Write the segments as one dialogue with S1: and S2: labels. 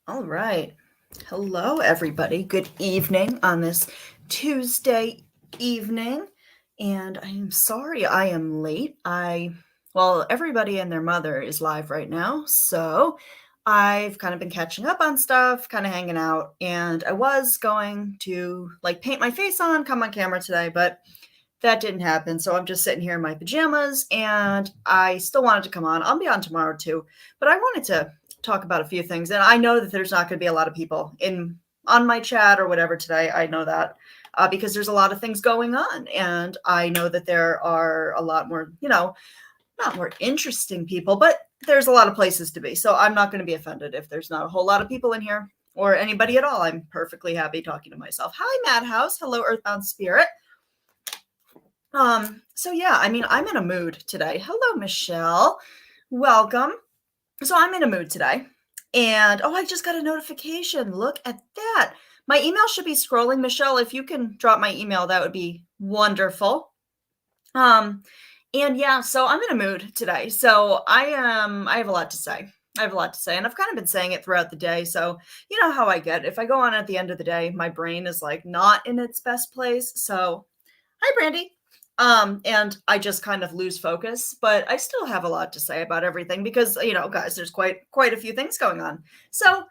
S1: All right. Hello, everybody. Good evening on this Tuesday evening. And I am sorry I am late. Everybody and their mother is live right now. So I've kind of been catching up on stuff, kind of hanging out. And I was going to paint my face on, come on camera today, but that didn't happen. So I'm just sitting here in my pajamas and I still wanted to come on. I'll be on tomorrow too. But I wanted to talk about a few things. And I know that there's not going to be a lot of people in on my chat or whatever today. I know that because there's a lot of things going on. And I know that there are a lot more, not more interesting people, but there's a lot of places to be. So I'm not going to be offended if there's not a whole lot of people in here or anybody at all. I'm perfectly happy talking to myself. Hi, Madhouse. Hello, Earthbound Spirit. So yeah, I mean, I'm in a mood today. Hello, Michelle. Welcome. So I'm in a mood today. And I just got a notification. Look at that. My email should be scrolling. Michelle, if you can drop my email, that would be wonderful. And yeah, so I'm in a mood today. So I have a lot to say. I have a lot to say, and I've kind of been saying it throughout the day. So you know how I get. If I go on at the end of the day, my brain is not in its best place. So hi, Brandy. And I just kind of lose focus, but I still have a lot to say about everything because, guys, there's quite a few things going on. So,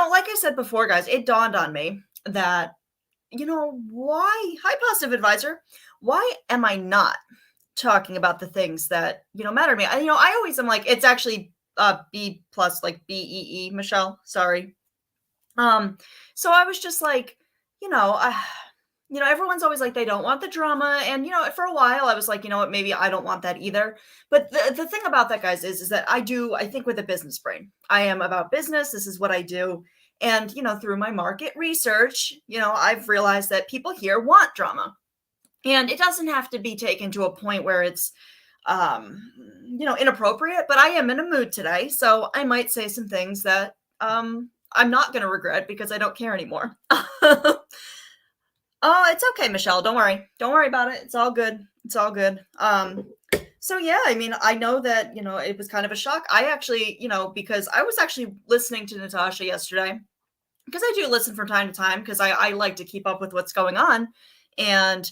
S1: like I said before, guys, it dawned on me that, why, hi, Positive Advisor, why am I not talking about the things that, matter to me? I always am like, it's actually BeePlus, like BEE, Michelle, sorry. So I was just like, everyone's always like, they don't want the drama. And, for a while I was like, you know what, maybe I don't want that either. But the thing about that, guys, is that I think with a business brain, I am about business. This is what I do. And, through my market research, I've realized that people here want drama. And it doesn't have to be taken to a point where it's, inappropriate, but I am in a mood today. So I might say some things that, I'm not going to regret because I don't care anymore. Oh, it's okay, Michelle. Don't worry. Don't worry about it. It's all good. It's all good. So yeah, I mean, I know that, it was kind of a shock. I actually, because I was actually listening to Natasha yesterday, because I do listen from time to time, because I like to keep up with what's going on. And,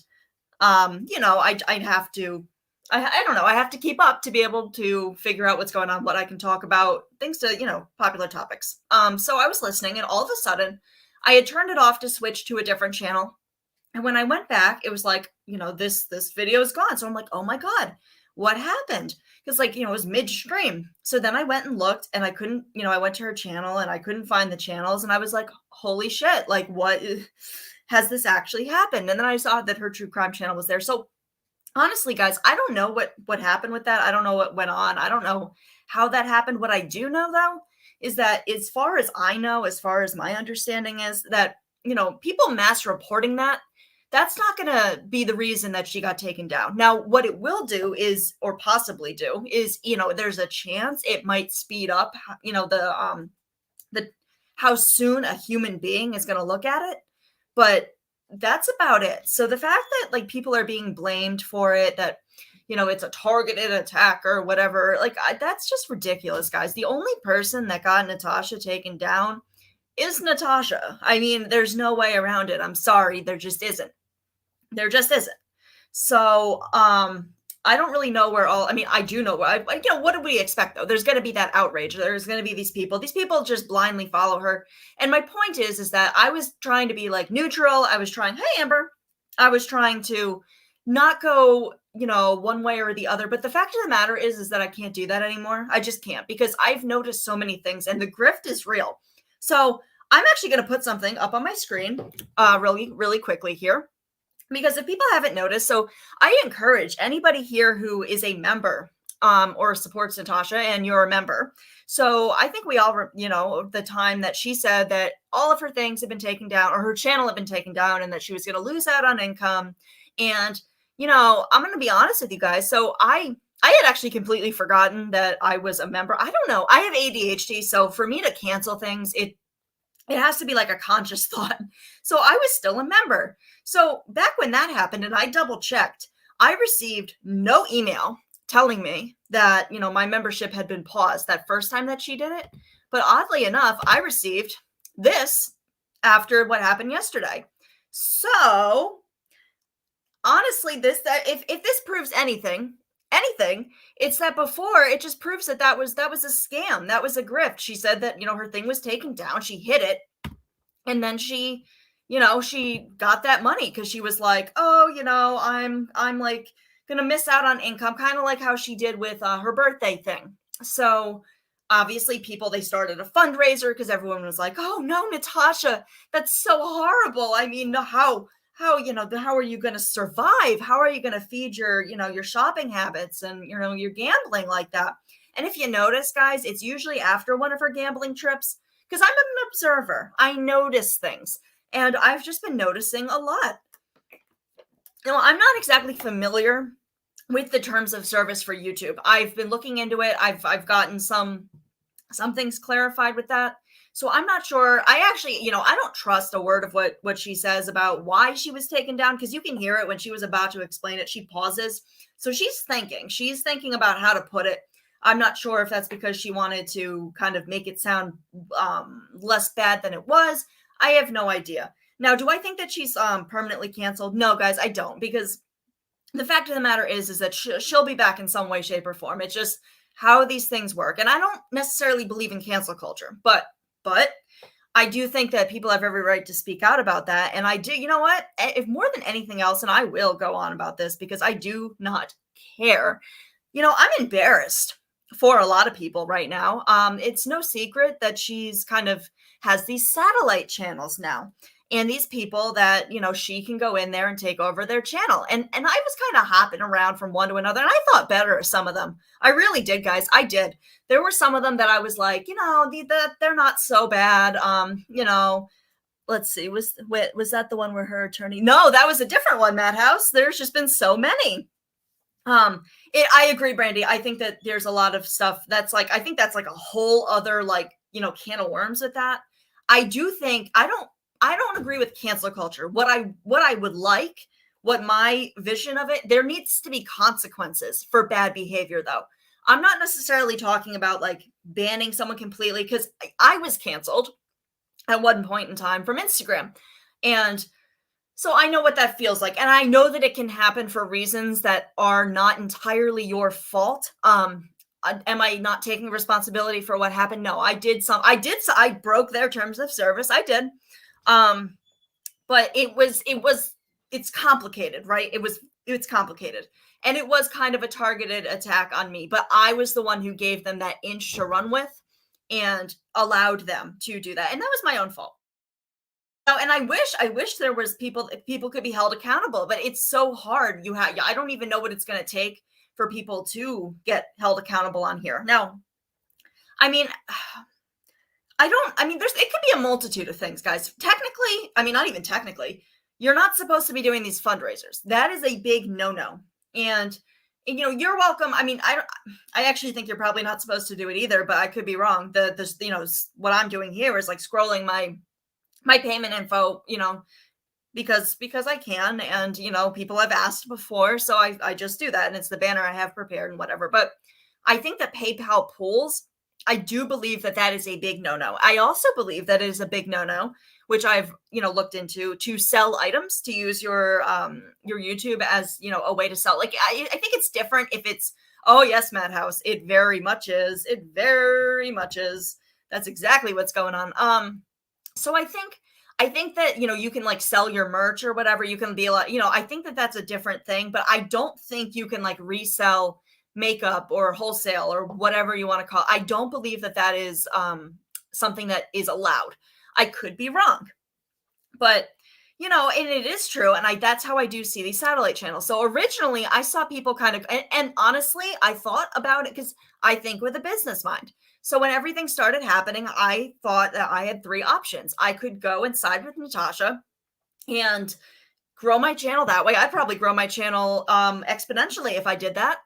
S1: I'd have to, I don't know, I have to keep up to be able to figure out what's going on, what I can talk about, things to, popular topics. So I was listening and all of a sudden I had turned it off to switch to a different channel. And when I went back, it was like, this video is gone. So I'm like, oh my God, what happened? Because it was midstream. So then I went and looked and I couldn't, I went to her channel and I couldn't find the channels. And I was like, holy shit, what has this actually happened? And then I saw that her true crime channel was there. So honestly, guys, I don't know what happened with that. I don't know what went on. I don't know how that happened. What I do know, though, is that as far as I know, as far as my understanding is that, people mass reporting that's not going to be the reason that she got taken down. Now, what it will do is, or possibly do, is, there's a chance it might speed up, the how soon a human being is going to look at it. But that's about it. So the fact that people are being blamed for it, that, it's a targeted attack or whatever, that's just ridiculous, guys. The only person that got Natasha taken down is Natasha. I mean, there's no way around it. I'm sorry. There just isn't. There just isn't. So, I don't really know where I do know where, what do we expect though? There's going to be that outrage. There's going to be these people just blindly follow her. And my point is that I was trying to be neutral. I was trying, hey, Amber, I was trying to not go, one way or the other. But the fact of the matter is that I can't do that anymore. I just can't, because I've noticed so many things and the grift is real. So I'm actually going to put something up on my screen really, really quickly here. Because if people haven't noticed, so I encourage anybody here who is a member or supports Natasha, and you're a member. So I think we all, the time that she said that all of her things have been taken down, or her channel had been taken down, and that she was going to lose out on income. And, I'm going to be honest with you guys. So I had actually completely forgotten that I was a member. I don't know. I have ADHD. So for me to cancel things, it has to be a conscious thought. So I was still a member. So back when that happened, and I double checked, I received no email telling me that, my membership had been paused that first time that she did it. But oddly enough, I received this after what happened yesterday. So honestly, if this proves anything, it's that before it just proves that that was a scam, that was a grift. She said that her thing was taken down, she hid it, and then she got that money because she was like, oh, I'm like gonna miss out on income, kind of like how she did with her birthday thing. So obviously people, they started a fundraiser because everyone was like, oh no, Natasha, that's so horrible. I mean, how are you going to survive? How are you going to feed your shopping habits and your gambling like that? And if you notice, guys, it's usually after one of her gambling trips, because I'm an observer. I notice things, and I've just been noticing a lot. I'm not exactly familiar with the terms of service for YouTube. I've been looking into it. I've gotten some things clarified with that. So I'm not sure. I actually, I don't trust a word of what she says about why she was taken down, because you can hear it when she was about to explain it. She pauses. So she's thinking about how to put it. I'm not sure if that's because she wanted to kind of make it sound less bad than it was. I have no idea. Now, do I think that she's permanently canceled? No, guys, I don't, because the fact of the matter is that she'll be back in some way, shape, or form. It's just how these things work. And I don't necessarily believe in cancel culture, but I do think that people have every right to speak out about that. And I do, you know what? If more than anything else, and I will go on about this because I do not care. I'm embarrassed for a lot of people right now. It's no secret that she's kind of has these satellite channels now. And these people that, she can go in there and take over their channel. And I was kind of hopping around from one to another. And I thought better of some of them. I really did, guys. I did. There were some of them that I was like, they're not so bad. Let's see. Was that the one where her attorney? No, that was a different one, Madhouse. There's just been so many. I agree, Brandy. I think that there's a lot of stuff that's like, I think that's like a whole other, like, can of worms with that. I do think, I don't agree with cancel culture. What I would like, what my vision of it, there needs to be consequences for bad behavior, though. I'm not necessarily talking about like banning someone completely, because I was canceled at one point in time from Instagram. And so I know what that feels like. And I know that it can happen for reasons that are not entirely your fault. Am I not taking responsibility for what happened? No, I broke their terms of service. I did. But it's complicated, right? It's complicated. And it was kind of a targeted attack on me, but I was the one who gave them that inch to run with and allowed them to do that. And that was my own fault. And I wish there was people could be held accountable, but it's so hard. I don't even know what it's going to take for people to get held accountable on here. Now, I mean, it could be a multitude of things, guys. Technically, not even technically, you're not supposed to be doing these fundraisers. That is a big no-no. And you're welcome. I actually think you're probably not supposed to do it either, but I could be wrong. What I'm doing here is like scrolling my payment info, because I can, and people have asked before, so I just do that, and it's the banner I have prepared and whatever. But I think that PayPal pools, I do believe that is a big no-no. I also believe that it is a big no-no, which I've looked into, to sell items, to use your YouTube as a way to sell. Like I think it's different if it's, oh yes, Madhouse, it very much is. That's exactly what's going on. So I think that, you can like sell your merch or whatever. You can be like, I think that that's a different thing, but I don't think you can like resell makeup or wholesale or whatever you want to call it. I don't believe that is something that is allowed. I could be wrong, but and it is true. And that's how I do see these satellite channels. So originally I saw people kind of, and honestly, I thought about it because I think with a business mind. So when everything started happening, I thought that I had three options. I could go and side with Natasha and grow my channel that way. I'd probably grow my channel exponentially if I did that.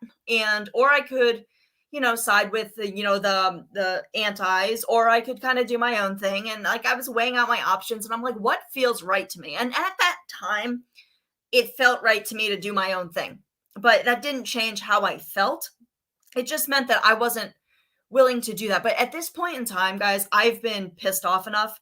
S1: Or I could, side with the antis, or I could kind of do my own thing. And like, I was weighing out my options, and I'm like, what feels right to me? And at that time, it felt right to me to do my own thing, but that didn't change how I felt. It just meant that I wasn't willing to do that. But at this point in time, guys, I've been pissed off enough.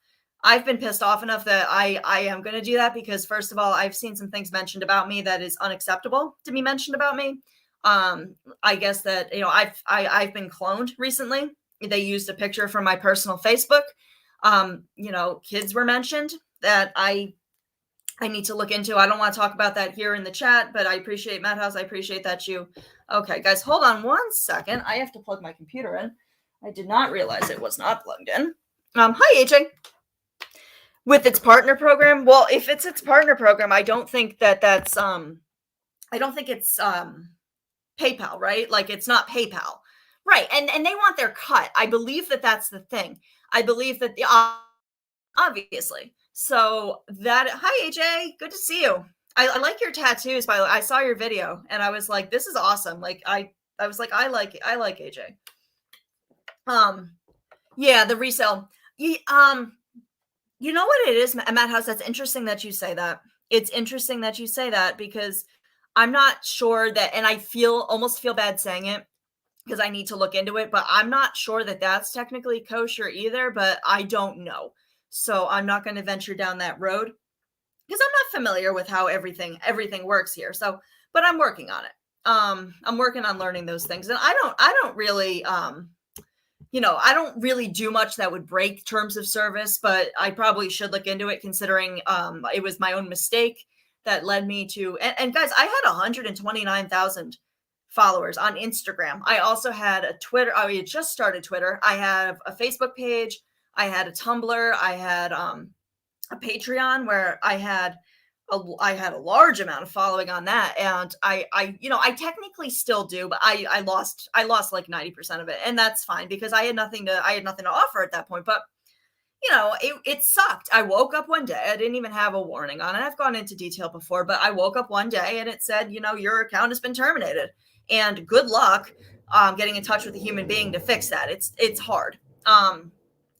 S1: I've been pissed off enough that I am going to do that because first of all, I've seen some things mentioned about me that is unacceptable to be mentioned about me. I guess that, you know, I've been cloned recently. They used a picture from my personal Facebook. You know, kids were mentioned that I need to look into. I don't want to talk about that here in the chat, but I appreciate Madhouse. I appreciate that you. Okay, guys, hold on 1 second. I have to plug my computer in. I did not realize it was not plugged in. Hi, AJ. With its partner program, well, if it's its partner program, I don't think that's I don't think it's PayPal, right? Like it's not PayPal, right? And they want their cut. I believe that that's the thing. I believe that the obviously. So that hi AJ, good to see you. I like your tattoos. By the way, I saw your video and I was like, this is awesome. Like I was like, I like AJ. Yeah, the resale. You know what it is, Matt House? That's interesting that you say that. It's interesting that you say that because I'm not sure that, and I almost feel bad saying it because I need to look into it, but I'm not sure that that's technically kosher either, but I don't know. So I'm not going to venture down that road because I'm not familiar with how everything works here. So, but I'm working on it. I'm working on learning those things. And I don't really, you know, I don't really do much that would break terms of service, but I probably should look into it considering it was my own mistake that led me to, and guys, I had 129,000 followers on Instagram. I also had a Twitter. I had just started Twitter. I have a Facebook page. I had a Tumblr. I had a Patreon where I had a large amount of following on that, and I you know, I technically still do, but I lost like 90% of it, and that's fine because I had nothing to offer at that point. But you know, it sucked. I woke up one day. I didn't even have a warning on it. I've gone into detail before, but I woke up one day and it said, you know, your account has been terminated, and good luck getting in touch with a human being to fix that. It's hard.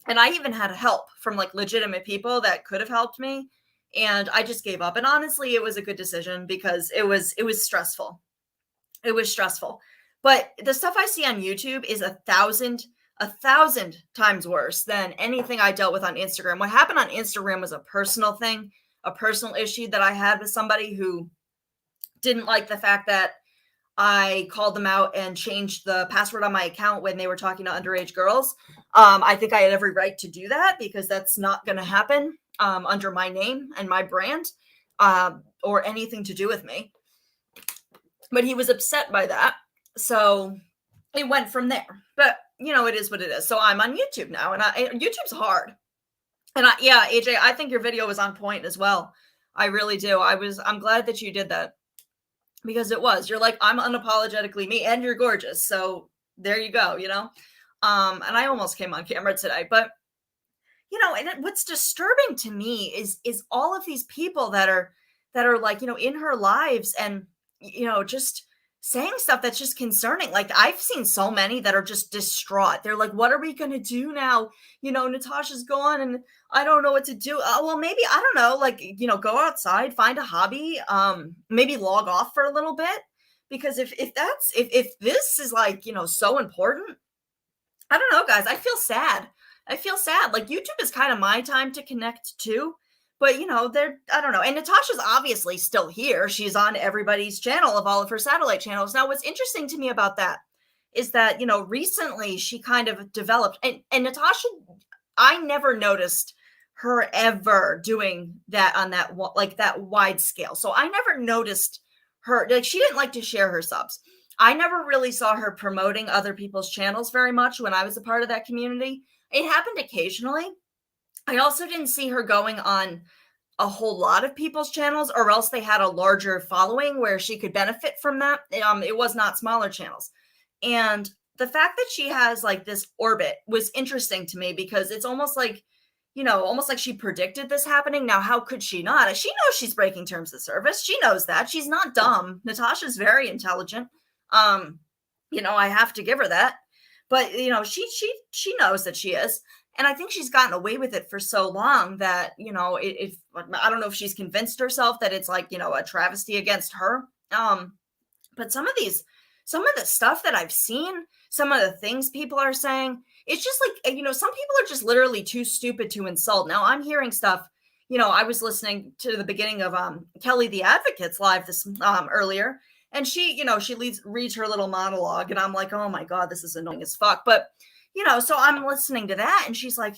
S1: And I even had help from like legitimate people that could have helped me, and I just gave up. And honestly, it was a good decision because it was stressful. It was stressful. But the stuff I see on YouTube is a thousand times worse than anything I dealt with on Instagram. What happened on Instagram was a personal thing, a personal issue that I had with somebody who didn't like the fact that I called them out and changed the password on my account when they were talking to underage girls. I think I had every right to do that because that's not going to happen under my name and my brand or anything to do with me. But he was upset by that. So it went from there. But, you know, it is what it is. So I'm on YouTube now, and YouTube's hard. And yeah, AJ, I think your video was on point as well. I really do. I'm glad that you did that. Because it was, you're like, I'm unapologetically me, and you're gorgeous. So there you go, you know? And I almost came on camera today, but you know, and what's disturbing to me is all of these people that are like, you know, in her lives and, you know, just saying stuff that's just concerning. Like I've seen so many that are just distraught. They're like, what are we going to do now? You know, Natasha's gone and I don't know what to do. Well, maybe, I don't know, like, you know, go outside, find a hobby, maybe log off for a little bit. Because if this is like, you know, so important, I don't know, guys, I feel sad. Like YouTube is kind of my time to connect too. But, you know, I don't know. And Natasha's obviously still here. She's on everybody's channel of all of her satellite channels. Now, what's interesting to me about that is that, you know, recently she kind of developed, and Natasha, I never noticed her ever doing that on that, like that wide scale. So I never noticed her, like she didn't like to share her subs. I never really saw her promoting other people's channels very much when I was a part of that community. It happened occasionally. I also didn't see her going on a whole lot of people's channels, or else they had a larger following where she could benefit from that. It was not smaller channels. And the fact that she has like this orbit was interesting to me because it's almost like, you know, almost like she predicted this happening. Now, how could she not? She knows she's breaking terms of service. She knows that. She's not dumb. Natasha's very intelligent. You know, I have to give her that. But, you know, she knows that she is. And I think she's gotten away with it for so long that, you know, I don't know if she's convinced herself that it's like, you know, a travesty against her. But some of the stuff that I've seen, some of the things people are saying, it's just like, some people are just literally too stupid to insult. Now I'm hearing stuff, I was listening to the beginning of Kelly the Advocate's live this earlier, and she reads her little monologue, and I'm like, oh my God, this is annoying as fuck. But, so I'm listening to that, and she's like,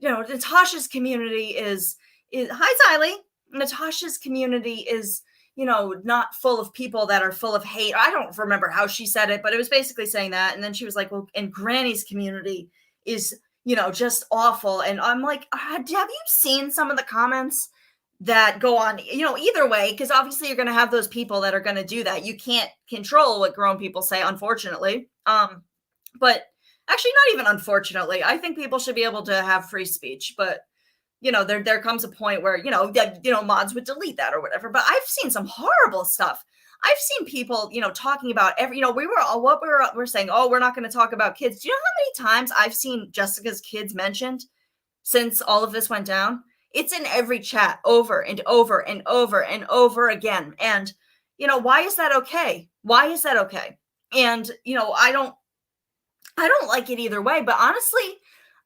S1: Natasha's community is hi, Xylee. Natasha's community is, not full of people that are full of hate. I don't remember how she said it, but it was basically saying that. And then she was like, well, and Granny's community is, just awful. And I'm like, have you seen some of the comments that go on, either way? Because obviously you're going to have those people that are going to do that. You can't control what grown people say, unfortunately. But actually, not even unfortunately. I think people should be able to have free speech, but there comes a point where, mods would delete that or whatever. But I've seen some horrible stuff. I've seen people, talking about we're saying, oh, we're not going to talk about kids. Do you know how many times I've seen Jessica's kids mentioned since all of this went down? It's in every chat over and over and over and over again. And, why is that okay? Why is that okay? And, I don't like it either way, but honestly,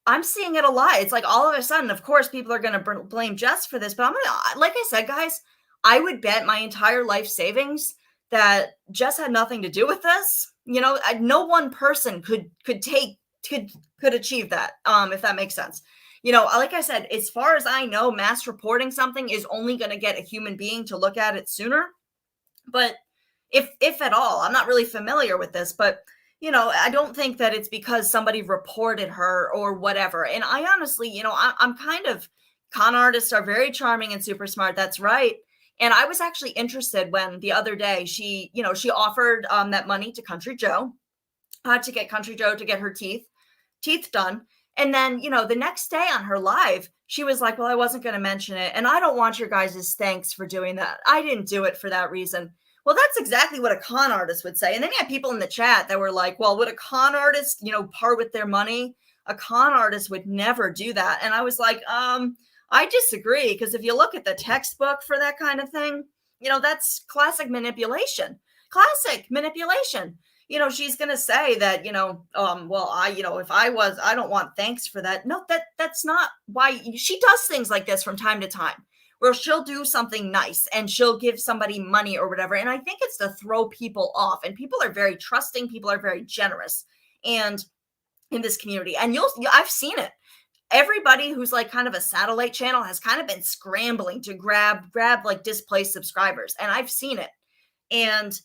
S1: I'm seeing it a lot. It's like all of a sudden, of course, people are going to blame Jess for this, but like I said, guys, I would bet my entire life savings that Jess had nothing to do with this. No one person could achieve that. If that makes sense. Like I said, as far as I know, mass reporting something is only going to get a human being to look at it sooner. But if at all, I'm not really familiar with this, but I don't think that it's because somebody reported her or whatever. And I honestly, I'm kind of, con artists are very charming and super smart. That's right. And I was actually interested when the other day she offered that money to Country Joe to get Country Joe to get her teeth done. And then, the next day on her live, she was like, well, I wasn't going to mention it. And I don't want your guys' thanks for doing that. I didn't do it for that reason. Well, that's exactly what a con artist would say. And then you had people in the chat that were like, well, would a con artist, part with their money? A con artist would never do that. And I was like, I disagree. Because if you look at the textbook for that kind of thing, that's classic manipulation. Classic manipulation. She's going to say that, well, if I don't want thanks for that. No, that's not why. She does things like this from time to time, where she'll do something nice and she'll give somebody money or whatever. And I think it's to throw people off. And people are very trusting. People are very generous. And in this community, and I've seen it. Everybody who's like kind of a satellite channel has kind of been scrambling to grab like displaced subscribers. And I've seen it. And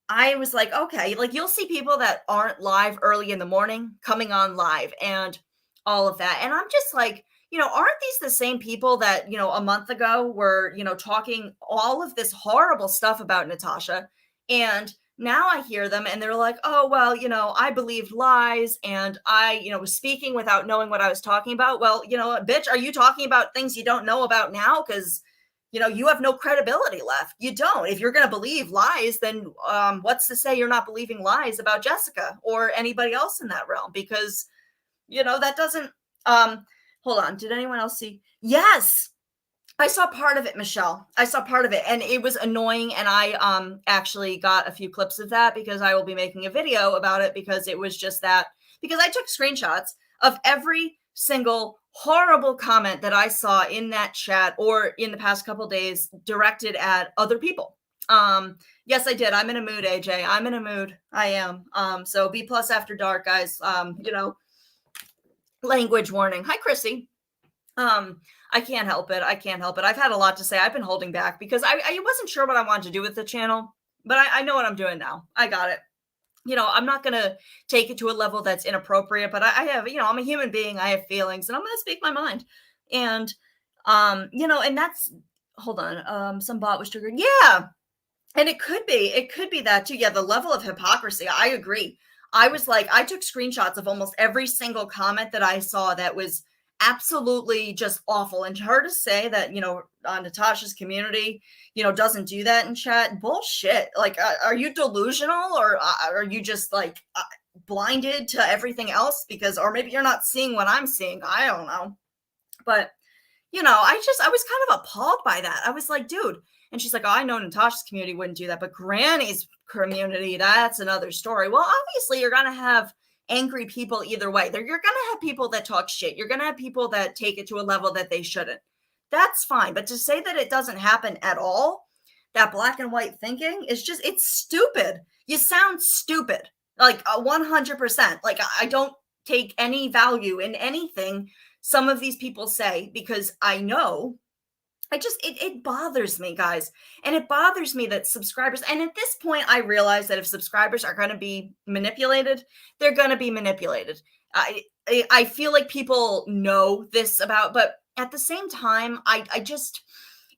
S1: I was like, okay, like you'll see people that aren't live early in the morning coming on live and all of that. And I'm just like, aren't these the same people that, a month ago were, talking all of this horrible stuff about Natasha? And now I hear them and they're like, oh, well, I believed lies and I, was speaking without knowing what I was talking about. Well, bitch, are you talking about things you don't know about now? Because, you have no credibility left. You don't. If you're going to believe lies, then what's to say you're not believing lies about Jessica or anybody else in that realm? Because, that doesn't, hold on. Did anyone else see? Yes. I saw part of it, Michelle. I saw part of it and it was annoying. And I actually got a few clips of that because I will be making a video about it because it was just that, because I took screenshots of every single horrible comment that I saw in that chat or in the past couple of days directed at other people. Yes, I did. I'm in a mood, AJ. I'm in a mood. I am. So BeePlus after dark, guys. Language warning. Hi, Chrissy. I can't help it. I've had a lot to say. I've been holding back because I wasn't sure what I wanted to do with the channel, but I know what I'm doing now. I got it. I'm not going to take it to a level that's inappropriate, but I have, I'm a human being. I have feelings and I'm going to speak my mind. And, and that's, hold on. Some bot was triggered. Yeah. And it could be that too. Yeah. The level of hypocrisy. I agree. I was like, I took screenshots of almost every single comment that I saw that was absolutely just awful. And her to say that, Natasha's community, doesn't do that in chat. Bullshit. Like, are you delusional or are you just like blinded to everything else? Because, or maybe you're not seeing what I'm seeing. I don't know. But, I was kind of appalled by that. I was like, dude. And she's like, oh, I know Natasha's community wouldn't do that, but Granny's community, that's another story. Well, obviously you're going to have angry people either way. You're going to have people that talk shit. You're going to have people that take it to a level that they shouldn't. That's fine. But to say that it doesn't happen at all, that black and white thinking is just, it's stupid. You sound stupid. Like 100%. Like I don't take any value in anything some of these people say, because I know it bothers me, guys. And it bothers me that subscribers, and at this point, I realize that if subscribers are going to be manipulated, they're going to be manipulated. I feel like people know this about, but at the same time, I just,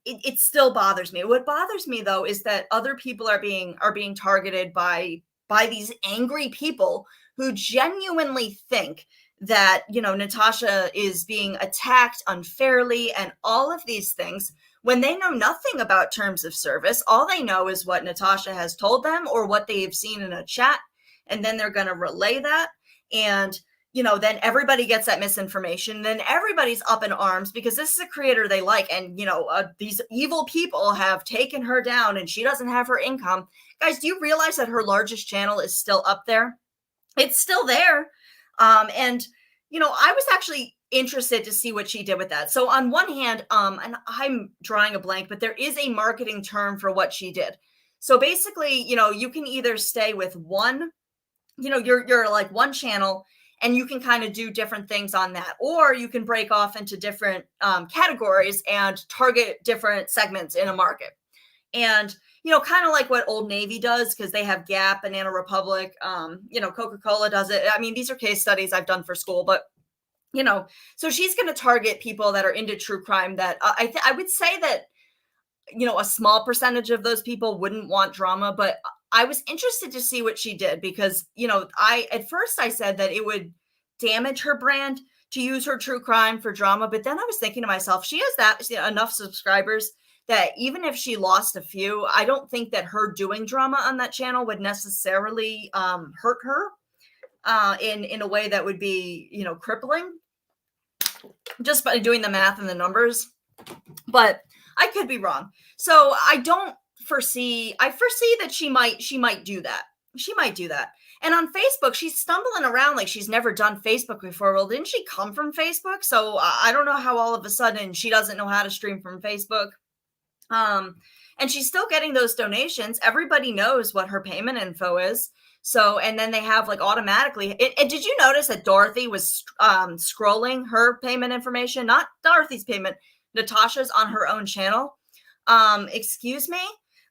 S1: it still bothers me. What bothers me though is that other people are being targeted by these angry people who genuinely think that, you know, Natasha is being attacked unfairly and all of these things, when they know nothing about terms of service. All they know is what Natasha has told them or what they've seen in a chat, and then they're going to relay that. And, you know, then everybody gets that misinformation. Then everybody's up in arms because this is a creator they like. And, you know, these evil people have taken her down and she doesn't have her income. Guys, do you realize that her largest channel is still up there? It's still there. And, you know, I was actually interested to see what she did with that. So on one hand, and I'm drawing a blank, but there is a marketing term for what she did. So basically, you know, you can either stay with one, you know, you're like one channel and you can kind of do different things on that, or you can break off into different categories and target different segments in a market. And, you know, kind of like what Old Navy does, because they have Gap, Banana Republic, you know, Coca-Cola does it. I mean, these are case studies I've done for school, but, you know, so she's going to target people that are into true crime that I would say that, you know, a small percentage of those people wouldn't want drama, but I was interested to see what she did because, you know, at first I said that it would damage her brand to use her true crime for drama. But then I was thinking to myself, she has enough subscribers that even if she lost a few, I don't think that her doing drama on that channel would necessarily hurt her in a way that would be, you know, crippling, just by doing the math and the numbers. But I could be wrong. So I foresee that she might do that. She might do that. And on Facebook, she's stumbling around like she's never done Facebook before. Well, didn't she come from Facebook? So I don't know how all of a sudden she doesn't know how to stream from Facebook. And she's still getting those donations. Everybody knows what her payment info is. So, and then they have like automatically, did you notice that Dorothy was scrolling her payment information? Not Dorothy's payment, Natasha's on her own channel. Excuse me?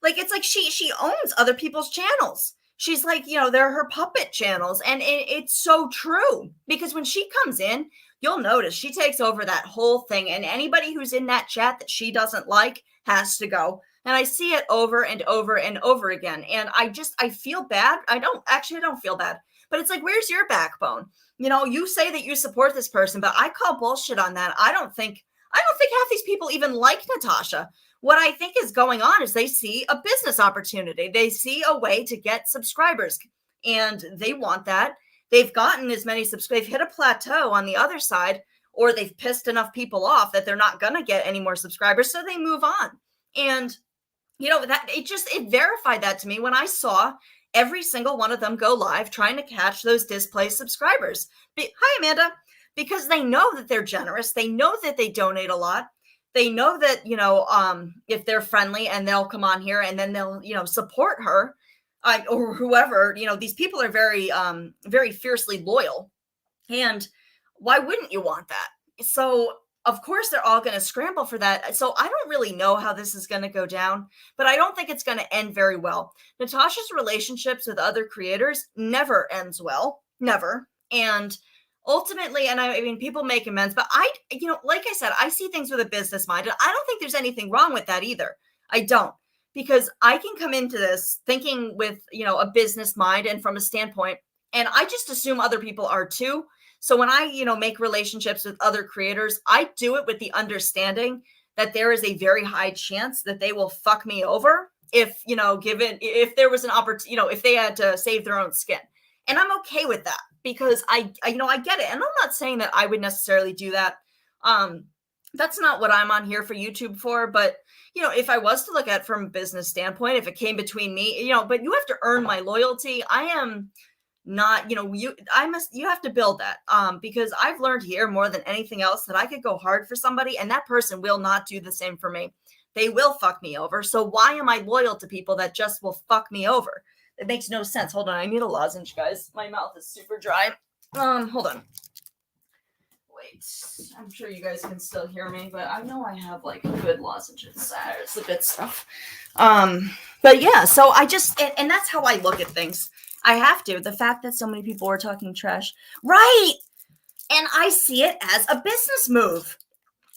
S1: Like, it's like she owns other people's channels. She's like, you know, they're her puppet channels. And it's so true, because when she comes in, you'll notice she takes over that whole thing. And anybody who's in that chat that she doesn't like has to go. And I see it over and over and over again. And I feel bad. I don't feel bad, but it's like, where's your backbone? You know, you say that you support this person, but I call bullshit on that. I don't think half these people even like Natasha. What I think is going on is they see a business opportunity. They see a way to get subscribers, and they want that. They've gotten as many they've hit a plateau on the other side, or they've pissed enough people off that they're not going to get any more subscribers. So they move on. And, you know, that it verified that to me when I saw every single one of them go live trying to catch those displaced subscribers. Hi, Amanda. Because they know that they're generous. They know that they donate a lot. They know that, you know, if they're friendly and they'll come on here and then they'll, you know, support her or whoever, you know, these people are very, very fiercely loyal. And why wouldn't you want that? So, of course, they're all going to scramble for that. So I don't really know how this is going to go down, but I don't think it's going to end very well. Natasha's relationships with other creators never ends well. Never. And ultimately, and I mean, people make amends, but you know, like I said, I see things with a business mind. And I don't think there's anything wrong with that either. I don't, because I can come into this thinking with, you know, a business mind and from a standpoint, and I just assume other people are too. So when I, you know, make relationships with other creators, I do it with the understanding that there is a very high chance that they will fuck me over if, you know, if there was an opportunity, you know, if they had to save their own skin. And I'm okay with that, because I you know, I get it. And I'm not saying that I would necessarily do that. That's not what I'm on here for YouTube for. But, you know, if I was to look at it from a business standpoint, if it came between me, you know, but you have to earn my loyalty. I am not, you have to build that. Because I've learned here more than anything else that I could go hard for somebody and that person will not do the same for me. They will fuck me over. So why am I loyal to people that just will fuck me over? It makes no sense. Hold on, I need a lozenge, guys. My mouth is super dry. Hold on. Wait, I'm sure you guys can still hear me, but I know I have like good lozenges. It's the good stuff. But yeah, so I just, and that's how I look at things. I have to. The fact that so many people are talking trash, right? And I see it as a business move.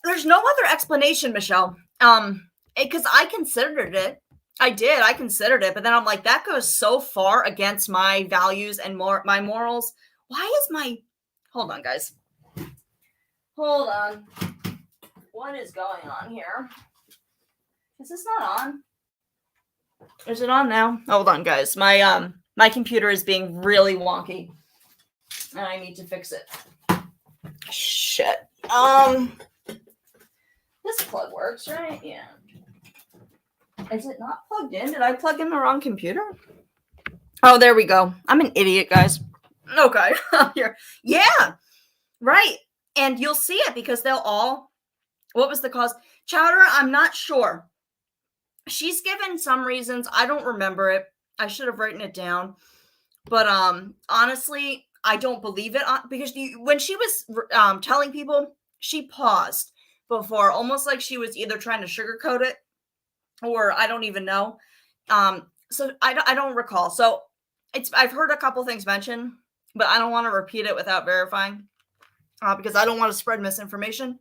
S1: There's no other explanation, Michelle. Because I considered it. I did. I considered it, but then I'm like, that goes so far against my values and my morals. Why is my? Hold on, guys. Hold on. What is going on here? Is this not on? Is it on now? Hold on, guys. My computer is being really wonky, and I need to fix it. Shit. This plug works, right? Yeah. Is it not plugged in? Did I plug in the wrong computer? Oh, there we go. I'm an idiot, guys. Okay. Here. Yeah. Right. And you'll see it because they'll all, what was the cause? Chowder, I'm not sure. She's given some reasons. I don't remember it. I should have written it down. But honestly, I don't believe it because when she was telling people, she paused before, almost like she was either trying to sugarcoat it or I don't even know. So I don't recall. So I've heard a couple things mentioned, but I don't want to repeat it without verifying because I don't want to spread misinformation.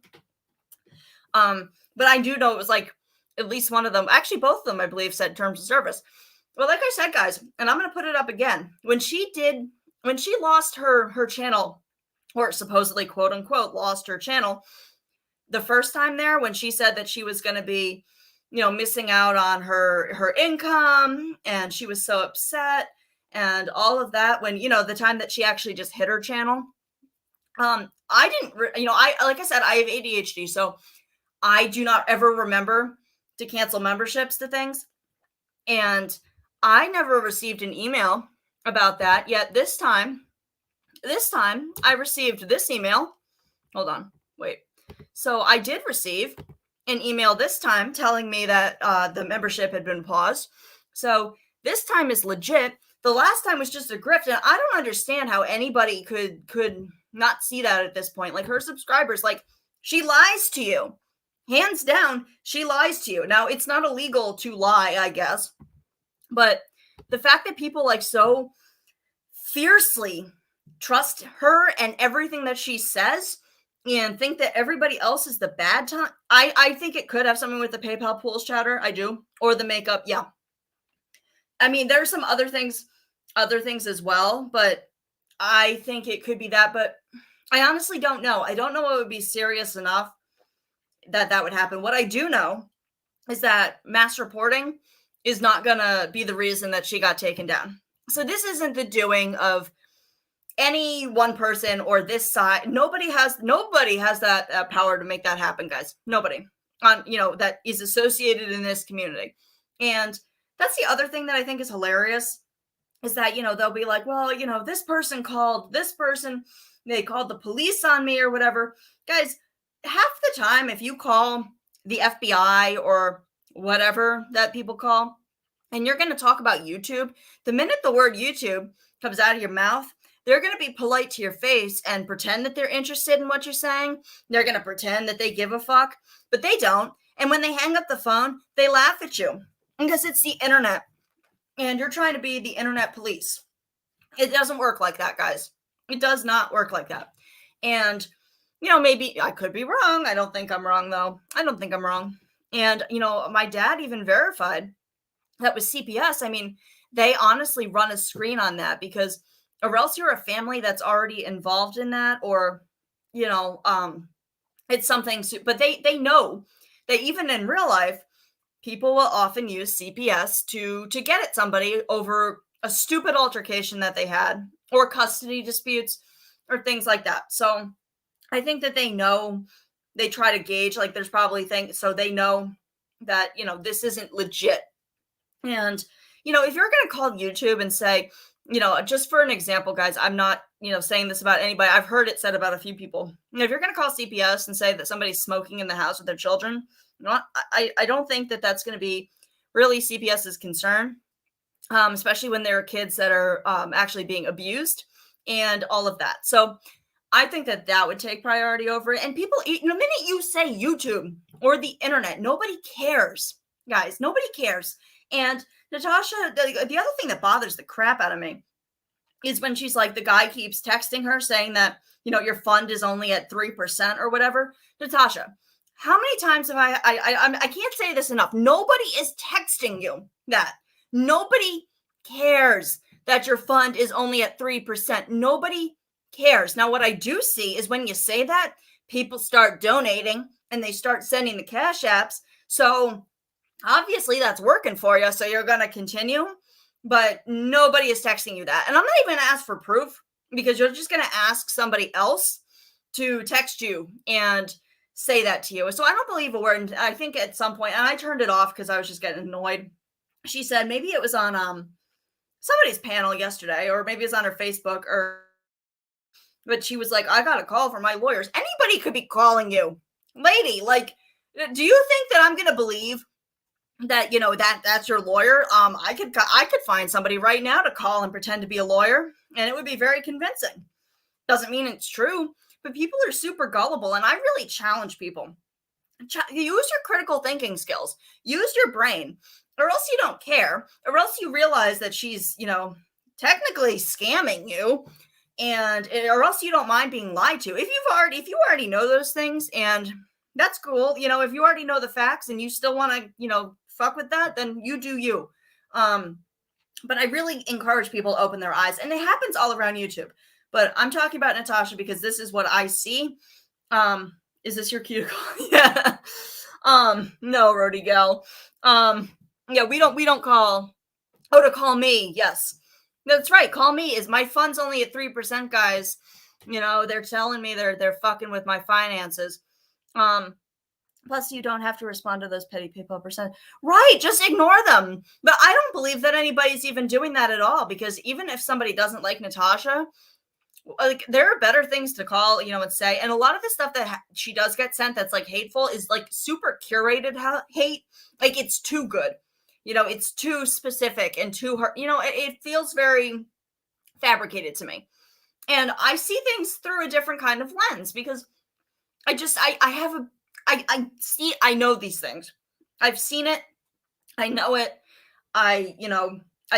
S1: But I do know it was like at least one of them, actually both of them, I believe, said terms of service. Well, like I said, guys, and I'm going to put it up again. When she lost her channel, or supposedly, quote unquote, lost her channel, the first time there, when she said that she was going to be, missing out on her income, and she was so upset and all of that, when, the time that she actually just hit her channel, I didn't, like I said, I have ADHD, so I do not ever remember to cancel memberships to things. And I never received an email about that. Yet this time I received this email. Hold on, wait. So I did receive an email this time telling me that the membership had been paused. So this time is legit. The last time was just a grift. And I don't understand how anybody could not see that at this point. Like her subscribers, like she lies to you. Hands down, she lies to you. Now, it's not illegal to lie, I guess. But the fact that people like so fiercely trust her and everything that she says and think that everybody else is the bad time, I think it could have something with the PayPal pools, Chatter. I do. Or the makeup. Yeah. I mean, there's some other things as well, but I think it could be that. But I honestly don't know. I don't know what would be serious enough that would happen. What I do know is that mass reporting is not going to be the reason that she got taken down. So this isn't the doing of any one person or this side. Nobody has that power to make that happen, guys. Nobody that is associated in this community. And that's the other thing that I think is hilarious is that, they'll be like, well, this person called this person, they called the police on me or whatever. Guys, half the time, if you call the FBI or whatever that people call, and you're going to talk about YouTube, the minute the word YouTube comes out of your mouth, they're going to be polite to your face and pretend that they're interested in what you're saying. They're going to pretend that they give a fuck, but they don't. And when they hang up the phone, they laugh at you because it's the internet and you're trying to be the internet police. It doesn't work like that, guys. It does not work like that. And maybe I could be wrong. I don't think I'm wrong, though. I don't think I'm wrong. And, my dad even verified that was CPS. I mean, they honestly run a screen on that because or else you're a family that's already involved in that or, it's something. But they know that even in real life, people will often use CPS to get at somebody over a stupid altercation that they had or custody disputes or things like that. So I think that they know, they try to gauge, like there's probably things, so they know that, this isn't legit. And, if you're going to call YouTube and say, just for an example, guys, I'm not, saying this about anybody. I've heard it said about a few people. If you're going to call CPS and say that somebody's smoking in the house with their children, I don't think that that's going to be really CPS's concern, especially when there are kids that are actually being abused and all of that. So I think that that would take priority over it. And people, the minute you say YouTube or the internet, nobody cares, guys. Nobody cares. And Natasha, the other thing that bothers the crap out of me is when she's like, the guy keeps texting her saying that, your fund is only at 3% or whatever. Natasha, how many times have I can't say this enough. Nobody is texting you that. Nobody cares that your fund is only at 3%. Nobody cares. Now, what I do see is when you say that, people start donating and they start sending the cash apps. So obviously that's working for you. So you're going to continue, but nobody is texting you that. And I'm not even going to ask for proof because you're just going to ask somebody else to text you and say that to you. So I don't believe a word. And I think at some point, and I turned it off because I was just getting annoyed. She said maybe it was on somebody's panel yesterday, or maybe it's on her Facebook, but she was like, I got a call from my lawyers. Anybody could be calling you, lady. Like, do you think that I'm going to believe that, that's your lawyer? I could find somebody right now to call and pretend to be a lawyer, and it would be very convincing. Doesn't mean it's true, but people are super gullible, and I really challenge people. Use your critical thinking skills. Use your brain, or else you don't care, or else you realize that she's, technically scamming you, or else you don't mind being lied to. If you already know those things, and that's cool. If you already know the facts and you still want to, fuck with that, then you do you. But I really encourage people to open their eyes, and it happens all around YouTube. But I'm talking about Natasha because this is what I see. Is this your cue to call? Yeah. No, Rody gal. Yeah, we don't call. Oh, to call me. Yes. That's right. Call me. Is my fund's only at 3%, guys. They're telling me they're fucking with my finances. Plus, you don't have to respond to those petty PayPal percent. Right. Just ignore them. But I don't believe that anybody's even doing that at all, because even if somebody doesn't like Natasha, like, there are better things to call, and say. And a lot of the stuff that she does get sent that's like hateful is like super curated hate. Like, it's too good. It's too specific and too hard. It feels very fabricated to me. And I see things through a different kind of lens, because I know these things. I've seen it. I know it. I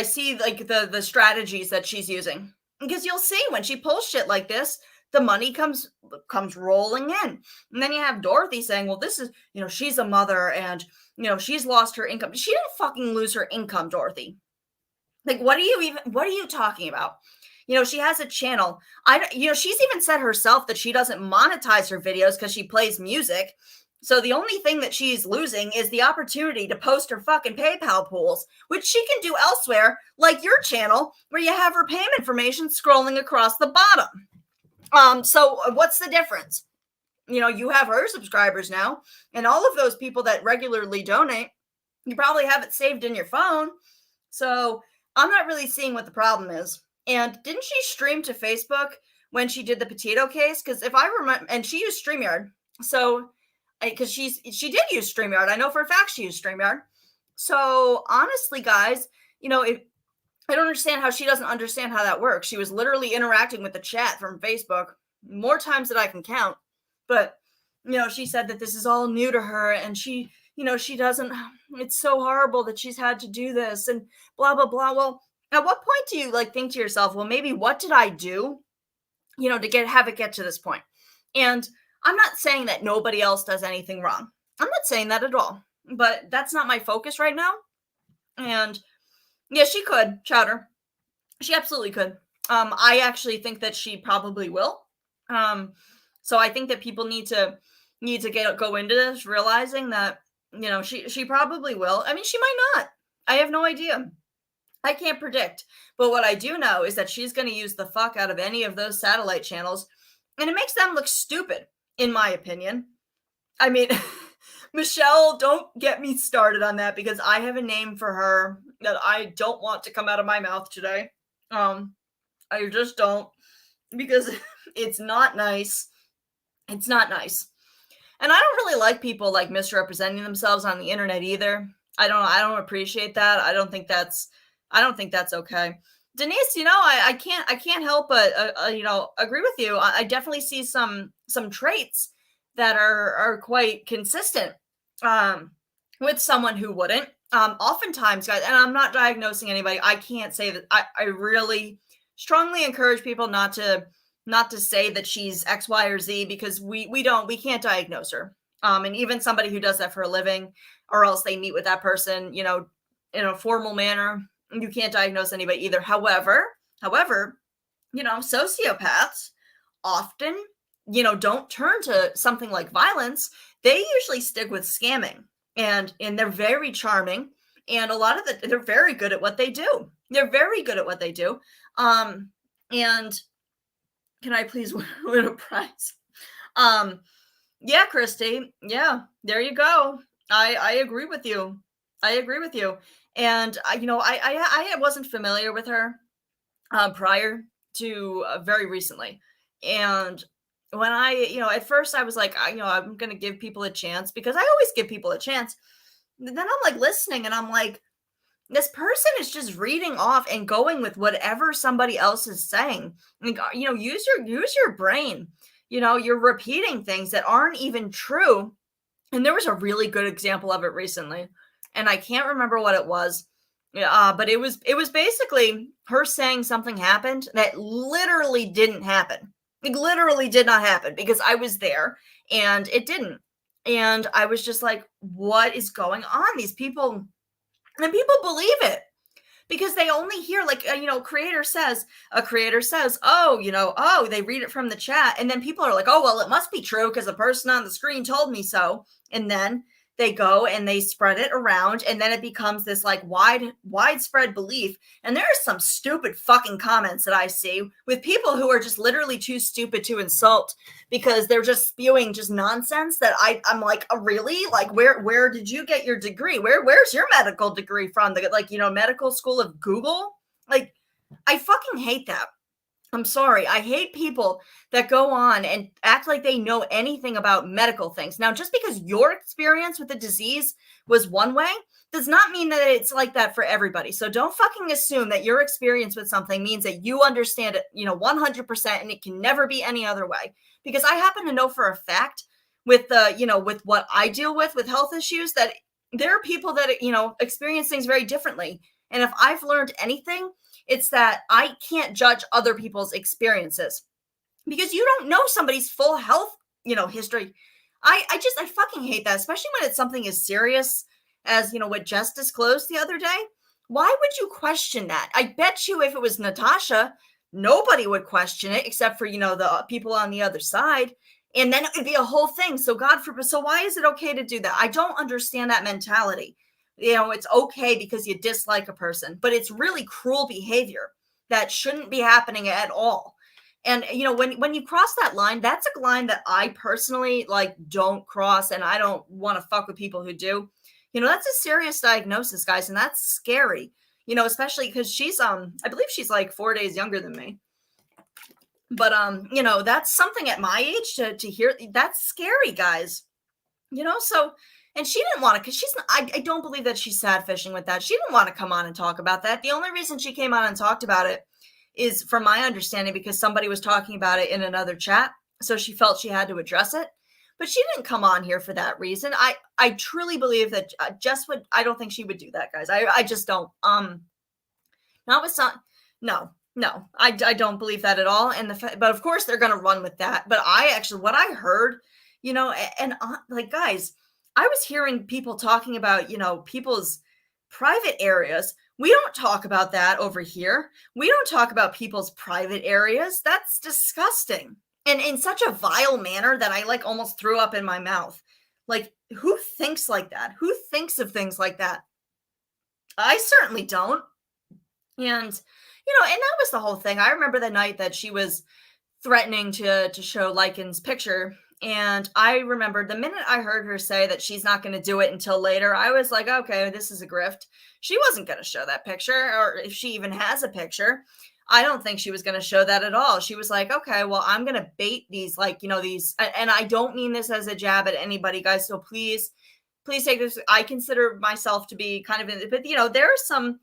S1: see like the strategies that she's using, because you'll see when she pulls shit like this, the money comes rolling in. And then you have Dorothy saying, well, this is, she's a mother and, she's lost her income. She didn't fucking lose her income, Dorothy. Like, what are you talking about? She has a channel. She's even said herself that she doesn't monetize her videos because she plays music. So the only thing that she's losing is the opportunity to post her fucking PayPal pools, which she can do elsewhere, like your channel, where you have her payment information scrolling across the bottom. So what's the difference? You have her subscribers now, and all of those people that regularly donate, you probably have it saved in your phone. So I'm not really seeing what the problem is. And didn't she stream to Facebook when she did the potato case? Because if I remember, and she used StreamYard. So, because she did use StreamYard. I know for a fact she used StreamYard. So honestly, guys, if I don't understand how she doesn't understand how that works. She was literally interacting with the chat from Facebook more times than I can count. But, she said that this is all new to her, and she doesn't, it's so horrible that she's had to do this and blah, blah, blah. Well, at what point do you think to yourself, well, maybe what did I do, to have it get to this point? And I'm not saying that nobody else does anything wrong. I'm not saying that at all, but that's not my focus right now. And yeah, she could, Chowder. She absolutely could. I actually think that she probably will. So I think that people need to go into this realizing that, she probably will. I mean, she might not. I have no idea. I can't predict. But what I do know is that she's going to use the fuck out of any of those satellite channels, and it makes them look stupid, in my opinion. I mean, Michelle, don't get me started on that, because I have a name for her that I don't want to come out of my mouth today. I just don't, because it's not nice. It's not nice. And I don't really like people like misrepresenting themselves on the internet either. I don't appreciate that. I don't think that's okay. Denise, I can't help but agree with you. I definitely see some traits that are quite consistent with someone who wouldn't. Oftentimes, guys, and I'm not diagnosing anybody. I can't say that. I really strongly encourage people not to say that she's X, Y, or Z, because we can't diagnose her. And even somebody who does that for a living, or else they meet with that person, in a formal manner, you can't diagnose anybody either. However, sociopaths often, don't turn to something like violence. They usually stick with scamming, and they're very charming. And a lot of they're very good at what they do. They're very good at what they do. And can I please win a prize? Yeah, Christy. Yeah, there you go. I agree with you. I agree with you. And I wasn't familiar with her prior to very recently. And when at first I was like, I'm going to give people a chance, because I always give people a chance. Then I'm like listening, and I'm like, this person is just reading off and going with whatever somebody else is saying. Like, use your brain. You're repeating things that aren't even true. And there was a really good example of it recently, and I can't remember what it was. But it was basically her saying something happened that literally didn't happen. It literally did not happen, because I was there and it didn't. And I was just like, what is going on? These people, and people believe it, because they only hear, like, a creator says, oh, they read it from the chat. And then people are like, oh, well, it must be true because the person on the screen told me so. And then they go and they spread it around, and then it becomes this like widespread belief. And there are some stupid fucking comments that I see with people who are just literally too stupid to insult, because they're just spewing just nonsense that I'm like, oh, really? Like, where did you get your degree? Where's your medical degree from? The medical school of Google? Like, I fucking hate that. I'm sorry. I hate people that go on and act like they know anything about medical things. Now, just because your experience with the disease was one way does not mean that it's like that for everybody. So don't fucking assume that your experience with something means that you understand it, 100%, and it can never be any other way. Because I happen to know for a fact with with what I deal with health issues, that there are people that, experience things very differently. And if I've learned anything, it's that I can't judge other people's experiences, because you don't know somebody's full health, history. I fucking hate that, especially when it's something as serious as, what Jess disclosed the other day. Why would you question that? I bet you if it was Natasha, nobody would question it except for, the people on the other side. And then it would be a whole thing. So God forbid. So why is it okay to do that? I don't understand that mentality. It's okay because you dislike a person, but it's really cruel behavior that shouldn't be happening at all. And, when you cross that line, that's a line that I personally don't cross. And I don't want to fuck with people who do. That's a serious diagnosis, guys. And that's scary, especially because she's, I believe she's like 4 days younger than me. But, that's something at my age to hear. That's scary, guys. So, and she didn't want to, because I don't believe that she's sad fishing with that. She didn't want to come on and talk about that. The only reason she came on and talked about it is, from my understanding, because somebody was talking about it in another chat. So she felt she had to address it. But she didn't come on here for that reason. I truly believe that Jess would, I don't think she would do that, guys. I just don't. Not with some, no, I don't believe that at all. But of course they're going to run with that. But what I heard, guys, I was hearing people talking about, people's private areas. We don't talk about that over here. We don't talk about people's private areas. That's disgusting. And in such a vile manner that I almost threw up in my mouth. Like, who thinks like that? Who thinks of things like that? I certainly don't. And, and that was the whole thing. I remember the night that she was threatening to show Lycan's picture. And I remember the minute I heard her say that she's not going to do it until later, I was like, okay, this is a grift. She wasn't going to show that picture, or if she even has a picture. I don't think she was going to show that at all. She was like, okay, well, I'm going to bait these, like, these, and I don't mean this as a jab at anybody, guys. So please take this. I consider myself to be kind of, but there are some,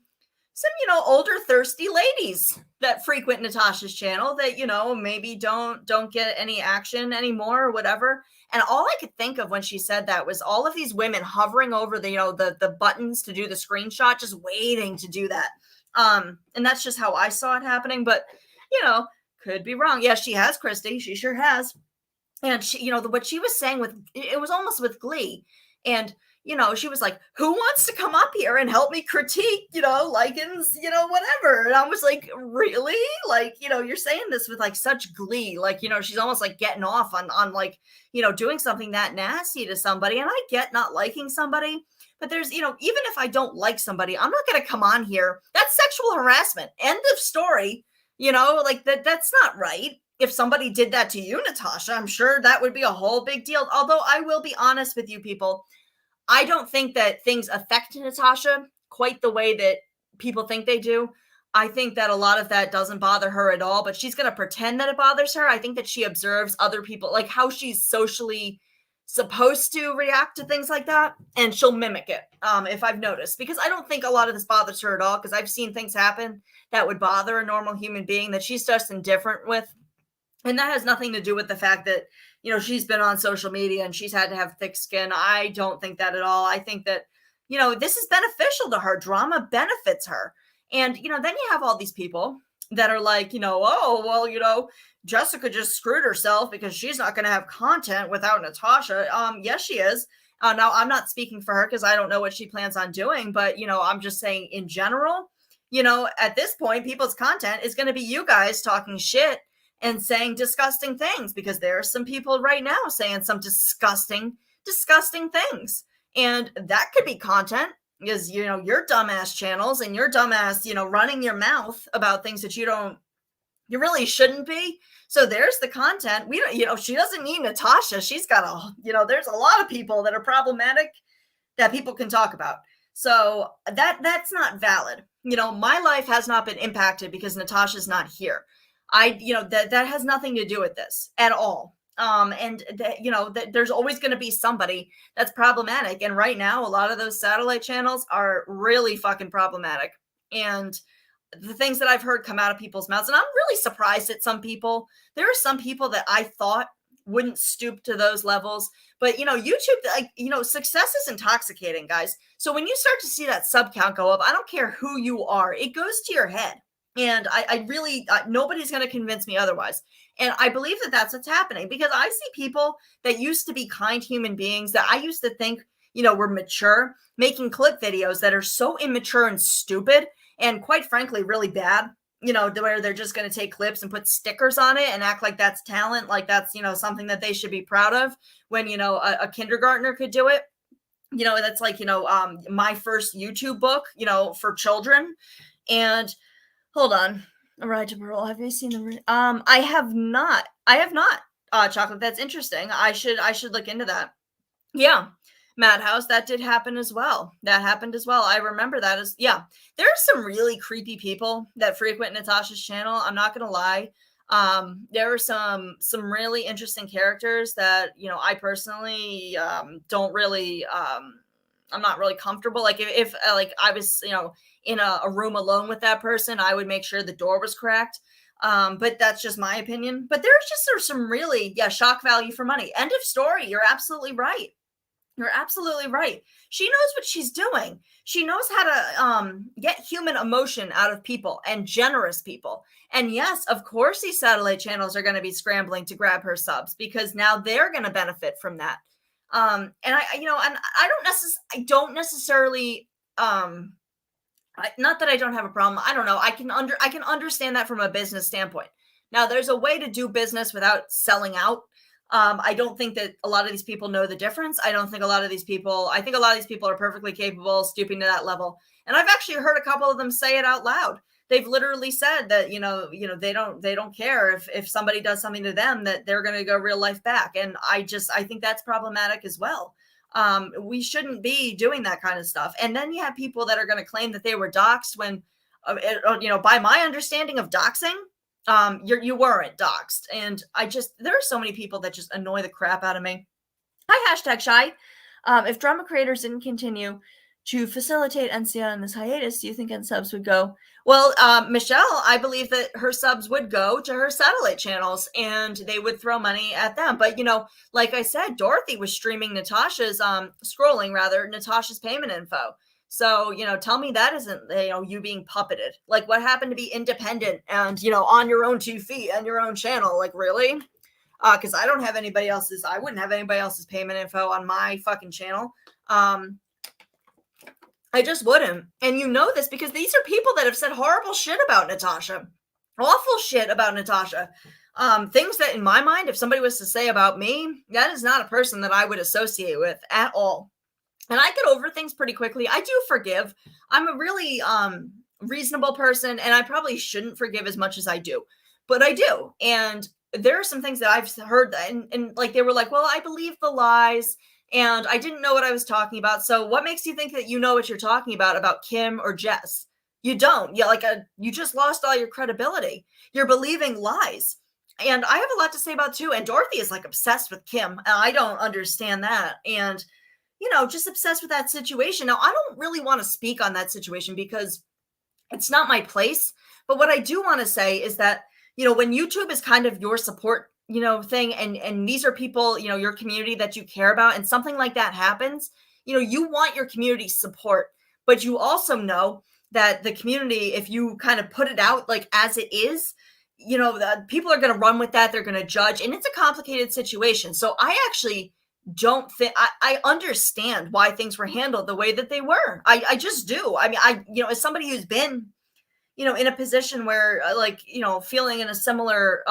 S1: older thirsty ladies that frequent Natasha's channel that, maybe don't get any action anymore or whatever. And all I could think of when she said that was all of these women hovering over the, the buttons to do the screenshot, just waiting to do that. And that's just how I saw it happening, but could be wrong. Yeah, she has, Christy. She sure has. And she, what she was saying it was almost with glee. And she was like, who wants to come up here and help me critique, Likens, whatever. And I was like, really? Like, you're saying this with like such glee. Like, she's almost like getting off on like, doing something that nasty to somebody. And I get not liking somebody, but there's, even if I don't like somebody, I'm not going to come on here. That's sexual harassment. End of story. Like that's not right. If somebody did that to you, Natasha, I'm sure that would be a whole big deal. Although I will be honest with you people, I don't think that things affect Natasha quite the way that people think they do. I think that a lot of that doesn't bother her at all, but she's going to pretend that it bothers her. I think that she observes other people, like how she's socially supposed to react to things like that, and she'll mimic it, if I've noticed, because I don't think a lot of this bothers her at all, because I've seen things happen that would bother a normal human being that she's just indifferent with. And that has nothing to do with the fact that, she's been on social media and she's had to have thick skin. I don't think that at all. I think that, this is beneficial to her. Drama benefits her. And, then you have all these people that are like, oh, well, Jessica just screwed herself because she's not going to have content without Natasha. Yes, she is. Now, I'm not speaking for her because I don't know what she plans on doing. But, I'm just saying in general, at this point, people's content is going to be you guys talking shit and saying disgusting things, because there are some people right now saying some disgusting things. And that could be content, is, your dumbass channels and your dumbass, running your mouth about things that you really shouldn't be. So there's the content. We don't, she doesn't need Natasha. She's got there's a lot of people that are problematic that people can talk about. So that's not valid. My life has not been impacted because Natasha's not here. That has nothing to do with this at all. And there's always going to be somebody that's problematic. And right now, a lot of those satellite channels are really fucking problematic. And the things that I've heard come out of people's mouths, and I'm really surprised at some people. There are some people that I thought wouldn't stoop to those levels. But, YouTube, success is intoxicating, guys. So when you start to see that sub count go up, I don't care who you are, it goes to your head. And I really, nobody's going to convince me otherwise. And I believe that that's what's happening, because I see people that used to be kind human beings that I used to think, were mature, making clip videos that are so immature and stupid and, quite frankly, really bad, where they're just going to take clips and put stickers on it and act like that's talent, like that's, something that they should be proud of, when, a kindergartner could do it. That's like, my first YouTube book, for children. And hold on. A Ride to Parole. Have you seen the? I have not. Chocolate. That's interesting. I should look into that. Yeah, Madhouse. That did happen as well. That happened as well. I remember that as yeah. There are some really creepy people that frequent Natasha's channel. I'm not gonna lie. There were some really interesting characters that I personally don't really I'm not really comfortable. Like if like I was in a room alone with that person, I would make sure the door was cracked. But that's just my opinion. But there's some really, shock value for money. End of story. You're absolutely right. You're absolutely right. She knows what she's doing. She knows how to get human emotion out of people, and generous people. And yes, of course, these satellite channels are going to be scrambling to grab her subs, because now they're going to benefit from that. And I don't necessarily, not that I don't have a problem. I don't know. I can understand that from a business standpoint. Now, there's a way to do business without selling out. I don't think that a lot of these people know the difference. I think a lot of these people are perfectly capable of stooping to that level. And I've actually heard a couple of them say it out loud. They've literally said that, they don't care if somebody does something to them, that they're going to go real life back. And I think that's problematic as well. We shouldn't be doing that kind of stuff. And then you have people that are going to claim that they were doxxed when by my understanding of doxing, you weren't doxed. And there are so many people that just annoy the crap out of me. Hi, hashtag shy. If drama creators didn't continue to facilitate NCR in this hiatus, do you think subs would go? Well, Michelle, I believe that her subs would go to her satellite channels and they would throw money at them. But, like I said, Dorothy was scrolling Natasha's payment info. So, tell me that isn't, you being puppeted. Like, what happened to be independent and, on your own 2 feet and your own channel? Like, really? Because I wouldn't have anybody else's payment info on my fucking channel. I just wouldn't. And this because these are people that have said horrible shit about Natasha. Awful shit about Natasha. Things that in my mind, if somebody was to say about me, that is not a person that I would associate with at all. And I get over things pretty quickly. I do forgive. I'm a really reasonable person, and I probably shouldn't forgive as much as I do. But I do. And there are some things that I've heard and like they were like, well, I believe the lies and I didn't know what I was talking about. So what makes you think that you know what you're talking about Kim or Jess? You don't. You just lost all your credibility. You're believing lies. And I have a lot to say about too. And Dorothy is like obsessed with Kim. And I don't understand that. And, just obsessed with that situation. Now, I don't really want to speak on that situation because it's not my place. But what I do want to say is that, when YouTube is kind of your support, thing, and these are people, your community that you care about, and something like that happens, you want your community's support, but you also know that the community, if you kind of put it out like as it is, the people are going to run with that. They're going to judge, and it's a complicated situation. So I actually don't think I understand why things were handled the way that they were. I just do. I mean, as somebody who's been in a position where feeling in a similar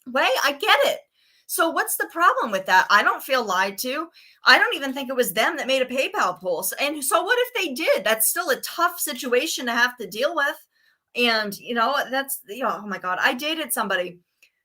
S1: way, I get it. So what's the problem with that? I don't feel lied to. I don't even think it was them that made a PayPal pool. And so what if they did? That's still a tough situation to have to deal with. And, that's, oh my God, I dated somebody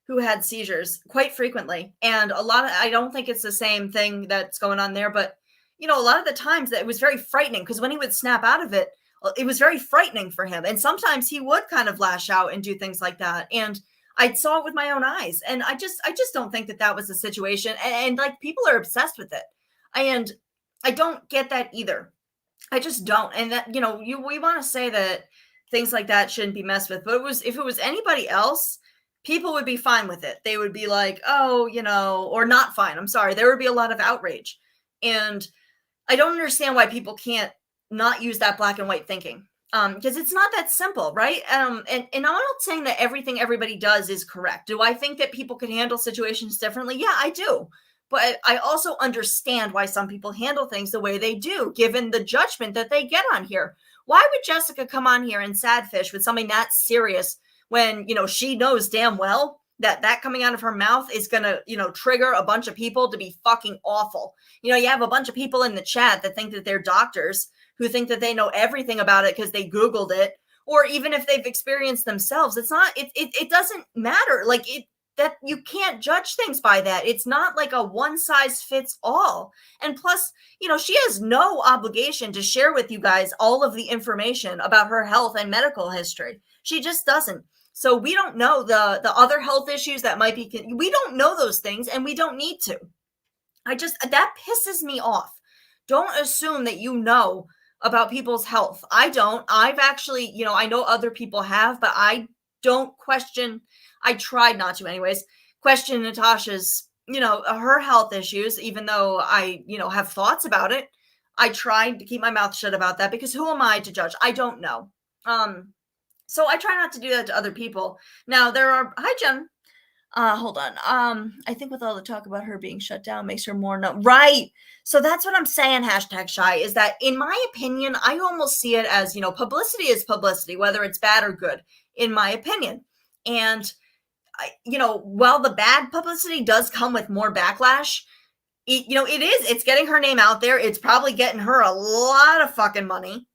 S1: who had seizures quite frequently. And I don't think it's the same thing that's going on there, but, a lot of the times that it was very frightening because when he would snap out of it, it was very frightening for him. And sometimes he would kind of lash out and do things like that. And I saw it with my own eyes. And I just don't think that was a situation. And like people are obsessed with it. And I don't get that either. I just don't. And that, we want to say that things like that shouldn't be messed with. But if it was anybody else, people would be fine with it. They would be like, oh, or not fine. I'm sorry. There would be a lot of outrage. And I don't understand why people can't not use that black and white thinking. Because it's not that simple, right? And I'm not saying that everything everybody does is correct. Do I think that people could handle situations differently? Yeah, I do. But I also understand why some people handle things the way they do, given the judgment that they get on here. Why would Jessica come on here and sadfish with something that serious when, she knows damn well that coming out of her mouth is going to, trigger a bunch of people to be fucking awful. You have a bunch of people in the chat that think that they're doctors, who think that they know everything about it because they Googled it, or even if they've experienced themselves. It doesn't matter. That you can't judge things by that. It's not like a one size fits all. And plus, she has no obligation to share with you guys all of the information about her health and medical history. She just doesn't. So we don't know the other health issues that might be, we don't know those things and we don't need to. That pisses me off. Don't assume that about people's health. I don't. I've actually, I know other people have, but I don't question. I tried not to anyways, question Natasha's, her health issues, even though I, have thoughts about it. I tried to keep my mouth shut about that because who am I to judge? I don't know. So I try not to do that to other people. Now hi Jen. Hold on. I think with all the talk about her being shut down makes her more right. So that's what I'm saying, hashtag shy, is that in my opinion, I almost see it as, publicity is publicity, whether it's bad or good, in my opinion. And, while the bad publicity does come with more backlash, it's getting her name out there. It's probably getting her a lot of fucking money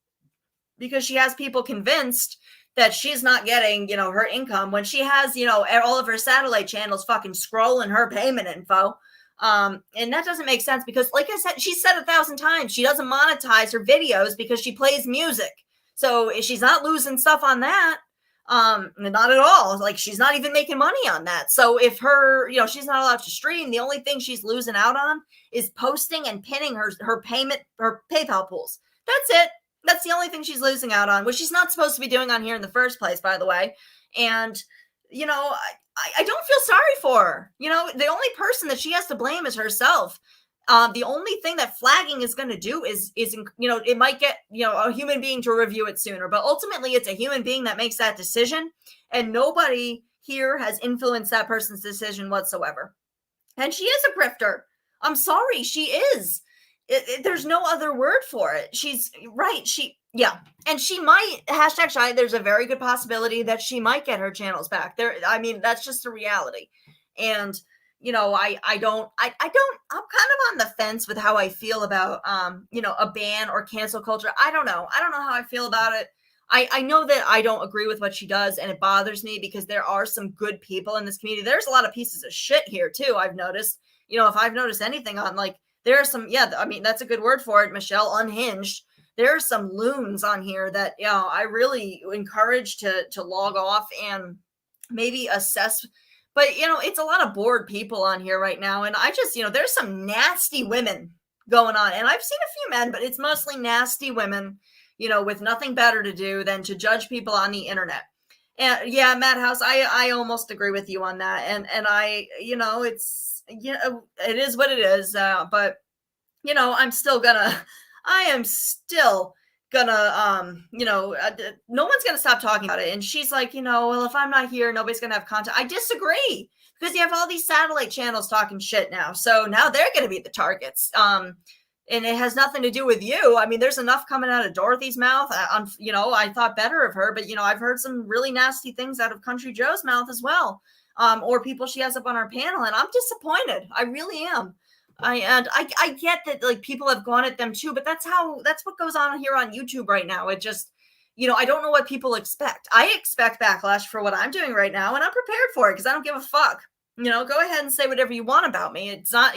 S1: because she has people convinced that she's not getting, her income when she has, all of her satellite channels fucking scrolling her payment info. And that doesn't make sense because like I said, she said 1,000 times, she doesn't monetize her videos because she plays music. So she's not losing stuff on that. Not at all. Like, she's not even making money on that. So if her, she's not allowed to stream, the only thing she's losing out on is posting and pinning her PayPal pools. That's it. That's the only thing she's losing out on, which she's not supposed to be doing on here in the first place, by the way. And, I don't feel sorry for her. The only person that she has to blame is herself. The only thing that flagging is going to do is it might get a human being to review it sooner, but ultimately it's a human being that makes that decision, and nobody here has influenced that person's decision whatsoever. And she is a grifter. I'm sorry, she is. There's no other word for it. She's right. And she might #shy. There's a very good possibility that she might get her channels back. That's just the reality. And I'm kind of on the fence with how I feel about, a ban or cancel culture. I don't know how I feel about it. I know that I don't agree with what she does, and it bothers me because there are some good people in this community. There's a lot of pieces of shit here too. I've noticed, if I've noticed anything on, like, there are some, that's a good word for it, Michelle, unhinged. There are some loons on here that, I really encourage to log off and maybe assess. But, it's a lot of bored people on here right now. And I just, there's some nasty women going on. And I've seen a few men, but it's mostly nasty women, with nothing better to do than to judge people on the internet. And yeah, Madhouse, I almost agree with you on that. And I, it is what it is. But, I am still gonna, no one's gonna stop talking about it. And she's like, well, if I'm not here, nobody's gonna have content. I disagree, because you have all these satellite channels talking shit now. So now they're gonna be the targets. And it has nothing to do with you. There's enough coming out of Dorothy's mouth. I thought better of her, but I've heard some really nasty things out of Country Joe's mouth as well. Or people she has up on our panel, and I'm disappointed. I really am. I get that, like, people have gone at them too, but that's what goes on here on YouTube right now. It just, I don't know what people expect. I expect backlash for what I'm doing right now, and I'm prepared for it because I don't give a fuck. Go ahead and say whatever you want about me. It's not,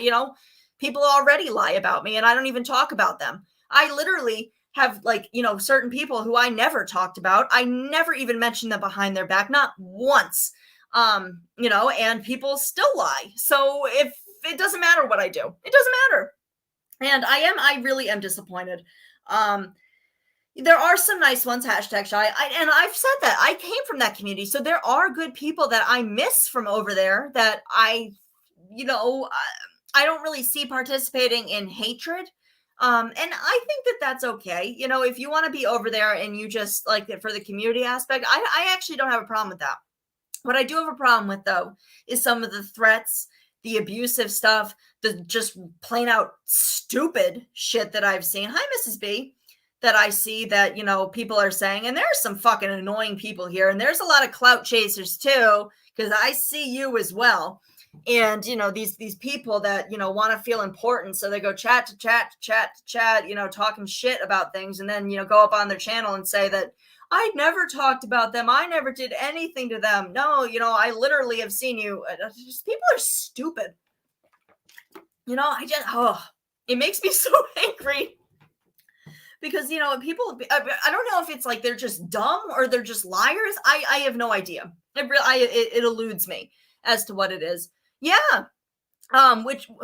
S1: people already lie about me, and I don't even talk about them. I literally have, like, certain people who I never talked about. I never even mentioned them behind their back, not once. And people still lie. So if it doesn't matter what I do, it doesn't matter. And I really am disappointed. There are some nice ones, #shy. And I've said that I came from that community. So there are good people that I miss from over there that I don't really see participating in hatred. And I think that that's okay. If you want to be over there and you just like it for the community aspect, I actually don't have a problem with that. What I do have a problem with, though, is some of the threats, the abusive stuff, the just plain out stupid shit that I've seen. Hi, Mrs. B. That I see that, people are saying, and there's some fucking annoying people here. And there's a lot of clout chasers too, because I see you as well. And, these people that, want to feel important. So they go chat to chat, talking shit about things. And then, go up on their channel and say that I never talked about them. I never did anything to them. No, I literally have seen you. People are stupid. It makes me so angry. Because, people, I don't know if it's like they're just dumb or they're just liars. I have no idea. It eludes me as to what it is. Yeah.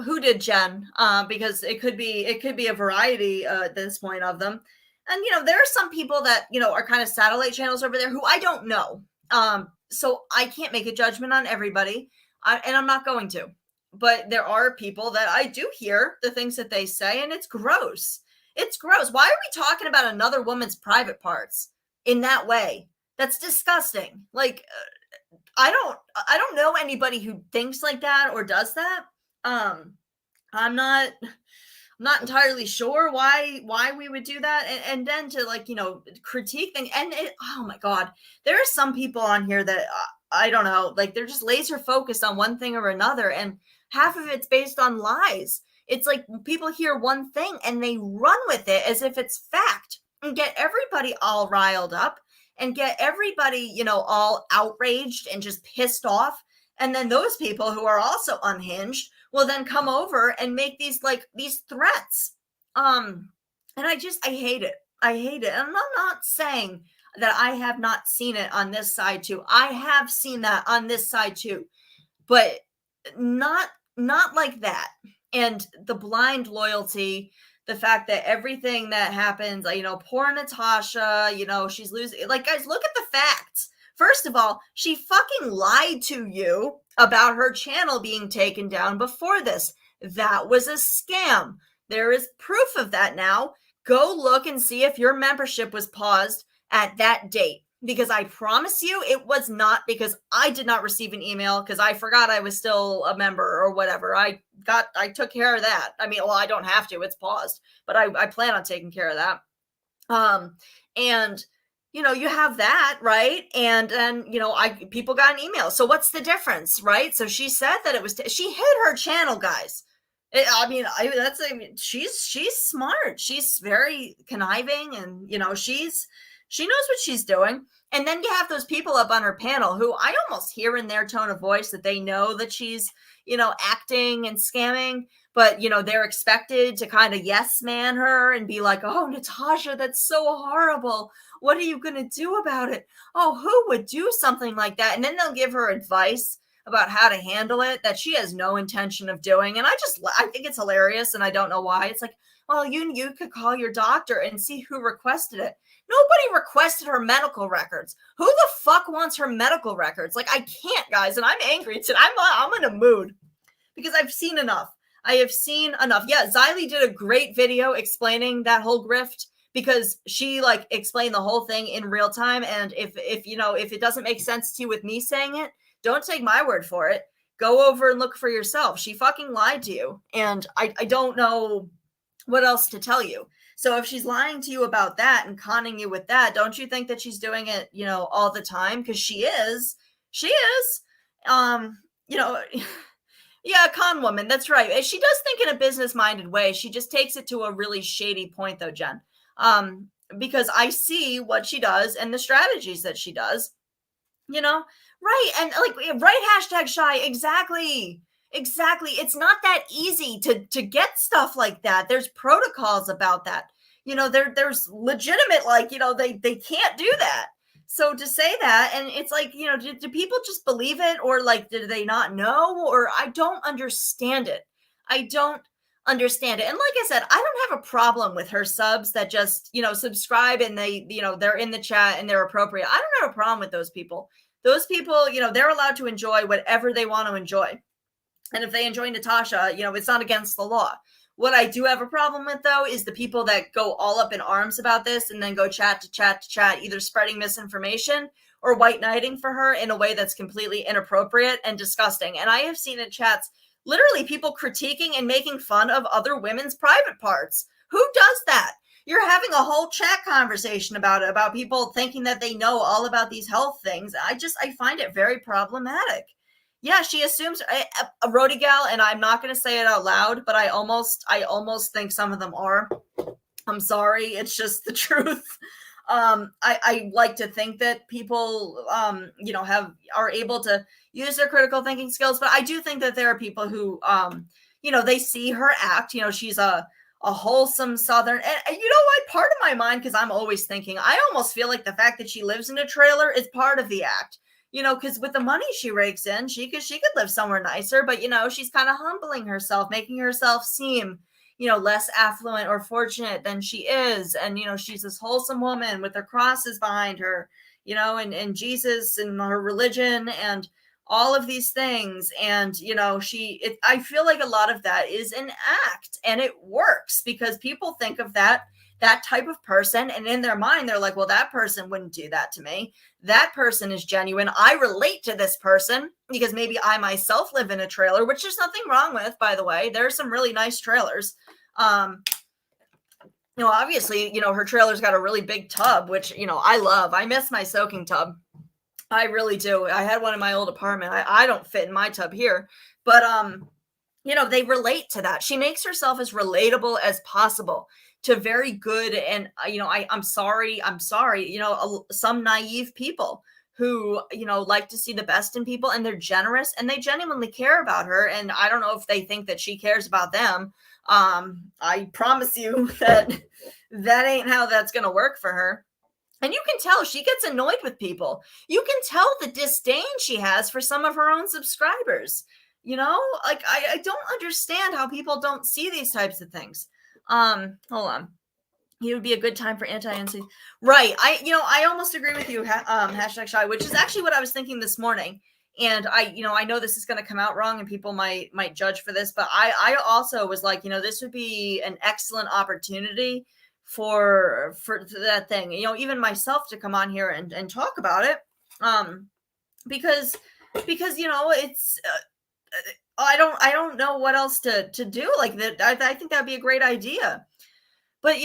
S1: Who did Jen? Because it could be a variety at this point of them. And, there are some people that, are kind of satellite channels over there who I don't know. So I can't make a judgment on everybody, and I'm not going to. But there are people that I do hear the things that they say, and it's gross. It's gross. Why are we talking about another woman's private parts in that way? That's disgusting. Like, I don't know anybody who thinks like that or does that. I'm not entirely sure why we would do that. And then to, like, critique things. And oh my God, there are some people on here that I don't know, like, they're just laser focused on one thing or another. And half of it's based on lies. It's like people hear one thing and they run with it as if it's fact and get everybody all riled up and get everybody, all outraged and just pissed off. And then those people who are also unhinged will then come over and make these threats. And I hate it. I hate it. And I'm not saying that I have not seen it on this side too. I have seen that on this side too, but not like that. And the blind loyalty, the fact that everything that happens, poor Natasha, she's losing. Like, guys, look at the facts. First of all, she fucking lied to you about her channel being taken down before this. That was a scam. There is proof of that now. Go look and see if your membership was paused at that date. Because I promise you it was not, because I did not receive an email because I forgot I was still a member or whatever. I took care of that. I mean, well, I don't have to, it's paused, but I plan on taking care of that. And you have that, right? And then, people got an email. So what's the difference, right? So she said that it was, she hid her channel, guys. She's smart. She's very conniving, and, she knows what she's doing. And then you have those people up on her panel who I almost hear in their tone of voice that they know that she's, acting and scamming, but, they're expected to kind of yes man her and be like, oh, Natasha, that's so horrible. What are you going to do about it? Oh, who would do something like that? And then they'll give her advice about how to handle it that she has no intention of doing. And I think it's hilarious, and I don't know why. It's like, well, you could call your doctor and see who requested it. Nobody requested her medical records. Who the fuck wants her medical records? Like, I can't, guys, and I'm angry today. I'm in a mood because I've seen enough. I have seen enough. Yeah, Xylee did a great video explaining that whole grift, because she explained the whole thing in real time. And if it doesn't make sense to you with me saying it, don't take my word for it. Go over and look for yourself. She fucking lied to you, and I don't know what else to tell you. So if she's lying to you about that and conning you with that, don't you think that she's doing it, all the time? Because she is. Yeah, con woman. That's right. She does think in a business-minded way. She just takes it to a really shady point, though, Jen. Because I see what she does and the strategies that she does. Right. And right, #shy. Exactly. It's not that easy to get stuff like that. There's protocols about that. There's legitimate, they can't do that. So to say that, and it's like, do people just believe it, or do they not know? Or I don't understand it. And like I said, I don't have a problem with her subs that just, subscribe and they're in the chat and they're appropriate. I don't have a problem with those people. Those people, they're allowed to enjoy whatever they want to enjoy. And if they enjoy Natasha, it's not against the law. What I do have a problem with, though, is the people that go all up in arms about this and then go chat to chat, either spreading misinformation or white knighting for her in a way that's completely inappropriate and disgusting. And I have seen in chats literally people critiquing and making fun of other women's private parts. Who does that? You're having a whole chat conversation about it, about people thinking that they know all about these health things. I find it very problematic. Yeah, she assumes a roadie gal, and I'm not going to say it out loud, but I almost think some of them are. I'm sorry, it's just the truth. I like to think that people, are able to use their critical thinking skills, but I do think that there are people who, they see her act. She's a wholesome Southern, and you know what? Part of my mind, because I'm always thinking, I almost feel like the fact that she lives in a trailer is part of the act. Because with the money she rakes in, she could live somewhere nicer, but she's kind of humbling herself, making herself seem, less affluent or fortunate than she is. And, she's this wholesome woman with her crosses behind her, and Jesus and her religion and all of these things. And, I feel like a lot of that is an act, and it works because people think of that type of person, and in their mind they're like, well, that person wouldn't do that to me. That person is genuine. I relate to this person because maybe I myself live in a trailer, which there's nothing wrong with, by the way. There are some really nice trailers. Obviously, her trailer's got a really big tub, which, I love. I miss my soaking tub. I really do. I had one in my old apartment. I don't fit in my tub here, but they relate to that. She makes herself as relatable as possible to very good. And, I'm sorry, some naive people who, like to see the best in people, and they're generous and they genuinely care about her. And I don't know if they think that she cares about them. I promise you that that ain't how that's going to work for her. And you can tell she gets annoyed with people. You can tell the disdain she has for some of her own subscribers. You know, like I don't understand how people don't see these types of things. Hold on. It would be a good time for anti-NC. Right. I almost agree with you, hashtag shy, which is actually what I was thinking this morning. And I know this is going to come out wrong and people might judge for this, but I also was like, this would be an excellent opportunity for that thing, even myself to come on here and talk about it. Because it's, I don't know what else to do like that. I think that'd be a great idea. But,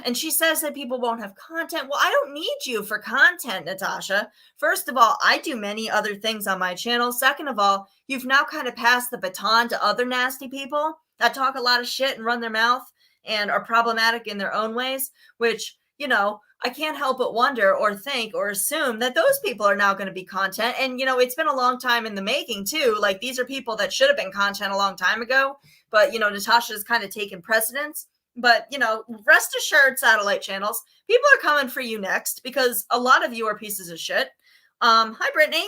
S1: and she says that people won't have content. Well, I don't need you for content, Natasha. First of all, I do many other things on my channel. Second of all, you've now kind of passed the baton to other nasty people that talk a lot of shit and run their mouth and are problematic in their own ways, which, I can't help but wonder or think or assume that those people are now going to be content. And, it's been a long time in the making, too. Like, these are people that should have been content a long time ago. But, Natasha's kind of taken precedence. But, rest assured, satellite channels, people are coming for you next because a lot of you are pieces of shit. Hi, Brittany.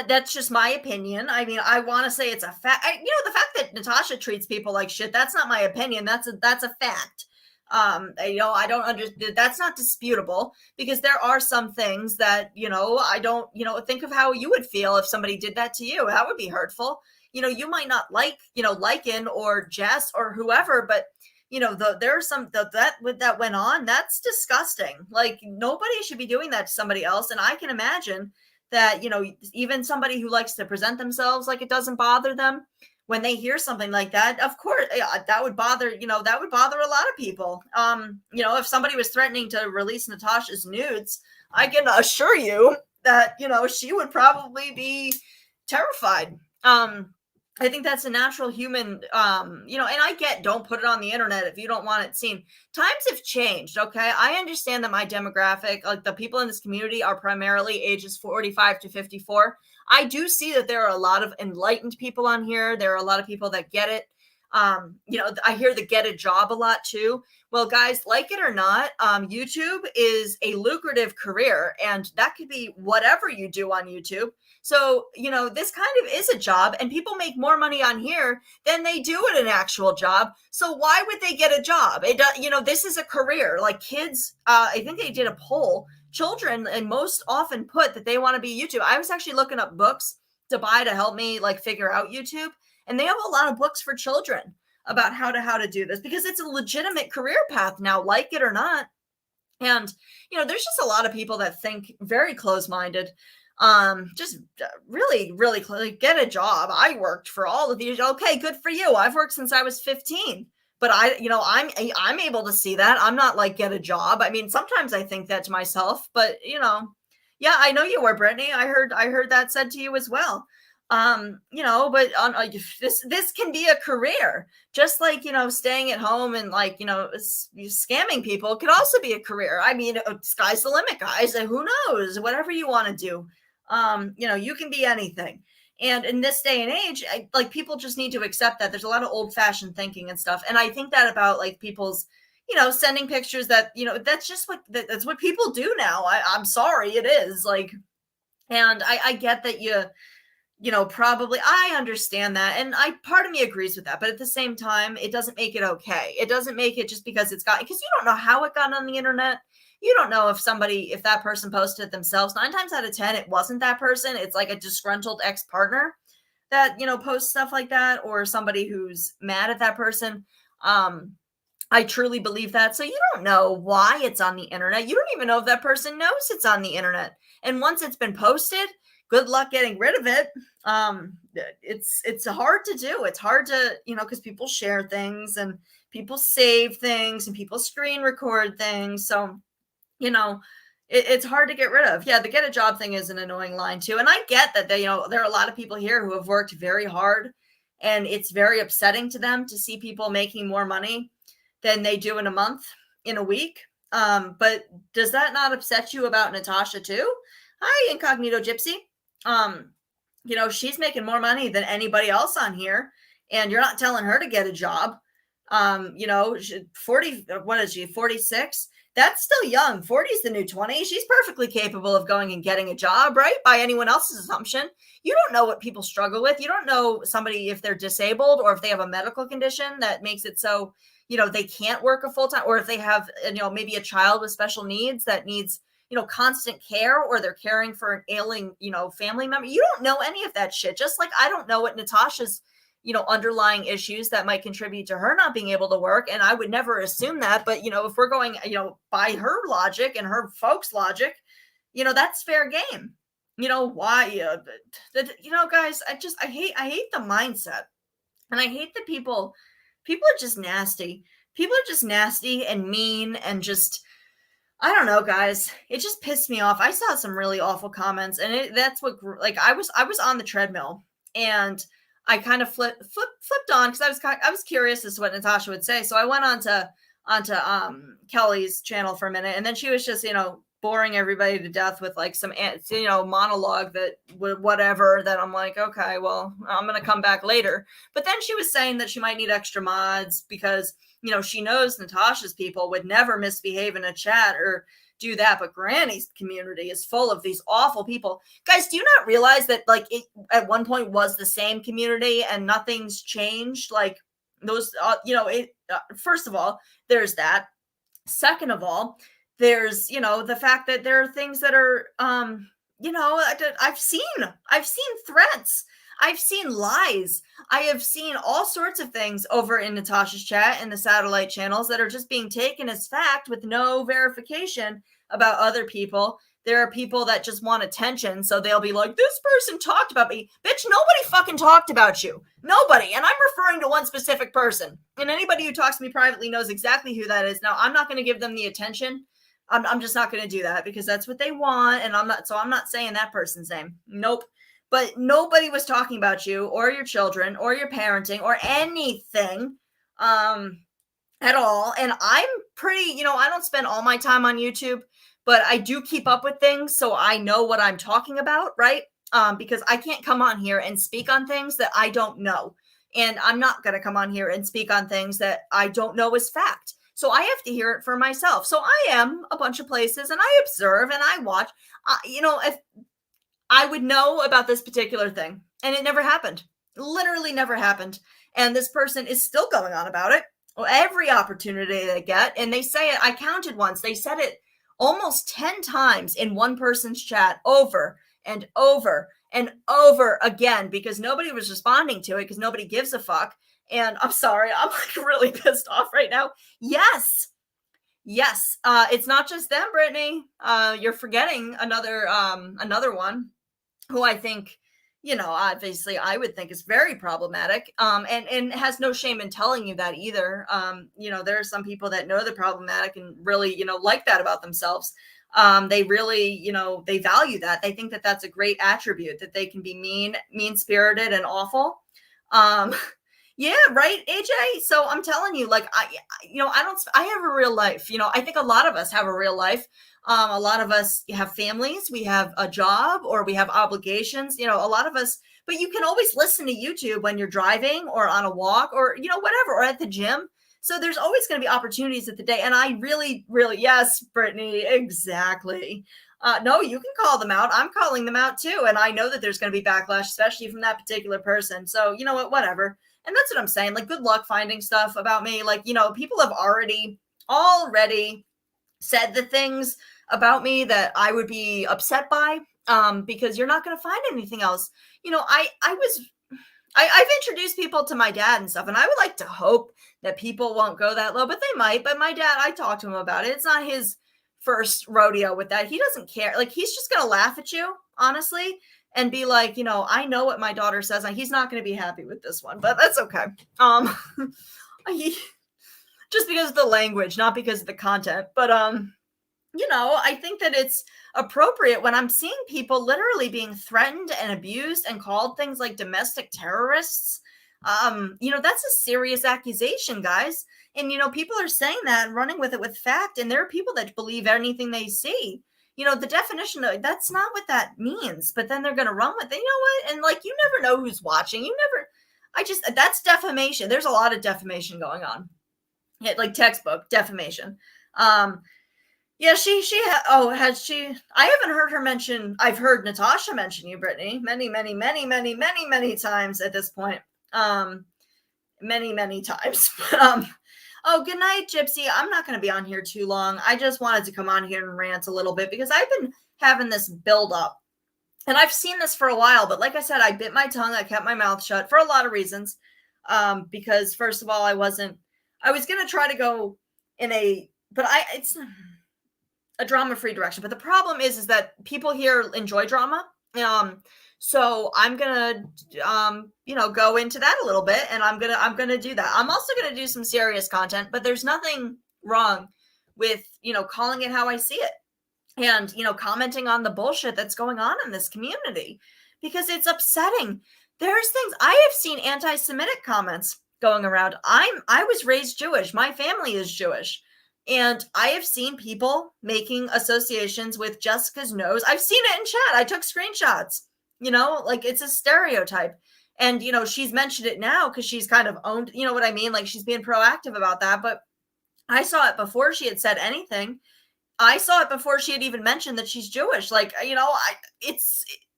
S1: That's just my opinion. I mean, I want to say it's a fact. The fact that Natasha treats people like shit, that's not my opinion. That's a fact. I don't understand. That's not disputable because there are some things that, I don't, think of how you would feel if somebody did that to you. That would be hurtful. You might not like, Lycan or Jess or whoever, but there are some that went on. That's disgusting. Like, nobody should be doing that to somebody else. And I can imagine that, even somebody who likes to present themselves like it doesn't bother them when they hear something like that, of course, that would bother, a lot of people. If somebody was threatening to release Natasha's nudes, I can assure you that, she would probably be terrified. I think that's a natural human, and I get, don't put it on the internet if you don't want it seen. Times have changed, okay? I understand that my demographic, like the people in this community, are primarily ages 45 to 54. I do see that there are a lot of enlightened people on here. There are a lot of people that get it. I hear the get a job a lot too. Well, guys, like it or not, YouTube is a lucrative career, and that could be whatever you do on YouTube. So, this kind of is a job, and people make more money on here than they do at an actual job. So why would they get a job? This is a career. Like kids, I think they did a poll. Children and most often put that they want to be YouTube. I was actually looking up books to buy to help me like figure out YouTube. And they have a lot of books for children about how to do this because it's a legitimate career path now, like it or not. And, there's just a lot of people that think very close-minded. Just really, really get a job. I worked for all of these. Okay, good for you. I've worked since I was 15. But I'm able to see that. I'm not like get a job. I mean, sometimes I think that to myself, but yeah, I know you were, Brittany. I heard that said to you as well. But this can be a career, just like, staying at home and like, scamming people could also be a career. I mean, sky's the limit, guys. Who knows? Whatever you want to do, you can be anything. And in this day and age, people just need to accept that there's a lot of old fashioned thinking and stuff. And I think that about like people's, sending pictures that, that's just that's what people do now. I'm sorry, it is like, and I get that probably I understand that. And part of me agrees with that. But at the same time, it doesn't make it okay. It doesn't make it just because because you don't know how it got on the internet. You don't know if that person posted it themselves. 9 times out of 10, it wasn't that person. It's like a disgruntled ex-partner that, posts stuff like that, or somebody who's mad at that person. I truly believe that. So you don't know why it's on the internet. You don't even know if that person knows it's on the internet. And once it's been posted, good luck getting rid of it. It's hard to do. It's hard to, because people share things and people save things and people screen record things. So, it's hard to get rid of. Yeah, the get a job thing is an annoying line too. And I get that there are a lot of people here who have worked very hard and it's very upsetting to them to see people making more money than they do in a month, in a week. But does that not upset you about Natasha too? Hi, Incognito Gypsy. She's making more money than anybody else on here, and you're not telling her to get a job. You know, 40, what is she, 46? That's still young. 40 is the new 20. She's perfectly capable of going and getting a job, right? By anyone else's assumption. You don't know what people struggle with. You don't know somebody if they're disabled or if they have a medical condition that makes it so, you know, they can't work a full time, or if they have, you know, maybe a child with special needs that needs, you know, constant care, or they're caring for an ailing, you know, family member. You don't know any of that shit. Just like I don't know what Natasha's, you know, underlying issues that might contribute to her not being able to work. And I would never assume that. But, you know, if we're going, you know, by her logic and her folks' logic, you know, that's fair game. You know, why, you know, guys, I hate the mindset. And I hate that people are just nasty. People are just nasty and mean and just, I don't know, guys. It just pissed me off. I saw some really awful comments, and that's what, like, I was on the treadmill, and I kind of flipped on because I was curious as to what Natasha would say. So I went onto Kelly's channel for a minute, and then she was just, you know, boring everybody to death with like some, you know, monologue that whatever, that I'm like, okay, well, I'm gonna come back later. But then she was saying that she might need extra mods because, you know, she knows Natasha's people would never misbehave in a chat or do that, but Granny's community is full of these awful people. Guys, do you not realize that, like, it at one point was the same community and nothing's changed? Like, those, you know, first of all, there's that. Second of all, there's, you know, the fact that there are things that are, you know, I've seen threats. I've seen lies. I have seen all sorts of things over in Natasha's chat and the satellite channels that are just being taken as fact with no verification about other people. There are people that just want attention, so they'll be like, this person talked about me. Bitch, nobody fucking talked about you. Nobody. And I'm referring to one specific person. And anybody who talks to me privately knows exactly who that is. Now, I'm not going to give them the attention. I'm just not going to do that because that's what they want. And I'm not saying that person's name. Nope. But nobody was talking about you or your children or your parenting or anything at all. And I'm pretty, you know, I don't spend all my time on YouTube, but I do keep up with things, so I know what I'm talking about, right? Because I can't come on here and speak on things that I don't know. And I'm not going to come on here and speak on things that I don't know as fact. So I have to hear it for myself. So I am a bunch of places and I observe and I watch. You know, if I would know about this particular thing, and it never happened. Literally never happened. And this person is still going on about it. Well, every opportunity they get, and they say it, I counted once, they said it almost 10 times in one person's chat, over and over and over again, because nobody was responding to it, because nobody gives a fuck. And I'm sorry, I'm like really pissed off right now. Yes. It's not just them, Brittany. You're forgetting another one who I think, you know, obviously I would think is very problematic, and has no shame in telling you that either. You know, there are some people that know they're problematic and really, you know, like that about themselves. They really, you know, they value that. They think that that's a great attribute, that they can be mean-spirited and awful. Yeah, right, AJ. So I'm telling you, like, you know, I have a real life. You know, I think a lot of us have a real life. A lot of us have families, we have a job, or we have obligations. You know, a lot of us, but you can always listen to YouTube when you're driving or on a walk or, you know, whatever, or at the gym. So there's always going to be opportunities at the day. And I really, really, yes, Brittany, exactly. No, you can call them out. I'm calling them out too. And I know that there's going to be backlash, especially from that particular person. So, you know what, whatever. And that's what I'm saying. Like, good luck finding stuff about me. Like, you know, people have already said the things about me that I would be upset by, because you're not going to find anything else. You know, I've introduced people to my dad and stuff, and I would like to hope that people won't go that low, but they might. But my dad, I talked to him about it. It's not his first rodeo with that. He doesn't care. Like, he's just going to laugh at you, honestly, and be like, you know, I know what my daughter says, and he's not going to be happy with this one, but that's okay. Just because of the language, not because of the content. But, you know, I think that it's appropriate when I'm seeing people literally being threatened and abused and called things like domestic terrorists. You know, that's a serious accusation, guys. And, you know, people are saying that and running with it with fact. And there are people that believe anything they see. You know, the definition of that's not what that means, but then they're going to run with it. You know what? And like, you never know who's watching. That's defamation. There's a lot of defamation going on. like textbook defamation. Yeah, has she? I haven't heard her mention. I've heard Natasha mention you, Brittany, many times at this point. Many times. Oh, good night, Gypsy. I'm not going to be on here too long. I just wanted to come on here and rant a little bit because I've been having this build up, and I've seen this for a while. But like I said, I bit my tongue. I kept my mouth shut for a lot of reasons. Because first of all, I was going to try to go in it's a drama-free direction. But the problem is that people here enjoy drama. So I'm gonna, go into that a little bit, and I'm gonna do that. I'm also gonna do some serious content, but there's nothing wrong with, calling it how I see it, and, commenting on the bullshit that's going on in this community, because it's upsetting. There's things I have seen anti-Semitic comments going around. I was raised Jewish. My family is Jewish. And I have seen people making associations with Jessica's nose. I've seen it in chat. I took screenshots, like it's a stereotype. And, she's mentioned it now because she's kind of owned, you know what I mean? Like she's being proactive about that. But I saw it before she had said anything. I saw it before she had even mentioned that she's Jewish. Like,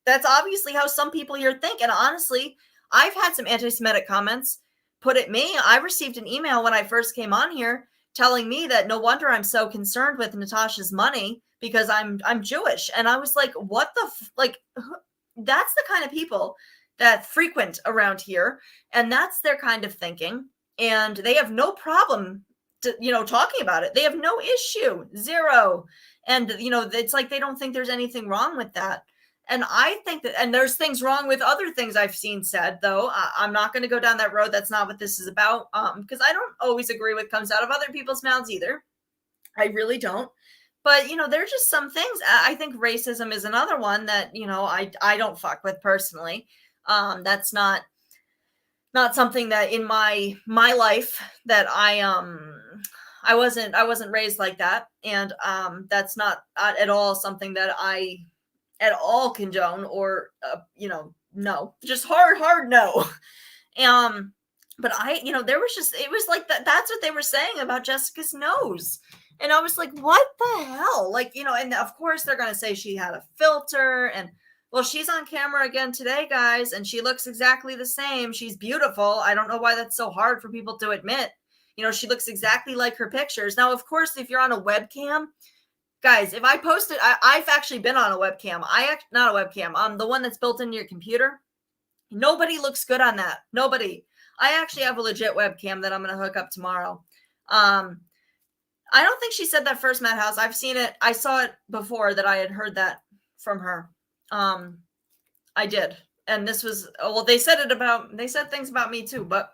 S1: that's obviously how some people here think. And honestly, I've had some anti-Semitic comments put at me. I received an email when I first came on here telling me that no wonder I'm so concerned with Natasha's money because I'm Jewish. And I was like, what the that's the kind of people that frequent around here. And that's their kind of thinking. And they have no problem talking about it. They have no issue, zero. And, it's like, they don't think there's anything wrong with that. And I think that, and there's things wrong with other things I've seen said, though. I'm not going to go down that road. That's not what this is about. Because I don't always agree with what comes out of other people's mouths either. I really don't. But, there's just some things. I think racism is another one that, I don't fuck with personally. That's not something that in my life that I wasn't raised like that. And that's not at all something that I at all condone or, no, just hard no. But there was just, it was like that's what they were saying about Jessica's nose. And I was like, what the hell? Like, and of course they're going to say she had a filter and, well, she's on camera again today, guys, and she looks exactly the same. She's beautiful. I don't know why that's so hard for people to admit. She looks exactly like her pictures. Now, of course, if you're on a webcam, guys, if I post it, I've actually been on a webcam. Not a webcam. The one that's built into your computer. Nobody looks good on that. Nobody. I actually have a legit webcam that I'm going to hook up tomorrow. I don't think she said that first Madhouse. I've seen it. I saw it before that I had heard that from her. I did. And this was, well, they said things about me too, but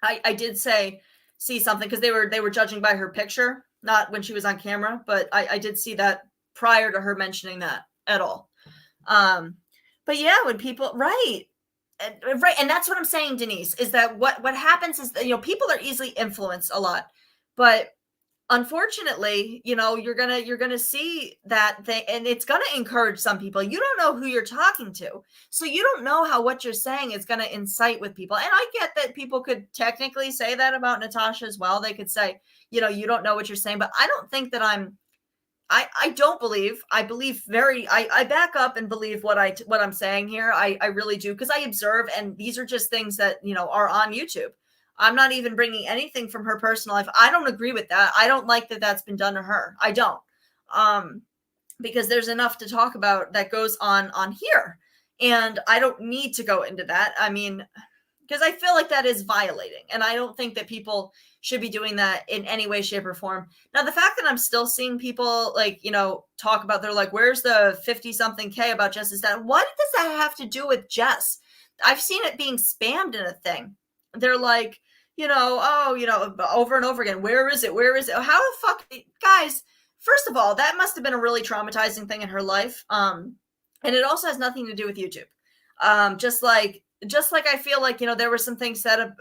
S1: I did see something because they were judging by her picture, not when she was on camera, but I did see that prior to her mentioning that at all. But yeah, when people, right. And that's what I'm saying, Denise, is that what happens is that, people are easily influenced a lot, but unfortunately, you're gonna see that thing, and it's gonna encourage some people. You don't know who you're talking to, so you don't know how what you're saying is gonna incite with people. And I get that people could technically say that about Natasha as well. They could say, you don't know what you're saying, but I don't think that I don't believe. I believe I back up and believe what I'm saying here. I really do, because I observe, and these are just things that are on YouTube. I'm not even bringing anything from her personal life. I don't agree with that. I don't like that that's been done to her. I don't. Because there's enough to talk about that goes on here. And I don't need to go into that. I mean, because I feel like that is violating. And I don't think that people should be doing that in any way, shape, or form. Now, the fact that I'm still seeing people talk about, they're like, where's the 50-something K about Jess's dad? What does that have to do with Jess? I've seen it being spammed in a thing. They're like, over and over again. Where is it? Where is it? How the fuck, guys? First of all, that must have been a really traumatizing thing in her life. And it also has nothing to do with YouTube. Just like I feel like, there were some things said,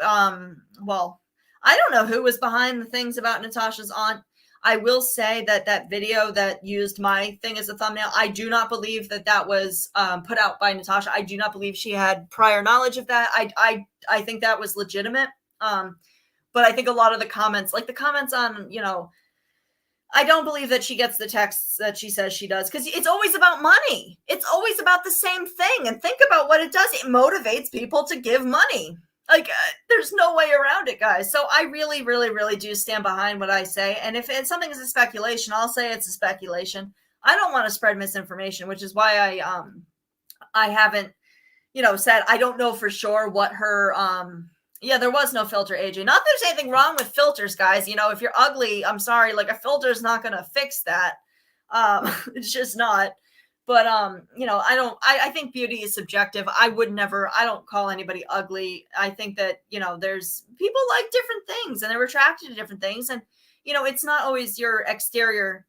S1: well, I don't know who was behind the things about Natasha's aunt. I will say that video that used my thing as a thumbnail, I do not believe that was put out by Natasha. I do not believe she had prior knowledge of that. I think that was legitimate. But but I think a lot of the comments, like the comments on, I don't believe that she gets the texts that she says she does, because it's always about money. It's always about the same thing. And think about what it does. It motivates people to give money. Like, there's no way around it, guys. So I really, really, really do stand behind what I say. And if something is a speculation, I'll say it's a speculation. I don't want to spread misinformation, which is why I haven't, said I don't know for sure what her yeah, there was no filter, AJ. Not that there's anything wrong with filters, guys. If you're ugly, I'm sorry, like a filter is not going to fix that. It's just not. But I think beauty is subjective. I don't call anybody ugly. I think that, there's people like different things and they're attracted to different things. And, it's not always your exterior,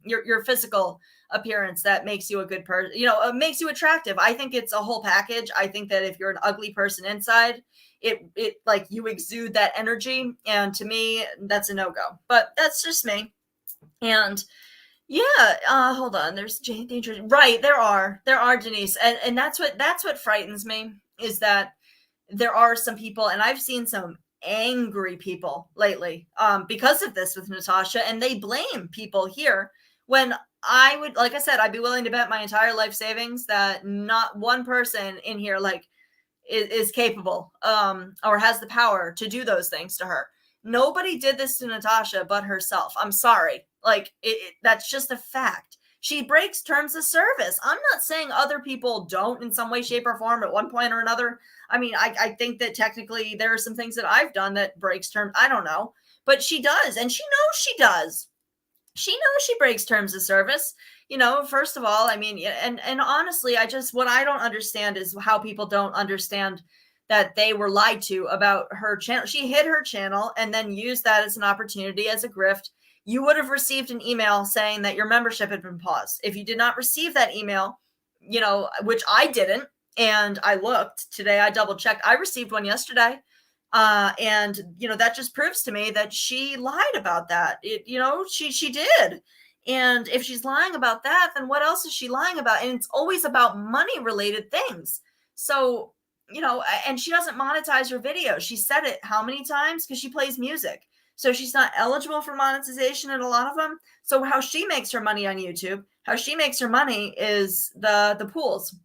S1: your physical appearance that makes you a good person, makes you attractive. I think it's a whole package. I think that if you're an ugly person inside, it like you exude that energy. And to me, that's a no-go. But that's just me. And yeah, hold on. There's danger. Right, there are, Denise, and that's what frightens me, is that there are some people, and I've seen some angry people lately, because of this with Natasha, and they blame people here when I would, like I said, I'd be willing to bet my entire life savings that not one person in here is capable, or has the power to do those things to her. Nobody did this to Natasha but herself. I'm sorry. Like, that's just a fact. She breaks terms of service. I'm not saying other people don't in some way, shape, or form at one point or another. I mean, I think that technically there are some things that I've done that breaks terms. I don't know. But she does, and she knows she does. She knows she breaks terms of service. First of all, I mean, and honestly, what I don't understand is how people don't understand that they were lied to about her channel. She hid her channel and then used that as an opportunity, as a grift. You would have received an email saying that your membership had been paused. If you did not receive that email, which I didn't, and I looked today, I double checked. I received one yesterday. And that just proves to me that she lied about that. She did. And if she's lying about that, then what else is she lying about? And it's always about money related things. So, and she doesn't monetize her videos. She said it how many times? Because she plays music. So she's not eligible for monetization in a lot of them. So how she makes her money on YouTube, how she makes her money is the pools,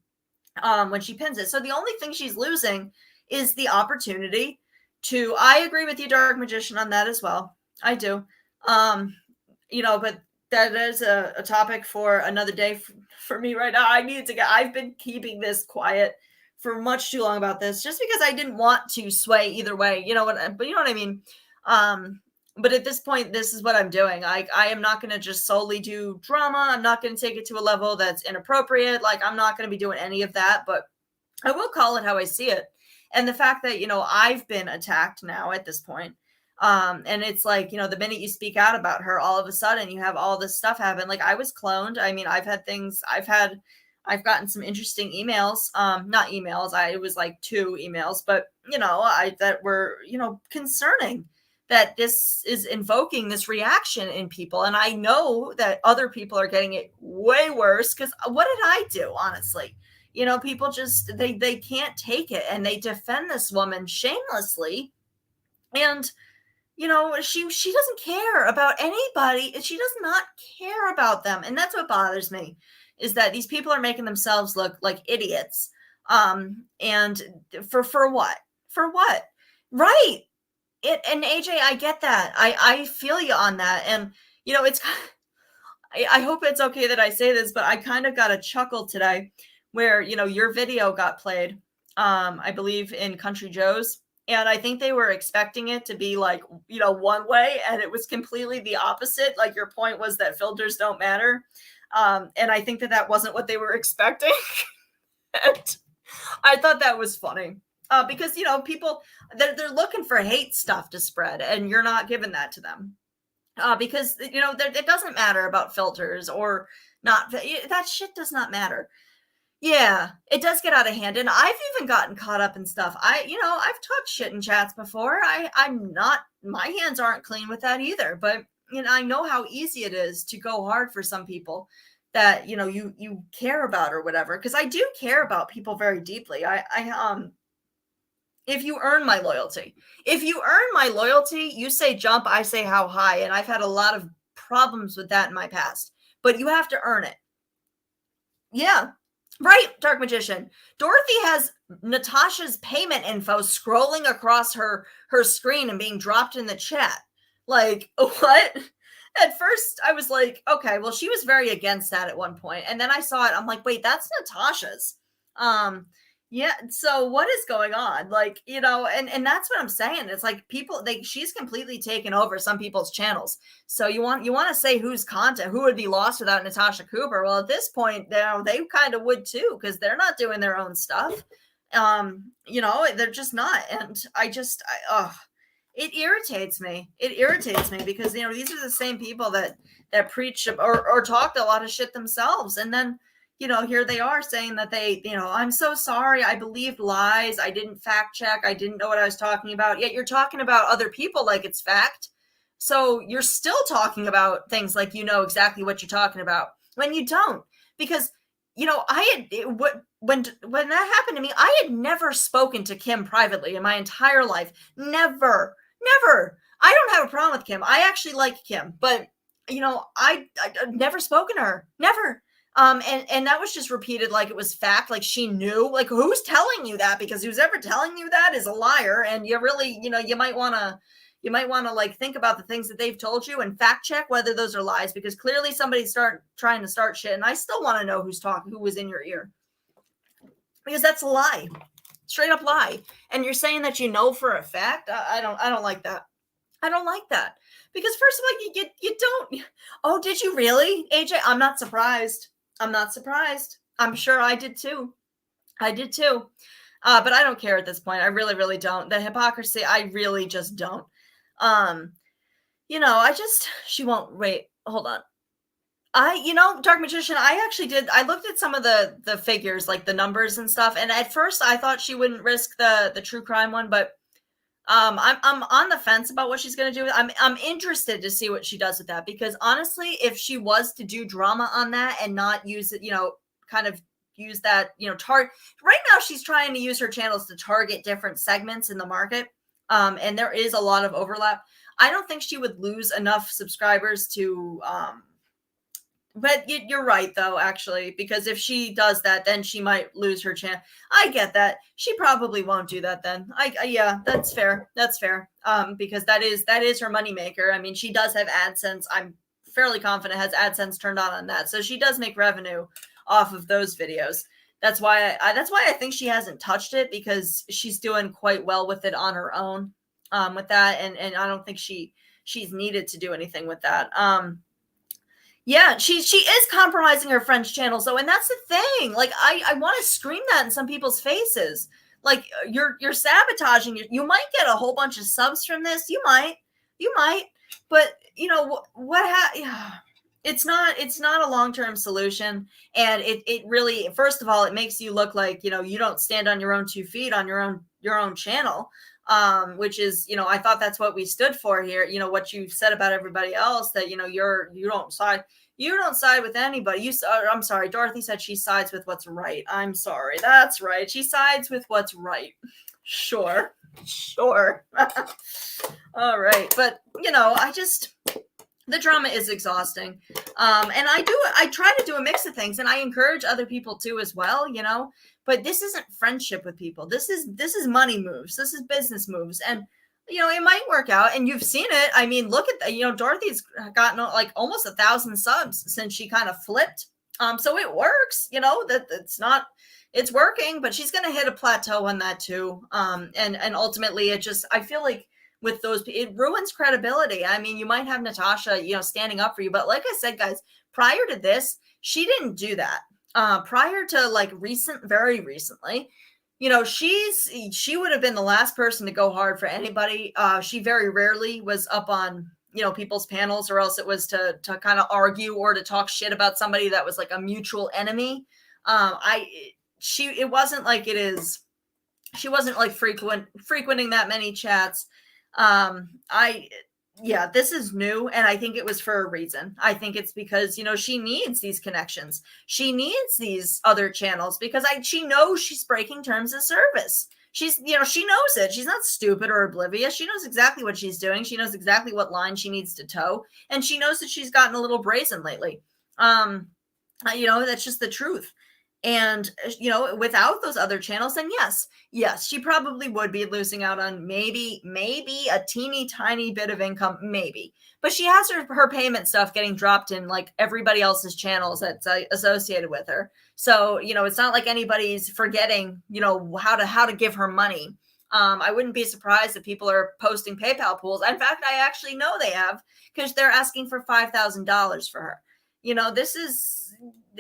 S1: when she pins it. So the only thing she's losing is the opportunity to, I agree with you, Dark Magician, on that as well. I do. But that is a topic for another day for me right now. I've been keeping this quiet for much too long about this, just because I didn't want to sway either way, but you know what I mean? But at this point, this is what I'm doing. I am not going to just solely do drama. I'm not going to take it to a level that's inappropriate. Like, I'm not going to be doing any of that, but I will call it how I see it. And the fact that, I've been attacked now at this point. And it's like, the minute you speak out about her, all of a sudden you have all this stuff happen. Like, I was cloned. I mean, I've gotten some interesting emails, not emails. It was like 2 emails, but that were, concerning, that this is invoking this reaction in people. And I know that other people are getting it way worse, because what did I do? Honestly, people just, they can't take it, and they defend this woman shamelessly. And, she doesn't care about anybody. She does not care about them. And that's what bothers me, is that these people are making themselves look like idiots. And for what? For what? Right. And AJ, I get that. I feel you on that. And, it's, I hope it's okay that I say this, but I kind of got a chuckle today where, your video got played, I believe in Country Joe's. And I think they were expecting it to be like, one way, and it was completely the opposite. Like, your point was that filters don't matter. And I think that wasn't what they were expecting. And I thought that was funny. Because, people, they're looking for hate stuff to spread, and you're not giving that to them. Because, it doesn't matter about filters or not. That shit does not matter. Yeah, it does get out of hand. And I've even gotten caught up in stuff. I've talked shit in chats before. I'm not, my hands aren't clean with that either. But, I know how easy it is to go hard for some people that, you care about or whatever. Because I do care about people very deeply. If you earn my loyalty. If you earn my loyalty, you say jump, I say how high. And I've had a lot of problems with that in my past. But you have to earn it. Yeah. Right, Dark Magician. Dorothy has Natasha's payment info scrolling across her screen and being dropped in the chat. Like, what? At first, I was like, okay, well, she was very against that at one point. And then I saw it. I'm like, wait, that's Natasha's. Yeah. So what is going on? Like, and that's what I'm saying. It's like she's completely taken over some people's channels. So you want to say whose content, who would be lost without Natasha Cooper? Well, at this point, they kind of would too, because they're not doing their own stuff. They're just not. And it irritates me. It irritates me because, these are the same people that preach or talk a lot of shit themselves. And then, here they are saying that I'm so sorry. I believed lies. I didn't fact check. I didn't know what I was talking about. Yet you're talking about other people like it's fact. So you're still talking about things like exactly what you're talking about when you don't. Because, when that happened to me, I had never spoken to Kim privately in my entire life. Never. I don't have a problem with Kim. I actually like Kim. But, I never spoken to her. Never. And that was just repeated like it was fact, like she knew. Like, who's telling you that? Because who's ever telling you that is a liar, and you really, you might want to like think about the things that they've told you and fact check whether those are lies, because clearly somebody's trying to start shit, and I still want to know who's talking, who was in your ear, because that's a lie, straight up lie. And you're saying that for a fact. I don't like that. I don't like that, because first of all, you don't. Oh, did you really, AJ? I'm not surprised. I'm sure I did too. But I don't care at this point. I really, really don't. The hypocrisy, I really just don't. She won't wait. Hold on. Dark Magician, I looked at some of the figures, like the numbers and stuff. And at first I thought she wouldn't risk the true crime one, but I'm on the fence about what she's going to do. I'm interested to see what she does with that, because honestly, if she was to do drama on that and not use it, kind of use that, target right now, she's trying to use her channels to target different segments in the market. And there is a lot of overlap. I don't think she would lose enough subscribers to, but you're right, though, actually, because if she does that, then she might lose her chance. I get that. She probably won't do that then. Yeah, that's fair. That's fair. Because that is her moneymaker. I mean, she does have AdSense. I'm fairly confident has AdSense turned on that. So she does make revenue off of those videos. That's why I think she hasn't touched it, because she's doing quite well with it on her own, with that. And I don't think she's needed to do anything with that. Yeah, she is compromising her friend's channel. So, and that's the thing. Like, I want to scream that in some people's faces. Like, you're sabotaging. You might get a whole bunch of subs from this. You might. But it's not a long-term solution. And it really, first of all, it makes you look like, you don't stand on your own 2 feet on your own channel. Which is, I thought that's what we stood for here. What you said about everybody else, that, you don't side with anybody. I'm sorry. Dorothy said she sides with what's right. I'm sorry. That's right. She sides with what's right. Sure. All right. But, the drama is exhausting. And I try to do a mix of things, and I encourage other people to as well, but this isn't friendship with people. This is money moves. This is business moves. And, it might work out, and you've seen it. I mean, look at that. Dorothy's gotten like almost 1,000 subs since she kind of flipped. So it works, that it's working, but she's going to hit a plateau on that too. And ultimately I feel like with those, it ruins credibility. I mean, you might have Natasha, standing up for you, but like I said, guys, prior to this, she didn't do that. Prior to like very recently, she would have been the last person to go hard for anybody. She very rarely was up on, people's panels, or else it was to kind of argue or to talk shit about somebody that was like a mutual enemy. It wasn't like it is. She wasn't like frequenting that many chats. This is new, and I think it was for a reason. I think it's because, she needs these connections. She needs these other channels because she knows she's breaking terms of service. She's, she knows it. She's not stupid or oblivious. She knows exactly what she's doing. She knows exactly what line she needs to toe. And she knows that she's gotten a little brazen lately. That's just the truth. And, without those other channels, then yes, she probably would be losing out on maybe a teeny tiny bit of income, maybe. But she has her payment stuff getting dropped in like everybody else's channels that's associated with her. So, it's not like anybody's forgetting, how to give her money. I wouldn't be surprised if people are posting PayPal pools. In fact, I actually know they have, because they're asking for $5,000 for her.